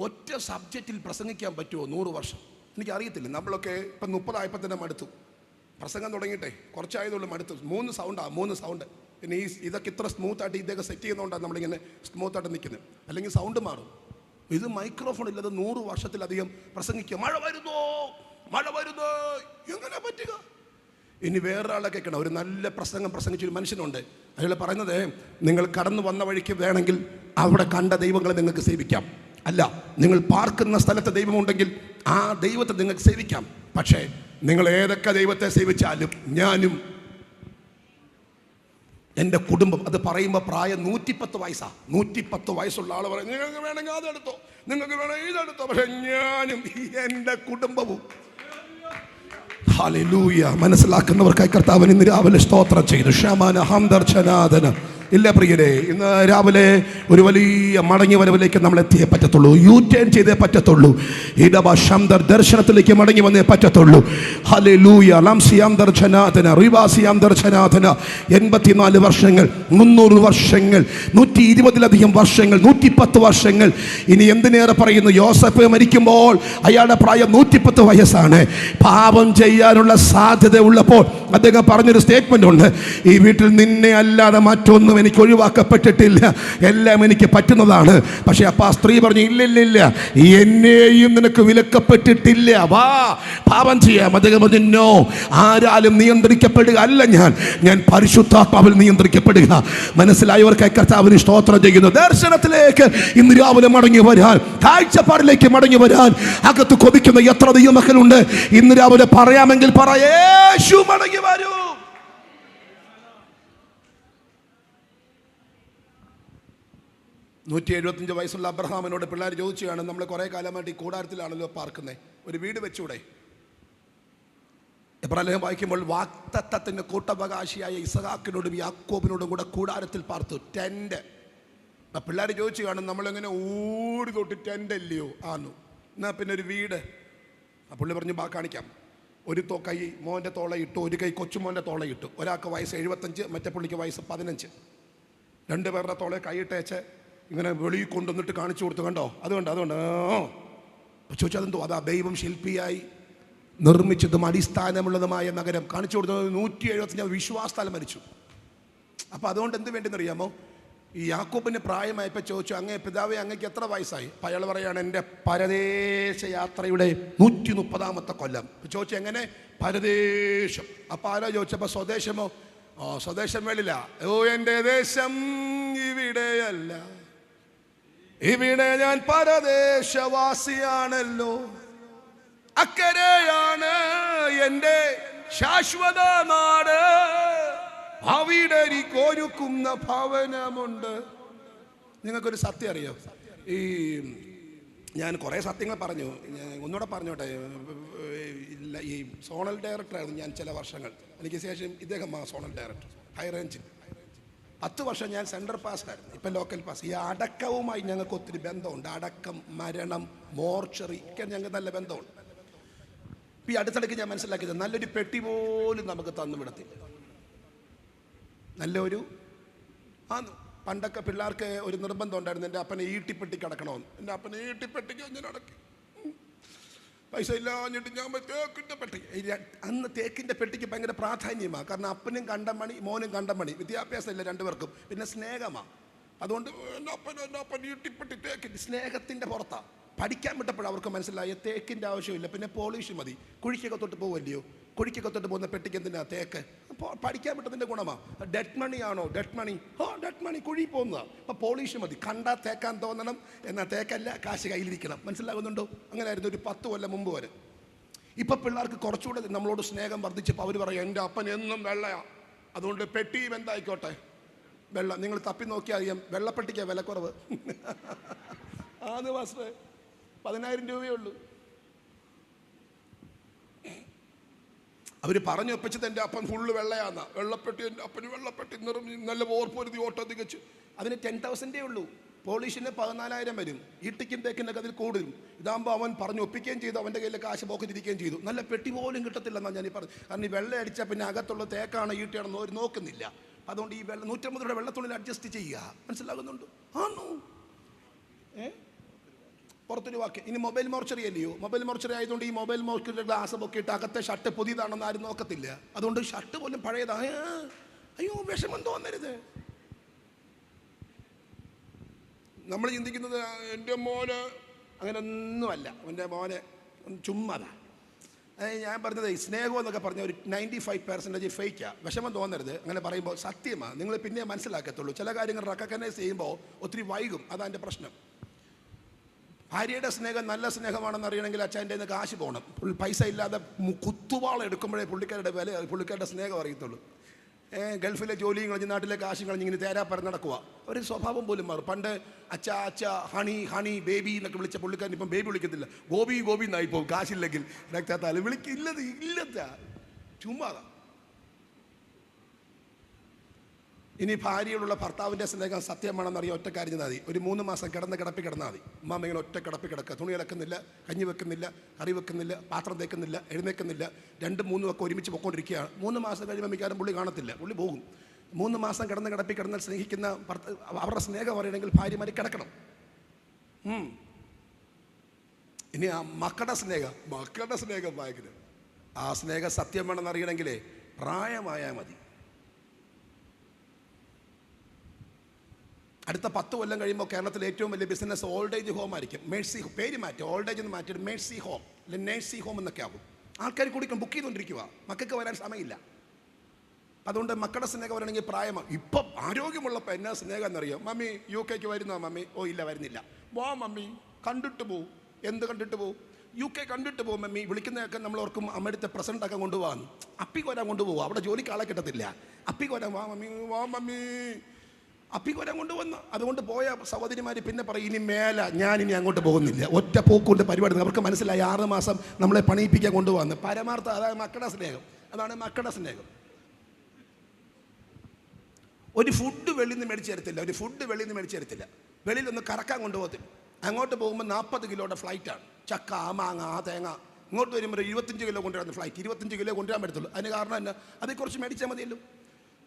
ഒറ്റ സബ്ജക്റ്റിൽ പ്രസംഗിക്കാൻ പറ്റുമോ? 100 വർഷം. എനിക്കറിയത്തില്ല. നമ്മളൊക്കെ ഇപ്പം 30 ആയപ്പോൾ തന്നെ മടുത്തു. പ്രസംഗം തുടങ്ങിയിട്ടേ കുറച്ചായതുള്ളൂ മടുത്തു. 3 സൗണ്ട്. പിന്നെ ഇതൊക്കെ ഇത്ര സ്മൂത്തായിട്ട് ഇതൊക്കെ സെറ്റ് ചെയ്യുന്നതുകൊണ്ടാണ് നമ്മളിങ്ങനെ സ്മൂത്തായിട്ട് നിൽക്കുന്നത്. അല്ലെങ്കിൽ സൗണ്ട് മാറും. ഇത് മൈക്രോഫോൺ ഇല്ലാതെ 100 വർഷത്തിലധികം പ്രസംഗിക്കുക. മഴ വരുന്നോ എങ്ങനെ പറ്റുക? ഇനി വേറൊരാളെ കേൾക്കണം. ഒരു നല്ല പ്രസംഗിച്ചൊരു മനുഷ്യനുണ്ട്. അയാൾ പറയുന്നത്, നിങ്ങൾ കടന്നു വന്ന വഴിക്ക് വേണമെങ്കിൽ അവിടെ കണ്ട ദൈവങ്ങളെ നിങ്ങൾക്ക് സേവിക്കാം. അല്ല, നിങ്ങൾ പാർക്കുന്ന സ്ഥലത്ത് ദൈവമുണ്ടെങ്കിൽ ആ ദൈവത്തെ നിങ്ങൾക്ക് സേവിക്കാം. പക്ഷേ നിങ്ങൾ ഏതൊക്കെ ദൈവത്തെ സേവിച്ചാലും ഞാനും എൻ്റെ കുടുംബം, അത് പറയുമ്പോൾ പ്രായം 110 വയസ്സാണ്. 110 വയസ്സുള്ള ആൾ പറയും നിങ്ങൾക്ക് വേണമെങ്കിൽ അതെടുത്തോ, നിങ്ങൾക്ക് വേണമെങ്കിൽ ഇതെടുത്തോ, പക്ഷെ ഞാനും എൻ്റെ കുടുംബവും. ഹല്ലേലൂയ. മനസ്സിലാക്കുന്നവർക്കായി കർത്താവിന് ഇന്ന് രാവിലെ സ്തോത്രം ചെയ്തു. ഷമാന ഹംദർശനാദന. ഇല്ല പ്രിയരെ, ഇന്ന് രാവിലെ ഒരു വലിയ മടങ്ങി വരവിലേക്ക് നമ്മൾ എത്തിയേ പറ്റത്തുള്ളൂ. യു-ടേൺ ചെയ്തേ പറ്റത്തുള്ളൂ. ഇടബാശംദർ ദർശനത്തിലേക്ക് മടങ്ങി വന്നേ പറ്റത്തുള്ളൂ. ഹല്ലേലൂയ. ലംസിയാം ദർശനാഥന, റിവാസിയാം ദർശനാഥന. 84 വർഷങ്ങൾ, 300 വർഷങ്ങൾ, 120-ലധികം വർഷങ്ങൾ, 110 വർഷങ്ങൾ. ഇനി എന്തിനേറെ പറയുന്നു, യോസഫ് മരിക്കുമ്പോൾ അയാളുടെ പ്രായം 110 വയസ്സാണ്. പാപം ചെയ്യാനുള്ള സാധ്യത ഉള്ളപ്പോൾ അദ്ദേഹം പറഞ്ഞൊരു സ്റ്റേറ്റ്മെന്റ് ഉണ്ട്, ഈ വീട്ടിൽ നിന്നെ അല്ലാതെ മറ്റൊന്നും എനിക്ക് ഒഴിവാക്കപ്പെട്ടിട്ടില്ല, എല്ലാം എനിക്ക് പറ്റുന്നതാണ്. പക്ഷെ അപ്പൊ ആ സ്ത്രീ പറഞ്ഞു, ഇല്ലില്ല, എന്നെയും നിനക്ക് വിലക്കപ്പെട്ടിട്ടില്ല, വാ പാപം ചെയ്യാം. അദ്ദേഹം പറഞ്ഞു, നോ, ആരാലും നിയന്ത്രിക്കപ്പെടുക അല്ല ഞാൻ പരിശുദ്ധാത്മാവിൽ നിയന്ത്രിക്കപ്പെടുക. മനസ്സിലായവർക്കായി കർത്താവിന് സ്തോത്രം ചെയ്യുന്നു. ദർശനത്തിലേക്ക് ഇന്ന് രാവിലെ മടങ്ങി വരാൻ, കാഴ്ചപ്പാടിലേക്ക് മടങ്ങി വരാൻ അകത്ത് കൊതിക്കുന്ന എത്ര ദൈവമക്കളുണ്ട്. ഇന്ന് രാവിലെ പറയാമെങ്കിൽ യേശു മടങ്ങി വരൂ. $175 വയസ്സുള്ള അബ്രഹാമിനോട് പിള്ളേർ ചോദിച്ചാണ്, നമ്മൾ കുറെ കാലമായിട്ട് ഈ കൂടാരത്തിലാണല്ലോ പാർക്കുന്നത്, ഒരു വീട് വെച്ചൂടെ? എബ്രാഹിം വായിക്കുമ്പോൾ വാഗ്ദത്തത്തിന്റെ കൂട്ടവകാശിയായ ഇസഹാക്കിനോടും യാക്കോബിനോടും കൂടെ കൂടാരത്തിൽ പാർത്തു, ടെന്റ്. അപ്പം പിള്ളേർ ചോദിച്ചു കാണും, നമ്മളെങ്ങനെ ഓടി തൊട്ട് ടെന്റ് അല്ലയോ? ആന്നു, എന്നാൽ പിന്നെ ഒരു വീട്. ആ പുള്ളി പറഞ്ഞു, കാണിക്കാം. ഒരു കൈ മോൻ്റെ തോള ഇട്ടു, ഒരു കൈ കൊച്ചുമോൻ്റെ തോള ഇട്ടു. ഒരാൾക്ക് വയസ്സ് 75, മറ്റേ പുള്ളിക്ക് വയസ്സ് 15. രണ്ടുപേരുടെ തോളെ കൈയിട്ടേച്ച് ഇങ്ങനെ വെളിയിൽ കൊണ്ടുവന്നിട്ട് കാണിച്ചു കൊടുത്തു, കണ്ടോ അതുകൊണ്ട് ചോദിച്ചു, അതെന്തോ? അതാ ദൈവം ശില്പിയായി നിർമ്മിച്ചതും അടിസ്ഥാനമുള്ളതുമായ നഗരം കാണിച്ചു കൊടുത്തത്. 175 വിശ്വാസത്താൽ മരിച്ചു. അപ്പം അതുകൊണ്ട് എന്ത് വേണ്ടെന്നറിയാമോ? ഈ യാക്കോബിന് പ്രായമായപ്പോൾ ചോദിച്ചു, അങ്ങേ പിതാവേ, അങ്ങേക്ക് എത്ര വയസ്സായി? അയാൾ പറയാണ്, എൻ്റെ പരദേശ യാത്രയുടെ 130ാമത്തെ കൊല്ലം. ചോദിച്ചു, എങ്ങനെ പരദേശം? അപ്പം ആരോ ചോദിച്ചപ്പോൾ സ്വദേശമോ? സ്വദേശം വേളില്ല. ഓ, എൻ്റെ ദേശം ഇവിടെയല്ല, ഇവിടെ ഞാൻ പരദേശവാസിയാണല്ലോ, അക്കരെയാണ് എൻ്റെ ശാശ്വത നാട്, അവിടെ എനിക്കൊരുക്കുന്ന ഭവനമുണ്ട്. നിങ്ങൾക്കൊരു സത്യം അറിയോ? ഞാൻ കുറേ സത്യങ്ങൾ പറഞ്ഞു, ഒന്നുകൂടെ പറഞ്ഞോട്ടെ. ഈ സോണൽ ഡയറക്ടറായിരുന്നു ഞാൻ ചില വർഷങ്ങൾ. എനിക്ക് ശേഷം ഇദ്ദേഹം സോണൽ ഡയറക്ടർ ഹൈ റേഞ്ചിൽ 10 വർഷം ഞാൻ സെൻട്രൽ പാസ്റ്റായിരുന്നു, ഇപ്പം ലോക്കൽ പാസ്. ഈ അടക്കവുമായി ഞങ്ങൾക്ക് ഒത്തിരി ബന്ധമുണ്ട്. അടക്കം, മരണം, മോർച്ചറി ഒക്കെ ഞങ്ങൾക്ക് നല്ല ബന്ധമുണ്ട്. ഈ അടുത്തിടയ്ക്ക് ഞാൻ മനസ്സിലാക്കിയത്, നല്ലൊരു പെട്ടി പോലും നമുക്ക് തന്നു വിടത്തില്ല. നല്ലൊരു പണ്ടൊക്കെ പിള്ളേർക്ക് ഒരു നിർബന്ധം ഉണ്ടായിരുന്നു, എൻ്റെ അപ്പനെ ഈട്ടിപ്പെട്ടി കിടക്കണമെന്ന്. എൻ്റെ അപ്പനെ ഈട്ടിപ്പെട്ടിക്ക് ഞാൻ അടക്കി, പൈസ ഇല്ലാഞ്ഞിട്ട് ഞാൻ തേക്കിൻ്റെ പെട്ടി. അന്ന് തേക്കിൻ്റെ പെട്ടിക്ക് ഭയങ്കര പ്രാധാന്യമാണ്. കാരണം അപ്പനും കണ്ടമണി, മോനും കണ്ടമണി, വിദ്യാഭ്യാസമില്ല രണ്ടുപേർക്കും, പിന്നെ സ്നേഹമാണ്. അതുകൊണ്ട് എൻ്റെ അപ്പൻ ഈട്ടിപ്പെട്ടി തേക്കിൻ്റെ സ്നേഹത്തിൻ്റെ പുറത്താണ്. പഠിക്കാൻ വിട്ടപ്പോൾ അവർക്ക് മനസ്സിലായ തേക്കിൻ്റെ ആവശ്യമില്ല, പിന്നെ പോളിഷ് മതി. കുഴിക്കൊക്കെ തൊട്ട് പോകുമല്ലയോ, കുഴിക്കൊക്കെ തൊട്ട് പോകുന്ന പെട്ടിക്ക് എന്തിനാ തേക്ക്? അപ്പോൾ പഠിക്കാൻ വിട്ടതിൻ്റെ ഗുണമാണ്. ഡെഡ് മണി ആണോ? ഡെഡ് മണി, ഡെഡ് മണി, കുഴി പോകുന്നതാണ്. അപ്പോൾ പോളിഷ് മതി. കണ്ടാൽ തേക്കാൻ തോന്നണം, എന്നാൽ തേക്കല്ല, കാശ് കയ്യിലിരിക്കണം. മനസ്സിലാകുന്നുണ്ടോ? അങ്ങനെയായിരുന്നു ഒരു 10 കൊല്ലം മുമ്പ് വരെ. ഇപ്പം പിള്ളേർക്ക് കുറച്ചുകൂടെ നമ്മളോട് സ്നേഹം വർദ്ധിച്ചപ്പോൾ അവർ പറയും, എൻ്റെ അപ്പൻ എന്നും വെള്ളയാണ്, അതുകൊണ്ട് പെട്ടിയും എന്തായിക്കോട്ടെ വെള്ളം. നിങ്ങൾ തപ്പി നോക്കിയാൽ അറിയാം, വെള്ളപ്പെട്ടിക്കാണ് വിലക്കുറവ്. ആന്ന് മാസ്റ്റർ, 10,000 രൂപയേ ഉള്ളൂ. അവർ പറഞ്ഞു ഒപ്പിച്ചത് എൻ്റെ അപ്പൻ ഫുള്ള് വെള്ളയാന്ന. വെള്ളപ്പെട്ടി, എൻ്റെ അപ്പന് വെള്ളപ്പെട്ടി നല്ല ഓർപ്പൊരുതി ഓട്ടോ തികച്ചു. അതിന് 10,000 ഉള്ളൂ. പോളിഷിന് 14,000 വരും. ഈട്ടിക്കും തേക്കിനൊക്കെ അതിൽ കൂടുതലും. ഇതാകുമ്പോൾ അവൻ പറഞ്ഞു ഒപ്പിക്കുകയും ചെയ്തു, അവൻ്റെ കയ്യിൽ കാശ് പോക്കറ്റിരിക്കുകയും ചെയ്തു. നല്ല പെട്ടി പോലും കിട്ടത്തില്ലെന്നാണ് ഞാൻ ഈ പറഞ്ഞു. കാരണം ഈ വെള്ളം അടിച്ചാൽ പിന്നെ അകത്തുള്ള തേക്കാണ് ഈട്ടിയാണെന്ന് അവർ നോക്കുന്നില്ല. അതുകൊണ്ട് ഈ 150 രൂപ വെള്ളത്തുള്ളിൽ അഡ്ജസ്റ്റ് ചെയ്യുക. മനസ്സിലാകുന്നുണ്ടോ? ആണോ? പുറത്തൊരു വാക്ക്. ഇനി മൊബൈൽ മോർച്ചറി അല്ലയോ? മൊബൈൽ മോർച്ചറി ആയതുകൊണ്ട് ഈ മൊബൈൽ മോർച്ചറിയുടെ ഗ്ലാസ് പൊക്കിയിട്ട് അകത്തെ ഷർട്ട് പുതിയതാണെന്ന് ആരും നോക്കത്തില്ല. അതുകൊണ്ട് ഷർട്ട് പോലും പഴയതാണ്. അയ്യോ, വിഷമം തോന്നരുത്. നമ്മൾ ചിന്തിക്കുന്നത് എൻ്റെ മോന് അങ്ങനെയൊന്നുമല്ല, എൻ്റെ മോന് ചുമ്മാതാ. ഞാൻ പറഞ്ഞത് സ്നേഹം എന്നൊക്കെ പറഞ്ഞ ഒരു 95% ഫേക്കാണ്. വിഷമം തോന്നരുത്. അങ്ങനെ പറയുമ്പോൾ സത്യമാണ്. നിങ്ങൾ പിന്നെ മനസ്സിലാക്കത്തുള്ളൂ. ചില കാര്യങ്ങൾ റെക്കഗ്നൈസ് ചെയ്യുമ്പോൾ ഒത്തിരി വൈകും. അതാണ് എൻ്റെ പ്രശ്നം. ഭാര്യയുടെ സ്നേഹം നല്ല സ്നേഹമാണെന്ന് അറിയണമെങ്കിൽ അച്ഛൻ്റെ നിന്ന് കാശ് പോകണം. പൈസ ഇല്ലാതെ കുത്തുവാളം എടുക്കുമ്പോഴേ പുള്ളിക്കാരുടെ സ്നേഹം അറിയത്തുള്ളൂ. ഗൾഫിലെ ജോലിയും കളഞ്ഞ് നാട്ടിലെ കാശും കളഞ്ഞ് ഇങ്ങനെ തേരാ പറഞ്ഞ് നടക്കുക. അവരുടെ സ്വഭാവം പോലും മാറും. പണ്ട് അച്ഛ അച്ഛ, ഹണി ഹണി, ബേബി എന്നൊക്കെ വിളിച്ച പുള്ളിക്കാരൻ ഇപ്പം ബേബി വിളിക്കത്തില്ല, ഗോപി ഗോപി എന്നായിപ്പോൾ. കാശില്ലെങ്കിൽ രക്താത്താല് വിളിക്കില്ലത് ഇല്ലത്താ, ചുമ്മാതാ. ഇനി ഭാര്യയോടുള്ള ഭർത്താവിൻ്റെ സ്നേഹം സത്യമാണെന്നറിയാം. ഒറ്റ കാര്യം മതി. ഒരു 3 മാസം കിടപ്പി കിടന്നാൽ മതി. അമ്മ ഇങ്ങനെ ഒറ്റ കിടപ്പി കിടക്കുക. തുണി ഇളക്കുന്നില്ല, കഞ്ഞി വെക്കുന്നില്ല, കറി വെക്കുന്നില്ല, പാത്രം തേക്കുന്നില്ല, എഴുന്നേക്കുന്നില്ല. 2-3 ഒക്കെ ഒരുമിച്ച് പൊക്കോണ്ടിരിക്കുകയാണ്. 3 മാസം കഴിയുമ്പോൾ മിക്കാരും പുള്ളി കാണത്തില്ല, പുള്ളി പോകും. 3 മാസം കിടപ്പി കിടന്നാൽ സ്നേഹിക്കുന്ന അവരുടെ സ്നേഹം അറിയണമെങ്കിൽ ഭാര്യമാർ കിടക്കണം. ഇനി ആ മക്കളുടെ സ്നേഹം ഭയങ്കര. ആ സ്നേഹം സത്യം വേണമെന്ന് അറിയണമെങ്കിലേ പ്രായമായാൽ മതി. അടുത്ത 10 കൊല്ലം കഴിയുമ്പോൾ കേരളത്തിലെ ഏറ്റവും വലിയ ബിസിനസ് ഓൾഡ് ഏജ് ഹോം ആയിരിക്കും. മേഴ്സി പേര് മാറ്റി, ഓൾഡ് ഏജ് എന്ന് മാറ്റിയിട്ട് മേഴ്സി ഹോം അല്ലെങ്കിൽ നേഴ്സി ഹോം എന്നൊക്കെ ആകും. ആൾക്കാർ കുടിക്കും, ബുക്ക് ചെയ്തുകൊണ്ടിരിക്കുക. മക്കൾക്ക് വരാൻ സമയമില്ല. അതുകൊണ്ട് മക്കളുടെ സ്നേഹം വരണമെങ്കിൽ പ്രായമാണ്. ഇപ്പം ആരോഗ്യമുള്ളപ്പോൾ എന്നാ സ്നേഹം എന്നറിയോ? മമ്മി UK വരുന്നോ മമ്മി? ഓ ഇല്ല വരുന്നില്ല. വാ മമ്മി, കണ്ടിട്ട് പോവും. എന്ത് കണ്ടിട്ട് പോവും? UK കണ്ടിട്ട് പോകും മമ്മി. വിളിക്കുന്നതൊക്കെ നമ്മൾ ഓർക്കും അമ്മയുടെ പ്രസന്റ് ആക്കാൻ കൊണ്ടുപോകാൻ. അപ്പിക്ക് കൊണ്ടുപോകും. അവിടെ ജോലിക്ക് ആളെ കിട്ടത്തില്ല. അപ്പിക്ക് വരാൻ വാ മമ്മി, വാ മമ്മി, അപ്പിക്ക് കൊണ്ടുവന്നു. അതുകൊണ്ട് പോയ സഹോദരിമാർ പിന്നെ പറയും ഇനി മേല ഞാനിനി അങ്ങോട്ട് പോകുന്നില്ല. ഒറ്റ പോക്കൊണ്ട് പരിപാടി. അവർക്ക് മനസ്സിലായി 6 മാസം നമ്മളെ പണിയിപ്പിക്കാൻ കൊണ്ടുപോകുന്നത്. പരമാർത്ഥ അതാണ് മക്കളുടെ സ്നേഹം. അതാണ് മക്കളുടെ സ്നേഹം. ഒരു ഫുഡ് വെളിയിൽ നിന്ന് മേടിച്ച് തരത്തില്ല. വെളിയിൽ ഒന്ന് കറക്കാൻ കൊണ്ടുപോകത്തില്ല. അങ്ങോട്ട് പോകുമ്പോൾ 40 കിലോയുടെ ഫ്ലൈറ്റാണ്. ചക്ക, മാങ്ങ, തേങ്ങ. ഇങ്ങോട്ട് വരുമ്പോൾ 25 കിലോ കൊണ്ടുവരുന്ന ഫ്ലൈറ്റ്. 25 കിലോ കൊണ്ടുവരാൻ പറ്റത്തുള്ളൂ. അതിന് കാരണം എന്നാ? അതിൽ കുറച്ച് മേടിച്ചാൽ മതിയല്ലോ.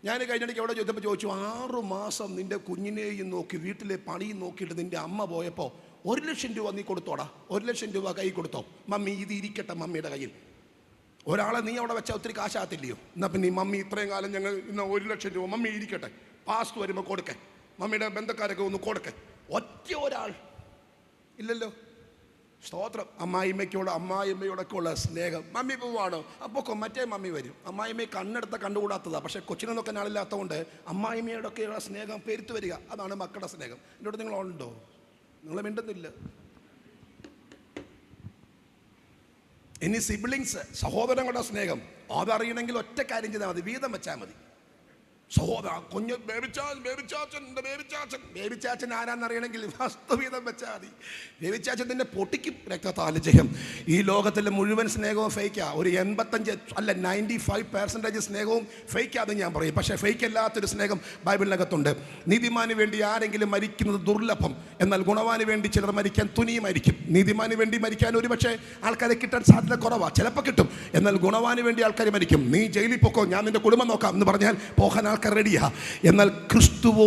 ഞാൻ കഴിഞ്ഞിടയ്ക്ക് അവിടെ ചോദിച്ചു 6 മാസം നിൻ്റെ കുഞ്ഞിനെയും നോക്കി വീട്ടിലെ പണിയും നോക്കിയിട്ട് നിൻ്റെ അമ്മ പോയപ്പോൾ 1 ലക്ഷം രൂപ നീ കൊടുത്തോടാ. 1 ലക്ഷം രൂപ കൈ കൊടുത്തോ? മമ്മി ഇത് ഇരിക്കട്ടെ മമ്മിയുടെ കയ്യിൽ. ഒരാളെ നീ അവിടെ വെച്ചാൽ ഒത്തിരി കാശാകത്തില്ലയോ? എന്നാൽ പിന്നെ ഈ മമ്മി ഇത്രയും കാലം ഞങ്ങൾ ഇന്ന് 1 ലക്ഷം രൂപ മമ്മി ഇരിക്കട്ടെ, പാസ്റ്റ് വരുമ്പോൾ കൊടുക്കേ, മമ്മിയുടെ ബന്ധക്കാരൊക്കെ ഒന്ന് കൊടുക്കേ. ഒറ്റ ഒരാൾ ഇല്ലല്ലോ. സ്തോത്രം. അമ്മായിമ്മയോടൊക്കെ ഉള്ള സ്നേഹം. മമ്മി പോവാണോ? അപ്പോൾ മറ്റേ മമ്മി വരും. അമ്മായിമ്മയെ കണ്ണെടുത്ത കണ്ടുകൂടാത്തതാണ്. പക്ഷേ കൊച്ചിനെ നോക്കാൻ ആളില്ലാത്തതുകൊണ്ട് അമ്മായിമ്മയോടൊക്കെയുള്ള സ്നേഹം പെരുത്തു വരിക. അതാണ് മക്കളുടെ സ്നേഹം. എന്നോട് നിങ്ങളുണ്ടോ? നിങ്ങൾ മിണ്ടുന്നില്ല. ഇനി സിബ്ലിങ്സ്, സഹോദരങ്ങളുടെ സ്നേഹം അതറിയണമെങ്കിൽ ഒറ്റ കാര്യം ചെയ്താൽ മതി. വീതം വെച്ചാൽ മതി. സഹോദര കുഞ്ഞ് ബേബിച്ചാച്ചൻ ആരാന്നറിയണമെങ്കിൽ വസ്തുവീതം വെച്ചാൽ മതി. ബേബിച്ചാച്ചൻ തന്നെ പൊട്ടിക്കും രക്തതാലജയം. ഈ ലോകത്തിലെ മുഴുവൻ സ്നേഹവും ഫേക്കാ. ഒരു 85 അല്ല 95% സ്നേഹവും ഫേക്കാന്ന് ഞാൻ പറയും. പക്ഷേ ഫേക്ക് അല്ലാത്തൊരു സ്നേഹം ബൈബിളിനകത്തുണ്ട്. നീതിമാന് വേണ്ടി ആരെങ്കിലും മരിക്കുന്നത് ദുർലഭം, എന്നാൽ ഗുണവാന് വേണ്ടി ചിലർ മരിക്കാൻ തുനിയുമായിരിക്കും. നീതിമാന് വേണ്ടി മരിക്കാൻ ഒരു പക്ഷേ ആൾക്കാരെ കിട്ടാൻ സാധ്യത കുറവാണ്. ചിലപ്പോൾ കിട്ടും, എന്നാൽ ഗുണവാന് വേണ്ടി ആൾക്കാർ മരിക്കും. നീ ജയിലിൽ പോക്കോ, ഞാൻ നിന്റെ കുടുംബം നോക്കാം എന്ന് പറഞ്ഞാൽ പോകാൻ ആൾക്കാർ റെഡിയാ. എന്നാൽ ക്രിസ്തുവോ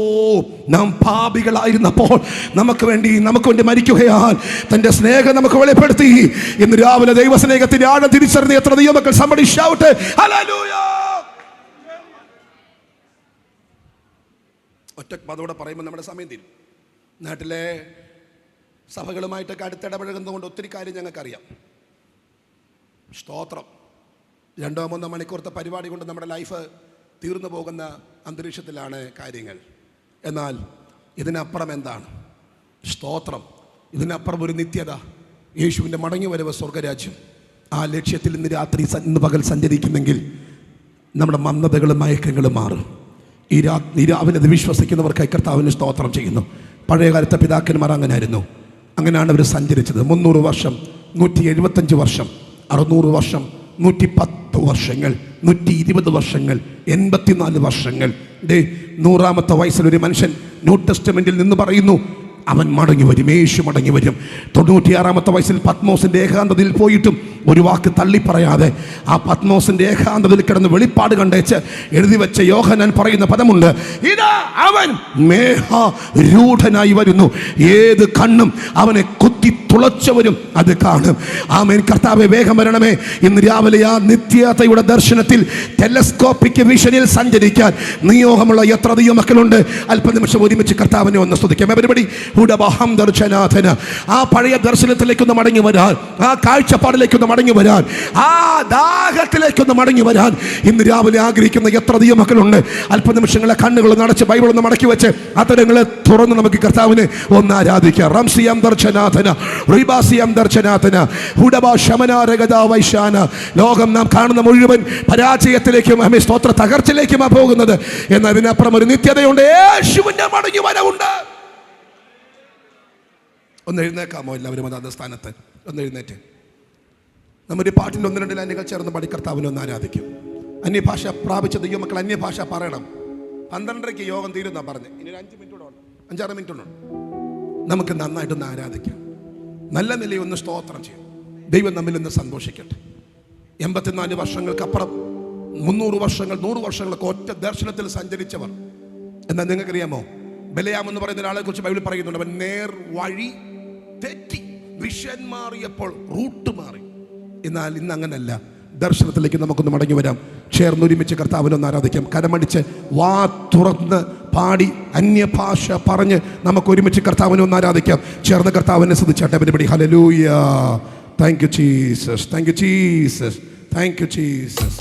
നാം പാപികളായിരുന്നപ്പോൾ നമുക്ക് വേണ്ടി മരിക്കുകയാൽ തന്റെ സ്നേഹം നമുക്ക് വെളിപ്പെടുത്തി. ഇന്ന് രാവിലെ ദൈവസ്നേഹത്തിന്റെ ആഴം തിരിച്ചറിഞ്ഞ എത്ര ദൈവമക്കൾ somebody shout hallelujah. ഒറ്റ പദത്തോടെ പറയുമ്പോൾ നമ്മുടെ സമയം തീരും. നാട്ടിലെ സഭകളുമായിട്ടൊക്കെ അടുത്തിടപഴകുന്നതുകൊണ്ട് ഒത്തിരി കാര്യം ഞങ്ങൾക്കറിയാം. സ്തോത്രം. 2-3 മണിക്കൂറത്തെ പരിപാടി കൊണ്ട് നമ്മുടെ ലൈഫ് തീർന്നു പോകുന്ന അന്തരീക്ഷത്തിലാണ് കാര്യങ്ങൾ. എന്നാൽ ഇതിനപ്പുറം എന്താണ്? സ്തോത്രം. ഇതിനപ്പുറം ഒരു നിത്യത, യേശുവിൻ്റെ മടങ്ങി വരവ്, സ്വർഗരാജ്യം. ആ ലക്ഷ്യത്തിൽ ഇന്ന് പകൽ സഞ്ചരിക്കുന്നെങ്കിൽ നമ്മുടെ മന്ദതകളും മയക്കങ്ങളും മാറും. ഈ രാവിലെ അത് വിശ്വസിക്കുന്നവർക്കായി കർത്താവിന് സ്തോത്രം ചെയ്യുന്നു. പഴയകാലത്തെ പിതാക്കന്മാർ അങ്ങനെയായിരുന്നു. അങ്ങനെയാണ് അവർ സഞ്ചരിച്ചത്. 300 വർഷം, 175 വർഷം, 600 വർഷം, 110 വർഷങ്ങൾ, 120 വർഷങ്ങൾ, 84 വർഷങ്ങൾ. 100-ാമത്തെ വയസ്സിലൊരു മനുഷ്യൻ ന്യൂ ടെസ്റ്റമെന്റിൽ നിന്ന് പറയുന്നു അവൻ മടങ്ങി വരും, യേശു മടങ്ങി വരും. 96-ാമത്തെ വയസ്സിൽ പത്മോസിന്റെ ഏകാന്തതയിൽ പോയിട്ടും ഒരു വാക്ക് തള്ളിപ്പറയാതെ ആ പത്മോസിന്റെ ഏകാന്തതയിൽ കിടന്ന് വെളിപ്പാട് കണ്ടേച്ച് എഴുതി വെച്ച യോഹന്നാൻ പറയുന്ന പദമുണ്ട്, ഇതാ അവൻ മേഘാരൂഢനായി വരുന്നു, ഏത് കണ്ണും അവനെ കുത്തി തുളച്ചവരും അത് കാണും. ആമേൻ. കർത്താവേ വേഗം വരണമേ. ഇന്ന് രാവിലെ ആ നിത്യതയുടെ ദർശനത്തിൽ ടെലസ്കോപ്പിക് വിഷനിൽ സഞ്ചരിക്കാൻ നിയോഗമുള്ള എത്ര ദൈവമക്കളുണ്ട്? അല്പനിമിഷം ഒരുമിച്ച് കർത്താവിനെ ഒന്ന് സ്തുതിക്കാം. എവരിബഡി ദർശനാഥന. ആ പഴയ ദർശനത്തിലേക്കൊന്ന് മടങ്ങി വരാൻ, ആ കാഴ്ചപ്പാടിലേക്കൊന്ന് മടങ്ങി വരാൻ, ആ ദാഹത്തിലേക്കൊന്ന് മടങ്ങി വരാൻ ഇന്ന് രാവിലെ ആഗ്രഹിക്കുന്ന എത്ര ദൈവമക്കളുണ്ട്? അല്പനിമിഷങ്ങളെ കണ്ണുകൾ നടച്ച് ബൈബിൾ ഒന്ന് മടക്കി വെച്ച് അതരങ്ങളെ തുറന്ന് നമുക്ക് കർത്താവിനെ ഒന്ന് ആരാധിക്കാം. റംസിയം ദർശനാഥന, റിബാസിയം ദർശനാഥന, ഹുഡബാ ശമനാരഗദാ വൈശാന. ലോകം നാം കാണുന്ന മുഴുവൻ പരാജയത്തിലേക്കും സ്തോത്ര തകർച്ചയിലേക്കുമാണ് പോകുന്നത്. എന്നാൽ അതിനപ്പുറം ഒരു നിത്യതയുണ്ട്. യേശുവിന്റെ മടങ്ങി വരവുണ്ട്. ഒന്ന് എഴുന്നേക്കാമോ എല്ലാവരും? അതാത് സ്ഥാനത്ത് ഒന്ന് എഴുന്നേറ്റ് നമ്മുടെ പാട്ടിൻ്റെ 1-2 ലൈനുകൾ ചേർന്ന് പാടി കർത്താവിനെ ഒന്ന് ആരാധിക്കും. അന്യഭാഷ പ്രാപിച്ച ദൈവമക്കൾ അന്യഭാഷ പറയണം. 12:30 യോഗം തീരുന്നാ പറഞ്ഞ്. ഇനി ഒരു 5 മിനിറ്റ് ഉണ്ട്, 5-6 മിനിറ്റ് ഉണ്ട്. നമുക്ക് നന്നായിട്ടൊന്ന് ആരാധിക്കാം. നല്ല നിലയിൽ ഒന്ന് സ്തോത്രം ചെയ്യും. ദൈവം നമ്മിൽ നിന്ന് സന്തോഷിക്കട്ടെ. 84 വർഷങ്ങൾക്കപ്പുറം 300 വർഷങ്ങൾ 100 വർഷങ്ങളൊക്കെ ഒറ്റ ദർശനത്തിൽ സഞ്ചരിച്ചവർ. എന്നാൽ നിങ്ങൾക്കറിയാമോ, ബലയാം എന്ന് പറയുന്ന ഒരാളെ കുറിച്ച് ബൈബിൾ പറയുന്നുണ്ട്. അവൻ നേർ വഴി തെറ്റി, വിഷൻ മാറിയപ്പോൾ റൂട്ട് മാറി. എന്നാൽ ഇന്ന് അങ്ങനല്ല. ദർശനത്തിലേക്ക് നമുക്കൊന്ന് മടങ്ങി വരാം. ചേർന്നൊരുമിച്ച് കർത്താവിനൊന്ന് ആരാധിക്കാം. കരമടിച്ച് വാ തുറന്ന് പാടി അന്യഭാഷ പറഞ്ഞ് നമുക്ക് ഒരുമിച്ച് കർത്താവിനെ ഒന്ന് ആരാധിക്കാം. ചേർന്ന് കർത്താവിനെ സ്തുതിച്ചാട്ടെ പരിപാടി. Hallelujah. Thank you Jesus, thank you Jesus, thank you Jesus.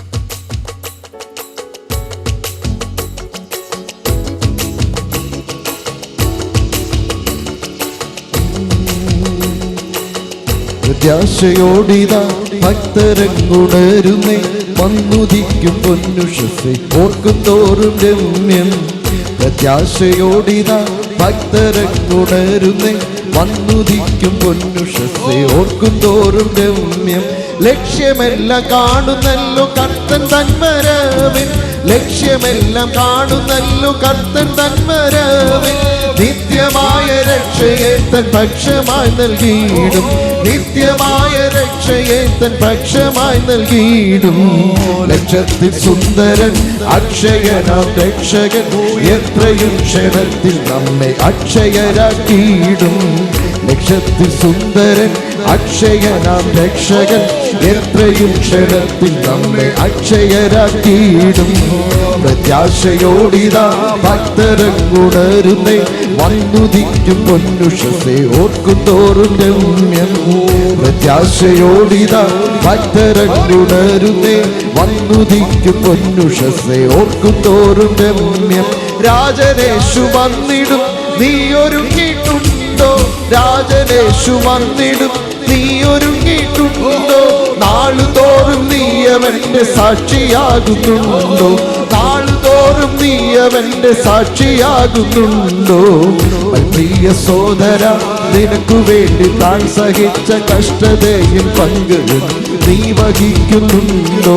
പ്രത്യാശയോടിതാ ഭക്തരങ്ങുണരുന്നേ, വന്നുദിക്കും പൊന്നുഷസേ ഓർക്കും തോറും രമ്യം. പ്രത്യാശയോടിതാ ഭക്തരങ്ങുണരുന്നേ, വന്നുദിക്കും പൊന്നുഷസേ ഓർക്കും തോറും രമ്യം. ലക്ഷ്യമെല്ലാം കാണുന്നല്ലോ കർത്തൻ തന്മരവിൻ, ലക്ഷ്യമെല്ലാം കാണുന്നല്ലോ കർത്തൻ തന്മരവിൻ. നിത്യമായ രക്ഷയെ തൻ പക്ഷമായി നൽകിയിടും, നിത്യമായ രക്ഷയെ തൻ പക്ഷമായി നൽകിയിടും. ലക്ഷത്തിൽ സുന്ദരൻ അക്ഷയനാം രക്ഷകൻ, എത്രയും ക്ഷണത്തിൽ നമ്മെ അക്ഷയരാക്കിയിടും. ലക്ഷത്തിൽ സുന്ദരൻ അക്ഷയനാം രക്ഷകൻ, എത്രയും ക്ഷണത്തിൽ നമ്മെ അക്ഷയരാക്കിയിടും. പ്രത്യാശയോടിതാ ഭക്തരങ്ങുണരുന്നേ, വന്നുദിക്കും പൊന്നുഷസേ ഓർക്കും തോറും രമ്യം. പ്രത്യാശയോടിതാ ഭക്തരങ്ങുണരുന്നേ, വന്നുദിക്കും പൊന്നുഷസേ ഓർക്കും തോറും രമ്യം. രാജനേശു വന്നിടും നീ ഒരുങ്ങിയിട്ടുണ്ടോ, രാജനേശു വന്നിടും നീ ഒരുങ്ങിയിട്ടുണ്ടോ. നാളുതോറും നീ അവന്റെ സാക്ഷിയാകുന്നുണ്ടോ, നാളുതോറും നീ അവന്റെ സാക്ഷിയാകുന്നുണ്ടോ. പ്രിയ സോദര, നിനക്കു വേണ്ടി താൻ സഹിച്ച കഷ്ടതയിൽ പങ്ക് നീ വഹിക്കുന്നുണ്ടോ.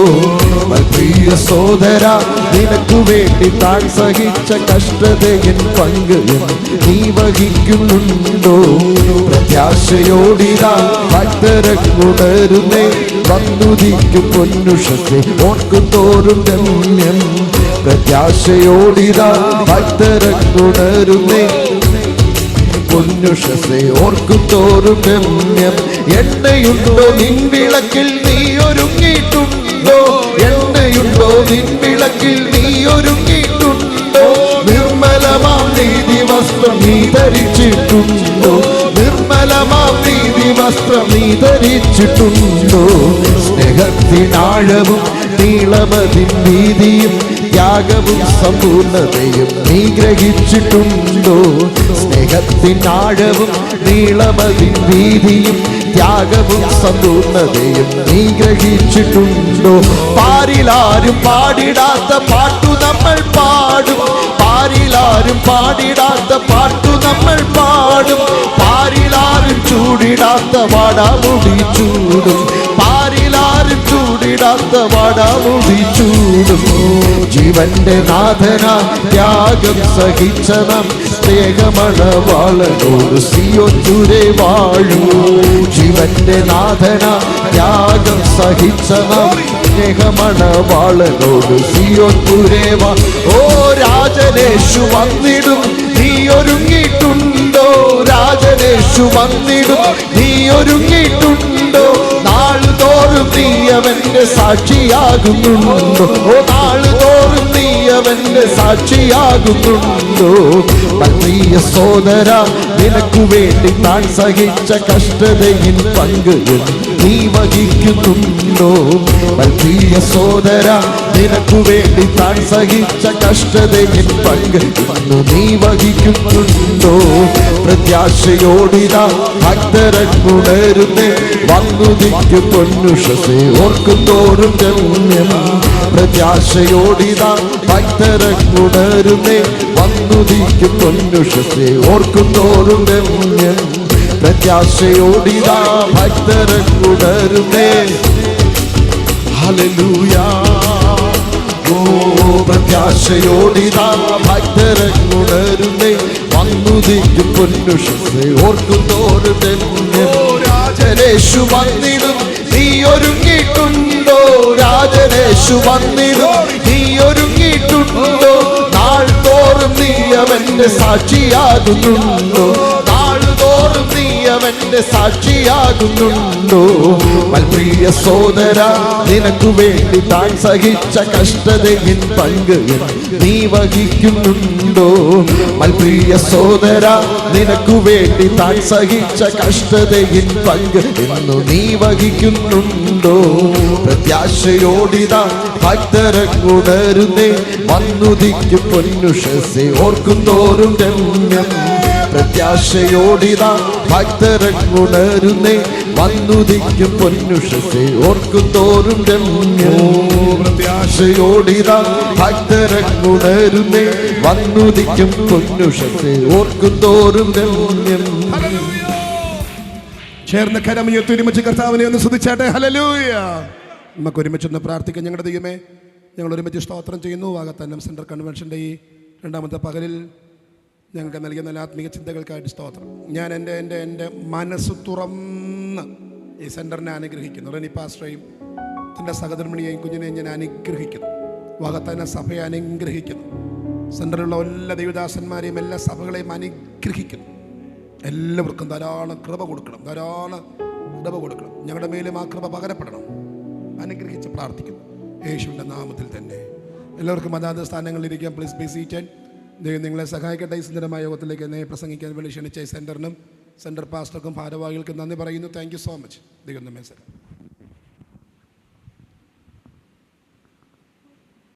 പ്രിയ സോദര, നിനക്കു വേണ്ടി താൻ സഹിച്ച കഷ്ടതയിൽ പങ്ക് നീ വഹിക്കുന്നുണ്ടോ. പ്രത്യാശയോടിതാ ഭക്തരങ്ങുണരുന്നേ, വന്നുദിക്കും പൊന്നുഷസേ ഓർക്കും തോറും രമ്യം. പ്രത്യാശയോടിതാ ഭക്തരങ്ങുണരുന്നേ, പൊന്നുഷസേ ഓർക്കും തോറും രമ്യം. എണ്ണയുണ്ടോ നിൻ വിളക്കിൽ നീ ഒരുങ്ങിയിട്ടുണ്ടോ, എണ്ണയുണ്ടോ നിൻ വിളക്കിൽ നീ ഒരുങ്ങിയിട്ടുണ്ടോ. നിർമ്മലമാം നീതി വസ്ത്രം നീ ധരിച്ചിട്ടുണ്ടോ, നിർമ്മലമാം നീതി വസ്ത്രം നീ ധരിച്ചിട്ടുണ്ടോ. സ്നേഹത്തിനാഴവും നീളമതിൻ വീതിയും ത്യാഗവും സമ്പൂർണതയും നീ ഗ്രഹിച്ചിട്ടുണ്ടോ. സ്നേഹത്തിനാഴവും നീളമതിൻ വീതിയും ത്യാഗവും സമ്പൂർണതയും നീ ഗ്രഹിച്ചിട്ടുണ്ടോ. പാരിലാരും പാടിടാത്ത പാട്ടു നമ്മൾ പാടും, പാരിലാരും പാടിടാത്ത പാട്ടു നമ്മൾ പാടും. പാരിലാരും ചൂടിടാത്ത വാടാമുടി ചൂടും, പാരിലാരും ചൂടിടാത്ത വാടാമുടി ചൂടും. ജീവന്റെ നാഥന ത്യാഗം സഹിച്ച നാം സ്നേഹമണവാളനോട് സിയോൻ ചുരേ വാഴൂ. ജീവന്റെ നാഥന ത്യാഗം സഹിച്ച നാം സ്നേഹമണവാളനോട് സിയോൻ ചുരേ വാ. ഓ രാജനേശു വന്നിടും നീ ഒരുങ്ങിയിട്ടുണ്ടോ, രാജനേശു വന്നിടും നീ ഒരുങ്ങിയിട്ടുണ്ടോ. നാളുതോറും നീ അവന്റെ സാക്ഷിയാകുന്നുണ്ടോ, ഓ നാളുതോറും നീ അവന്റെ സാക്ഷിയാകുന്നുണ്ടോ. പ്രിയ സോദര, നിനക്കു വേണ്ടി താൻ സഹിച്ച കഷ്ടതയിൽ പങ്ക് നീ വഹിക്കുന്നുണ്ടോ. പ്രിയ സോദര, നിനക്കു വേണ്ടി താൻ സഹിച്ച കഷ്ടതയിൽ പങ്ക് നീ വഹിക്കുന്നുണ്ടോ. പ്രത്യാശയോടിതാ ഭക്തരങ്ങുണരുന്നേ, വന്നുദിക്കും പൊന്നുഷസേ ഓർക്കും തോറും രമ്യം. പ്രത്യാശയോടിതാ ഭക്തരങ്ങുണരുന്നേ, വന്നുദിക്കും പൊന്നുഷസേ ഓർക്കും തോറും രമ്യം. പ്രത്യാശയോടിതാ ഭക്തരങ്ങുണരുന്നേ. ഹല്ലേലൂയ. ഓ പ്രത്യാശയോടിതാ ഭക്തരങ്ങുണരുന്നേ, വന്നുദിക്കും പൊന്നുഷസേ ഓർക്കും തോറും രമ്യം. രാജനേശു വന്നിടും നീ ഒരുങ്ങിയിട്ടുണ്ടോ, രാജനേശു വന്നിടും നീ ഒരുങ്ങിയിട്ടുണ്ടോ. നാൾതോറും നീ അവന്റെ സാക്ഷിയാകുന്നുണ്ടോ, നാൾതോറും നീ അവന്റെ എന്റെ സാക്ഷിയാകുന്നുണ്ടോ? പ്രിയ സോദര, നിനക്കു വേണ്ടി താൻ സഹിച്ച കഷ്ടതയിൻ പങ്ക് നീ വഹിക്കുന്നുണ്ടോ? പ്രിയ സോദര, നിനക്കു വേണ്ടി താൻ സഹിച്ച കഷ്ടതയിൻ പങ്ക് എന്നു നീ വഹിക്കുന്നുണ്ടോ? പ്രത്യാശയോടിതാ ഭക്തരങ്ങുണരുന്നേ, വന്നുദിക്കും പൊന്നുഷസെ ഓർക്കും തോറും രമ്യം. പ്രത്യാശയോടിതാ ഭക്തരങ്ങുണരുന്നേ, വന്നുദിക്കും പൊന്നുഷസെ ഓർക്കും തോറും രമ്യം. പ്രത്യാശയോടിതാ ഭക്തരങ്ങുണരുന്നേ, വന്നുദിക്കും പൊന്നുഷസെ ഓർക്കും തോറും രമ്യം. ചേർന്ന് കരമുയർത്തി ഒരുമിച്ച് കർത്താവിനെ ഒന്ന് സ്തുതിച്ചാട്ടെ. ഹല്ലേലൂയ. നമുക്ക് ഒരുമിച്ചൊന്ന് പ്രാർത്ഥിക്കാം. ഞങ്ങളുടെ ദൈവമേ, ഞങ്ങൾ ഒരുമിച്ച് സ്തോത്രം ചെയ്യുന്നു. വാകത്താനം സെൻട്രൽ കൺവെൻഷൻ്റെ ഈ രണ്ടാമത്തെ പകലിൽ ഞങ്ങൾക്ക് നൽകിയ നല്ല ആത്മീയ ചിന്തകൾക്കായിട്ട് സ്തോത്രം. ഞാൻ എൻ്റെ മനസ്സ് തുറന്ന് ഈ സെൻറ്ററിനെ അനുഗ്രഹിക്കുന്നു. റെനി പാസ്റ്ററേയും എൻ്റെ സഹധർമ്മിണിയെയും കുഞ്ഞിനെയും ഞാൻ അനുഗ്രഹിക്കുന്നു. വാകത്താന സഭയെ അനുഗ്രഹിക്കുന്നു. സെൻറ്ററിലുള്ള എല്ലാ ദൈവദാസന്മാരെയും എല്ലാ സഭകളെയും അനുഗ്രഹിക്കുന്നു. എല്ലാവർക്കും ധാരാളം കൃപ കൊടുക്കണം, ധാരാളം കൃപ കൊടുക്കണം. ഞങ്ങളുടെ മേലും ആ കൃപ പകരപ്പെടണം. അനുഗ്രഹിച്ച് പ്രാർത്ഥിക്കുന്നു യേശുവിൻ്റെ നാമത്തിൽ തന്നെ. എല്ലാവർക്കും അതാത് സ്ഥാനങ്ങളിലിരിക്കാം. Please be seated. ദൈവം നിങ്ങളെ സഹായിക്കട്ടെ. ഈ സുന്ദരമായ യോഗത്തിലേക്ക് എന്നെ പ്രസംഗിക്കാൻ വേണ്ടി ക്ഷണിച്ച സെൻറ്ററിനും സെൻറ്റർ പാസ്റ്റർക്കും ഭാരവാഹികൾക്കും നന്ദി പറയുന്നു. Thank you so much. ദൈവം നമ്മെ സഹായിക്കട്ടെ.